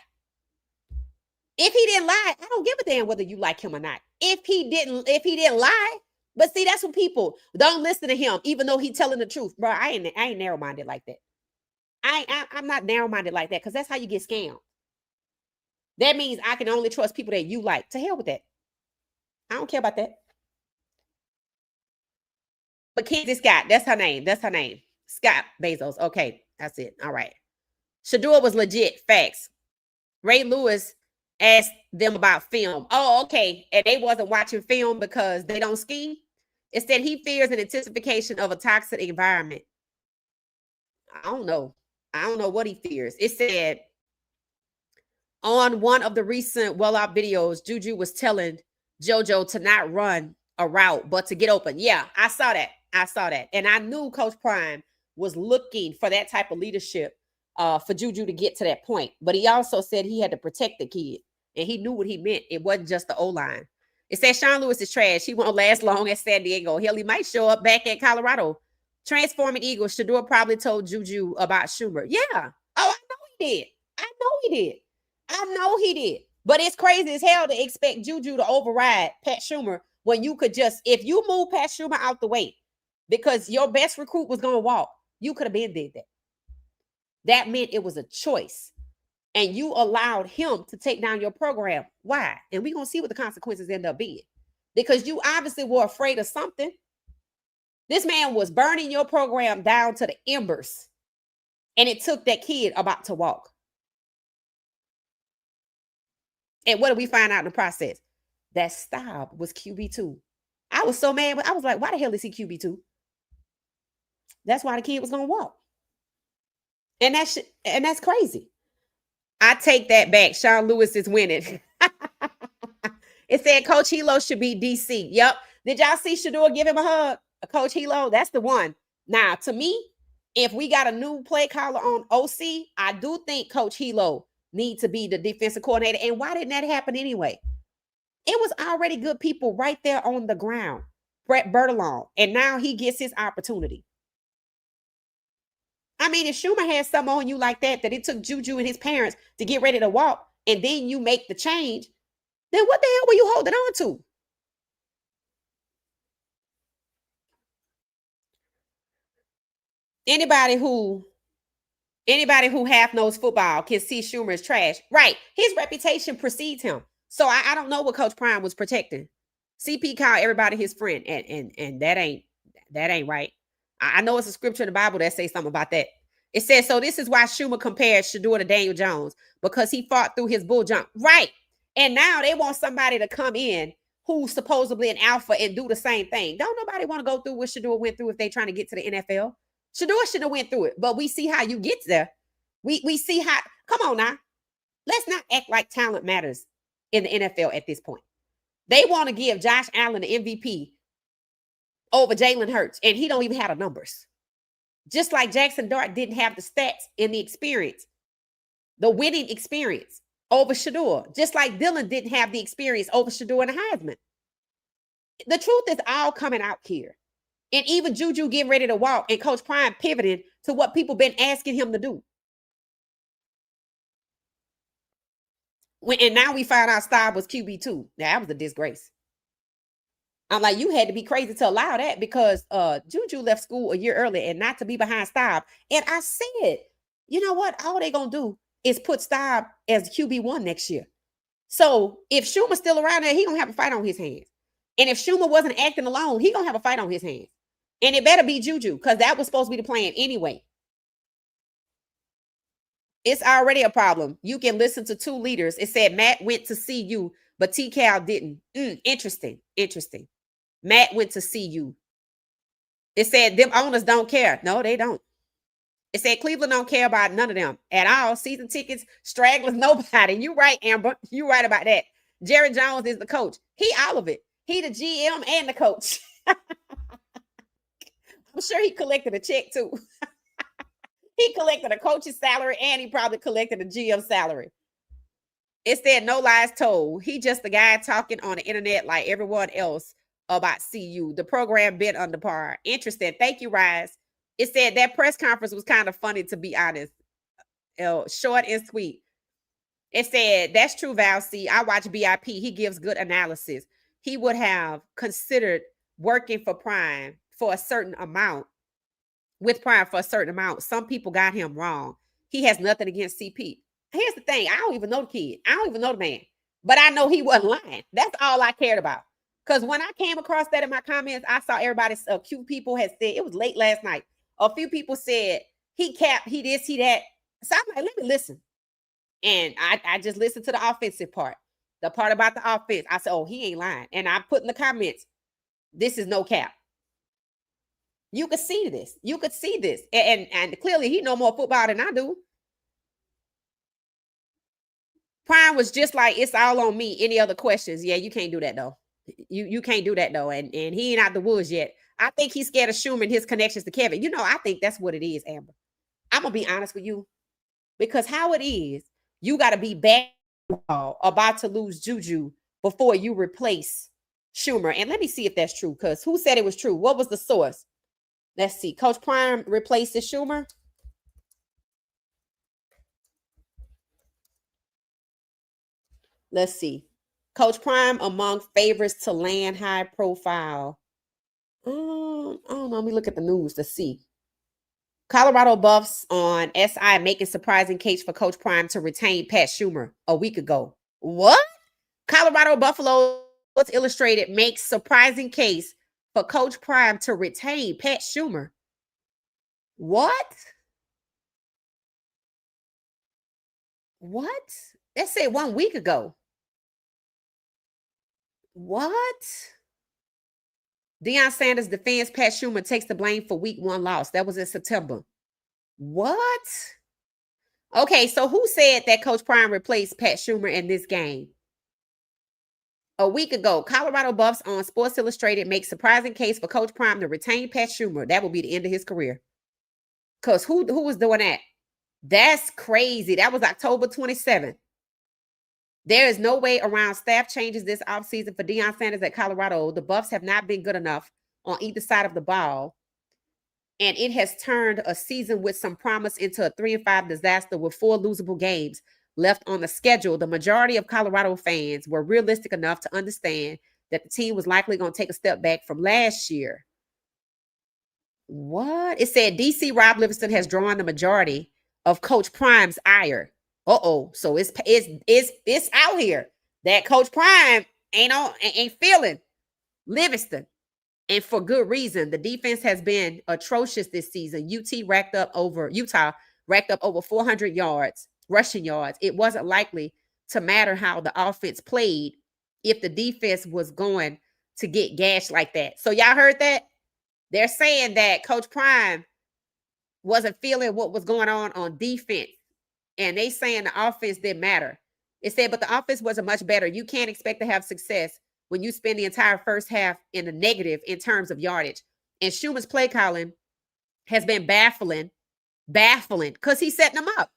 If he didn't lie, I don't give a damn whether you like him or not. If he didn't lie, but see, that's what people don't listen to him, even though he's telling the truth. Bro, I ain't narrow-minded like that. I'm not narrow-minded like that because that's how you get scammed. That means I can only trust people that you like. To hell with that. I don't care about that. But Kenzie Scott, that's her name. That's her name. Scott Bezos. Okay, that's it. All right. Shedeur was legit. Facts. Ray Lewis asked them about film. Oh, okay. And they wasn't watching film because they don't ski. Instead, he fears an intensification of a toxic environment. I don't know. I don't know what he fears. It said on one of the recent well-out videos, Juju was telling JoJo to not run a route, but to get open. Yeah, I saw that. And I knew Coach Prime was looking for that type of leadership for Juju to get to that point. But he also said he had to protect the kid. And he knew what he meant. It wasn't just the O-line. It said Sean Lewis is trash. He won't last long at San Diego. Hell, he might show up back at Colorado. Transforming Eagles, Shedeur probably told Juju about Schumer. Yeah. Oh, I know he did. But it's crazy as hell to expect Juju to override Pat Schumer when you could just, if you move Pat Schumer out the way because your best recruit was going to walk, you could have been did that. That meant it was a choice. And you allowed him to take down your program. Why? And we're going to see what the consequences end up being. Because you obviously were afraid of something. This man was burning your program down to the embers. And it took that kid about to walk. And what did we find out in the process? That Staub was QB2. I was so mad. I was like, why the hell is he QB2? That's why the kid was going to walk. And that's crazy. I take that back. Sean Lewis is winning. It said Coach Hilo should be DC. Yep. Did y'all see Shedeur give him a hug? Coach Hilo, that's the one. Now, to me, if we got a new play caller on OC, I do think Coach Hilo needs to be the defensive coordinator. And why didn't that happen anyway? It was already good people right there on the ground. Brett Bertolone. And now he gets his opportunity. I mean, if Schumer had something on you like that it took Juju and his parents to get ready to walk, and then you make the change, then what the hell were you holding on to? Anybody who half knows football can see Schumer is trash. Right. His reputation precedes him. So I don't know what Coach Prime was protecting. CP called everybody his friend, and that ain't right. I know it's a scripture in the Bible that says something about that. It says, so this is why Schumer compared Shedeur to Daniel Jones, because he fought through his bull jump. Right. And now they want somebody to come in who's supposedly an alpha and do the same thing. Don't nobody want to go through what Shedeur went through if they're trying to get to the NFL. Shedeur should have went through it, but we see how you get there. We see how, come on now. Let's not act like talent matters in the NFL at this point. They want to give Josh Allen the MVP over Jalen Hurts, and he don't even have the numbers. Just like Jackson Dart didn't have the stats and the experience, the winning experience over Shedeur. Just like Dylan didn't have the experience over Shedeur and the Heisman. The truth is all coming out here. And even Juju getting ready to walk and Coach Prime pivoting to what people been asking him to do. And now we find out Staub was QB2. Now, that was a disgrace. I'm like, you had to be crazy to allow that, because Juju left school a year early and not to be behind Staub. And I said, you know what? All they're going to do is put Staub as QB1 next year. So if Schumer's still around there, he going to have a fight on his hands. And if Schumer wasn't acting alone, he going to have a fight on his hands. And it better be Juju, because that was supposed to be the plan anyway. It's already a problem. You can listen to two leaders. It said Matt went to CU, but T-Cal didn't. Interesting. Matt went to CU. It said them owners don't care. No, they don't. It said Cleveland don't care about none of them at all. Season tickets, stragglers, nobody. You right, Amber. You right about that. Jerry Jones is the coach. He all of it. He the GM and the coach. I'm sure he collected a check too. He collected a coach's salary, and he probably collected a GM salary. It said no lies told. He just the guy talking on the internet like everyone else about CU. The program been under par. Interesting. Thank you, Rise. It said that press conference was kind of funny, to be honest. Short and sweet. It said, that's true, Val C. I watch BIP. He gives good analysis. He would have considered working for Prime for a certain amount. With Prime for a certain amount. Some people got him wrong. He has nothing against CP. Here's the thing. I don't even know the kid. I don't even know the man. But I know he wasn't lying. That's all I cared about. Because when I came across that in my comments, I saw everybody, a few people had said, it was late last night. A few people said, he capped, he this, he that. So I'm like, let me listen. And I just listened to the offensive part. The part about the offense. I said, oh, he ain't lying. And I put in the comments, this is no cap. You could see this. You could see this. And clearly he know more football than I do. Prime was just like, it's all on me. Any other questions? Yeah, you can't do that though. You can't do that though. And he ain't out the woods yet. I think he's scared of Schumer and his connections to Kevin. You know, I think that's what it is, Amber. I'm going to be honest with you. Because how it is, you got to be bad about to lose Juju before you replace Schumer. And let me see if that's true. Because who said it was true? What was the source? Let's see. Coach Prime replaces Schumer. Let's see. Coach Prime among favorites to land high profile. I don't know. Let me look at the news to see. Colorado Buffs on SI making surprising case for Coach Prime to retain Pat Schumer a week ago. What? Colorado Buffalo Illustrated makes surprising case for Coach Prime to retain Pat Schumer. What? What? That said 1 week ago. What? Deion Sanders defends Pat Schumer, takes the blame for week 1 loss. That was in September. What? Okay, so who said that Coach Prime replaced Pat Schumer in this game? A week ago, Colorado Buffs on Sports Illustrated makes surprising case for Coach Prime to retain Pat Schumer. That will be the end of his career. Because who was doing that? That's crazy. That was October 27th. There is no way around staff changes this offseason for Deion Sanders at Colorado. The Buffs have not been good enough on either side of the ball. And it has turned a season with some promise into a 3-5 disaster with 4 losable games left on the schedule. The majority of Colorado fans were realistic enough to understand that the team was likely going to take a step back from last year. What? It said DC Rob Livingston has drawn the majority of Coach Prime's ire. So it's out here that Coach Prime ain't feeling Livingston. And for good reason. The defense has been atrocious this season. Utah racked up over 400 yards, rushing yards. It wasn't likely to matter how the offense played if the defense was going to get gashed like that. So y'all heard that? They're saying that Coach Prime wasn't feeling what was going on defense. And they saying the offense didn't matter. It said, but the offense wasn't much better. You can't expect to have success when you spend the entire first half in the negative in terms of yardage. And Schumer's play calling has been baffling because he's setting them up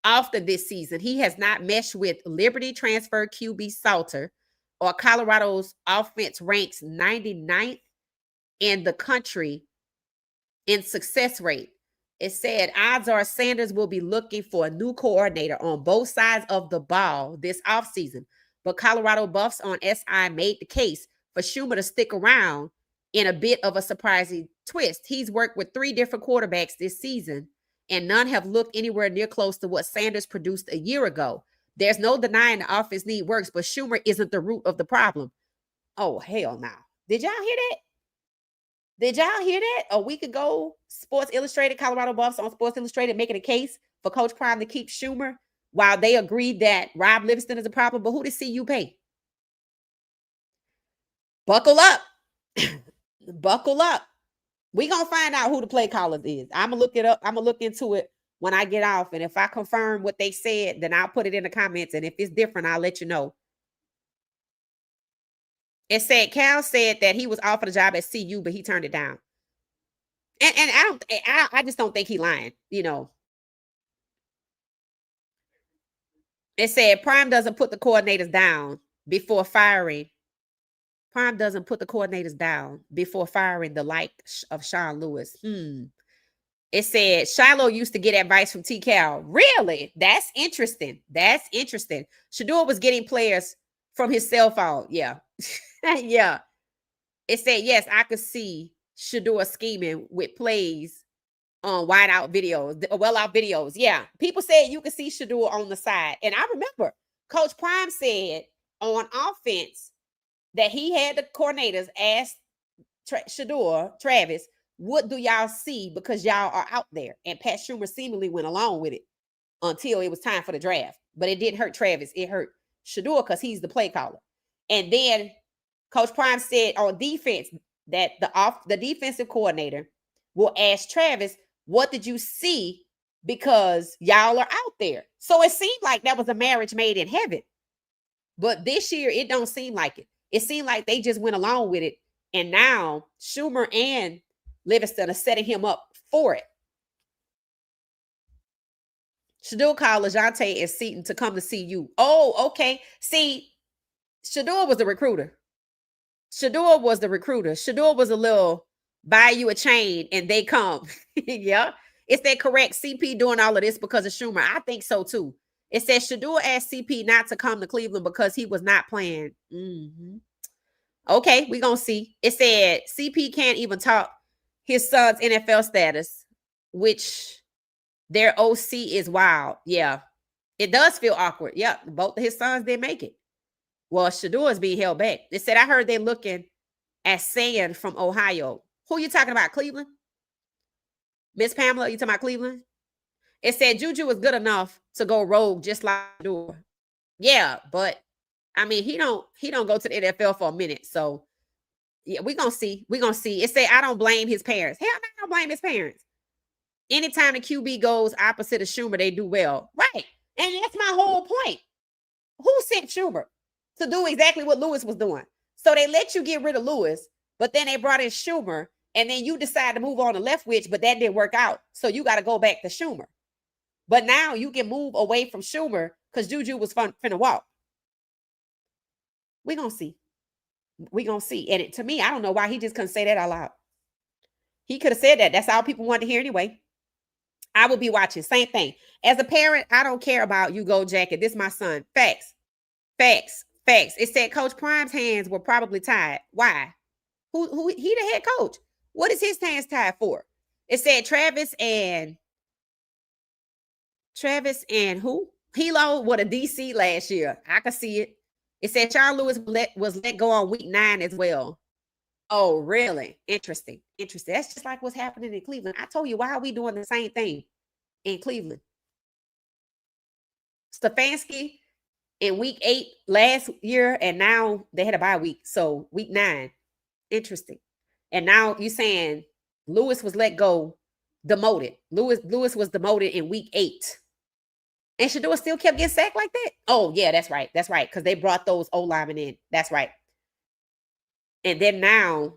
often this season. He has not meshed with Liberty transfer QB Salter, or Colorado's offense ranks 99th in the country in success rate. It said odds are Sanders will be looking for a new coordinator on both sides of the ball this offseason. But Colorado Buffs on SI made the case for Schumer to stick around in a bit of a surprising twist. He's worked with 3 different quarterbacks this season, and none have looked anywhere near close to what Sanders produced a year ago. There's no denying the offense need works, but Schumer isn't the root of the problem. Oh, hell no. Did y'all hear that? Did y'all hear that? A week ago, Sports Illustrated, Colorado Buffs on Sports Illustrated making a case for Coach Prime to keep Schumer while they agreed that Rob Livingston is a problem. But who did CU pay? Buckle up. Buckle up. We're going to find out who the play caller is. I'm going to look it up. I'm going to look into it when I get off. And if I confirm what they said, then I'll put it in the comments. And if it's different, I'll let you know. It said Cal said that he was offered a job at CU, but he turned it down. And I just don't think he lying, you know. It said Prime doesn't put the coordinators down before firing. Prime doesn't put the coordinators down before firing the like of Sean Lewis. It said Shiloh used to get advice from T. Cal. Really? That's interesting. That's interesting. Shedeur was getting players from his cell phone. Yeah. Yeah. It said, yes, I could see Shedeur scheming with plays on wide out videos, well out videos. Yeah. People said you could see Shedeur on the side. And I remember Coach Prime said on offense that he had the coordinators ask Shedeur, Travis, what do y'all see because y'all are out there? And Pat Schumer seemingly went along with it until it was time for the draft. But it didn't hurt Travis. It hurt Shedeur because he's the play caller. And then Coach Prime said on defense that the defensive coordinator will ask Travis, what did you see because y'all are out there? So it seemed like that was a marriage made in heaven. But this year, it don't seem like it. It seemed like they just went along with it. And now Schumer and Livingston are setting him up for it. Shedeur called LaJohntay and Seton to come to see you. Oh, okay. See, Shedeur was the recruiter. Shedeur was a little buy you a chain and they come. Yeah. Is that correct? CP doing all of this because of Schumer? I think so too. It says Shedeur asked CP not to come to Cleveland because he was not playing. Okay, we're going to see. It said CP can't even talk his son's NFL status, which their OC is wild. Yeah, it does feel awkward. Yeah, both of his sons didn't make it. Well, Shedeur is being held back. It said, I heard they're looking at Sand from Ohio. Who you talking about, Cleveland? Miss Pamela, you talking about Cleveland? It said Juju was good enough to go rogue just like Shedeur. Yeah, but I mean, he don't go to the NFL for a minute. So yeah, we're gonna see. We're gonna see. It say I don't blame his parents. Hell no, I don't blame his parents. Anytime the QB goes opposite of Schumer, they do well. Right. And that's my whole point. Who sent Schumer to do exactly what Lewis was doing? So they let you get rid of Lewis, but then they brought in Schumer, and then you decide to move on to Leftwich, but that didn't work out. So you got to go back to Schumer. But now you can move away from Schumer because Juju was finna walk. We're going to see. We're going to see. And to me, I don't know why he just couldn't say that out loud. He could have said that. That's all people wanted to hear anyway. I will be watching. Same thing. As a parent, I don't care about you go jacket. This is my son. Facts. Facts. Facts. It said Coach Prime's hands were probably tied. Why? Who he the head coach? What is his hands tied for? It said Travis and who? Hilo with a DC last year. I could see it. It said Charles Lewis was let go on week 9 as well. Oh, really? Interesting. Interesting. That's just like what's happening in Cleveland. I told you, why are we doing the same thing in Cleveland? Stefanski in week 8 last year, and now they had a bye week. So week 9. Interesting. And now you're saying Lewis was let go, demoted. Lewis was demoted in week 8. And Shedeur still kept getting sacked like that? Oh, yeah, that's right. That's right. Because they brought those O-linemen in. That's right. And then now,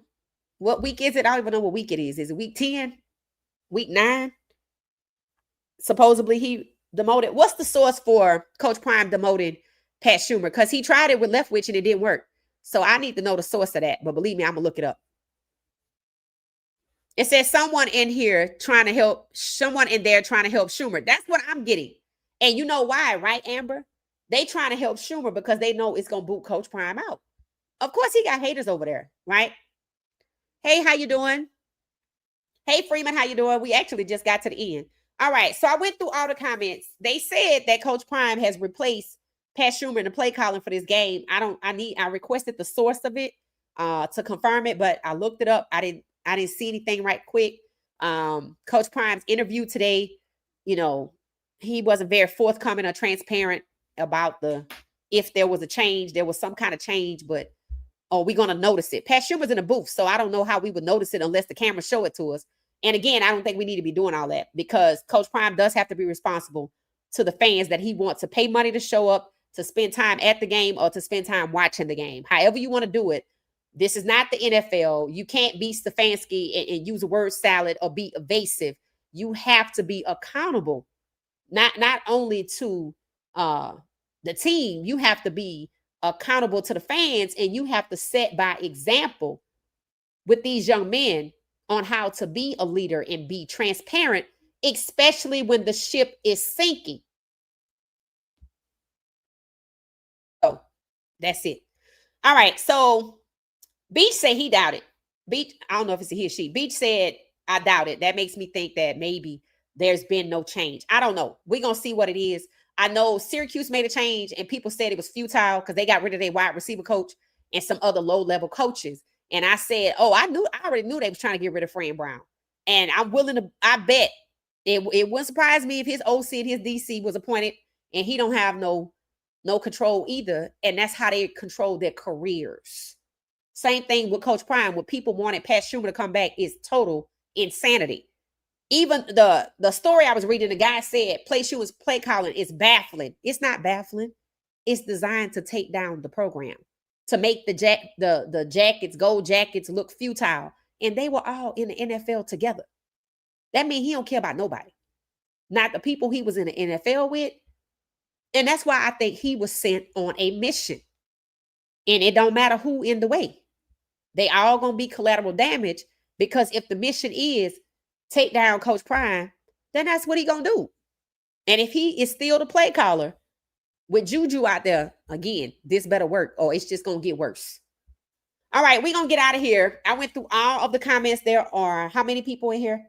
what week is it? I don't even know what week it is. Is it week 10? Week 9? Supposedly he demoted. What's the source for Coach Prime demoting Pat Schumer? Because he tried it with Leftwich and it didn't work. So I need to know the source of that. But believe me, I'm going to look it up. It says someone in there trying to help Schumer. That's what I'm getting. And you know why, right, Amber? They trying to help Schumer because they know it's going to boot Coach Prime out. Of course, he got haters over there, right? Hey, how you doing? Hey, Freeman, how you doing? We actually just got to the end. All right, so I went through all the comments. They said that Coach Prime has replaced Pat Schumer in the play calling for this game. I requested the source of it to confirm it, but I looked it up. I didn't see anything right quick. Coach Prime's interview today, he wasn't very forthcoming or transparent about if there was a change. There was some kind of change, but we're going to notice it. Pat Schumer's in the booth, so I don't know how we would notice it unless the camera show it to us. And again, I don't think we need to be doing all that because Coach Prime does have to be responsible to the fans that he wants to pay money to show up, to spend time at the game, or to spend time watching the game. However you want to do it. This is not the NFL. You can't be Stefanski and use a word salad or be evasive. You have to be accountable, not only to the team. You have to be accountable to the fans, and you have to set by example with these young men on how to be a leader and be transparent, especially when the ship is sinking. So that's it. All right. So Beach said he doubted. Beach, I don't know if it's a he or she. Beach said, I doubt it. That makes me think that maybe there's been no change. I don't know. We're going to see what it is. I know Syracuse made a change and people said it was futile because they got rid of their wide receiver coach and some other low-level coaches. And I said, I already knew they was trying to get rid of Fran Brown. And I bet it wouldn't surprise me if his OC and his DC was appointed and he don't have no control either. And that's how they control their careers. Same thing with Coach Prime. When people wanted Pat Schumer to come back is total insanity. Even the story I was reading, the guy said Schumer's play calling is baffling. It's not baffling. It's designed to take down the program, to make the Jackets, Gold Jackets, look futile. And they were all in the NFL together. That means he don't care about nobody. Not the people he was in the NFL with. And that's why I think he was sent on a mission. And it don't matter who in the way. They all going to be collateral damage because if the mission is take down Coach Prime, then that's what he going to do. And if he is still the play caller with Juju out there, again, this better work or it's just going to get worse. All right, we're going to get out of here. I went through all of the comments. There are how many people in here?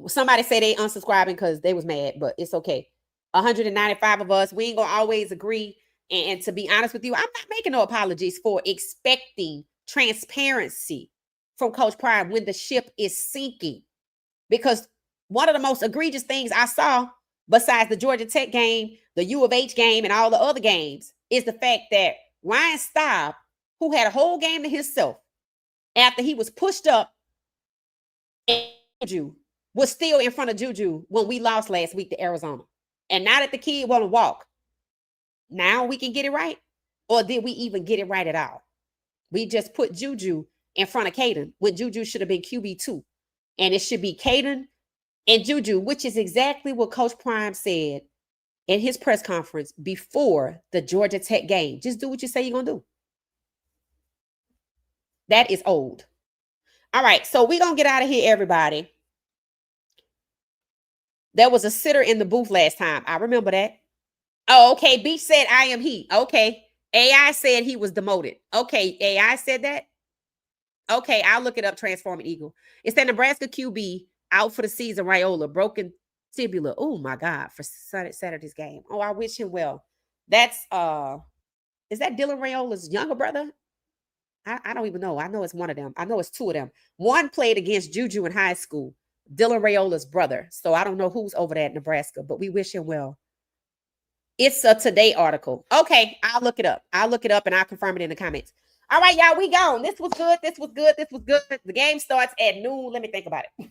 Somebody say they unsubscribing because they was mad, but it's okay. 195 of us. We ain't going to always agree. And to be honest with you, I'm not making no apologies for expecting transparency from Coach Prime when the ship is sinking. Because one of the most egregious things I saw, besides the Georgia Tech game, the U of H game, and all the other games, is the fact that Ryan Staub, who had a whole game to himself, after he was pushed up, and Juju was still in front of Juju when we lost last week to Arizona. And now that the kid want to walk, now we can get it right? Or did we even get it right at all? We just put Juju in front of Caden when Juju should have been QB2. And it should be Caden and Juju, which is exactly what Coach Prime said in his press conference before the Georgia Tech game. Just do what you say you're going to do. That is old. All right, so we're going to get out of here, everybody. There was a sitter in the booth last time. I remember that. Oh, okay. Beach said, I am he. Okay. AI said he was demoted. Okay. AI said that. Okay. I'll look it up. Transforming Eagle. It's that Nebraska QB out for the season. Raiola, broken tibula. Oh my God. For Saturday's game. Oh, I wish him well. That's, is that Dylan Raiola's younger brother? I don't even know. I know it's one of them. I know it's two of them. One played against Juju in high school. Dylan Raiola's brother. So I don't know who's over there at Nebraska, but we wish him well. It's a Today article. Okay, I'll look it up. I'll look it up and I'll confirm it in the comments. All right, y'all, we gone. This was good. This was good. This was good. The game starts at noon. Let me think about it.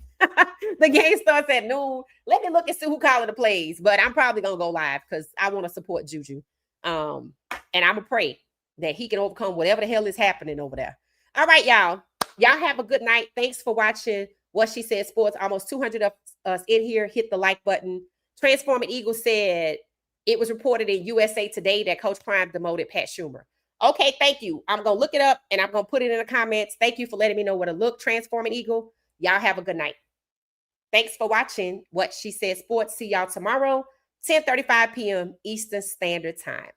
The game starts at noon. Let me look and see who calling the plays. But I'm probably going to go live because I want to support Juju. And I'm going to pray that he can overcome whatever the hell is happening over there. All right, y'all. Y'all have a good night. Thanks for watching What She Said Sports. Almost 200 of us in here. Hit the like button. Transforming Eagle said it was reported in USA Today that Coach Prime demoted Pat Schumer. Okay, thank you. I'm going to look it up and I'm going to put it in the comments. Thank you for letting me know where to look. Transforming Eagle. Y'all have a good night. Thanks for watching What She Said Sports. See y'all tomorrow, 10:35 p.m. Eastern Standard Time.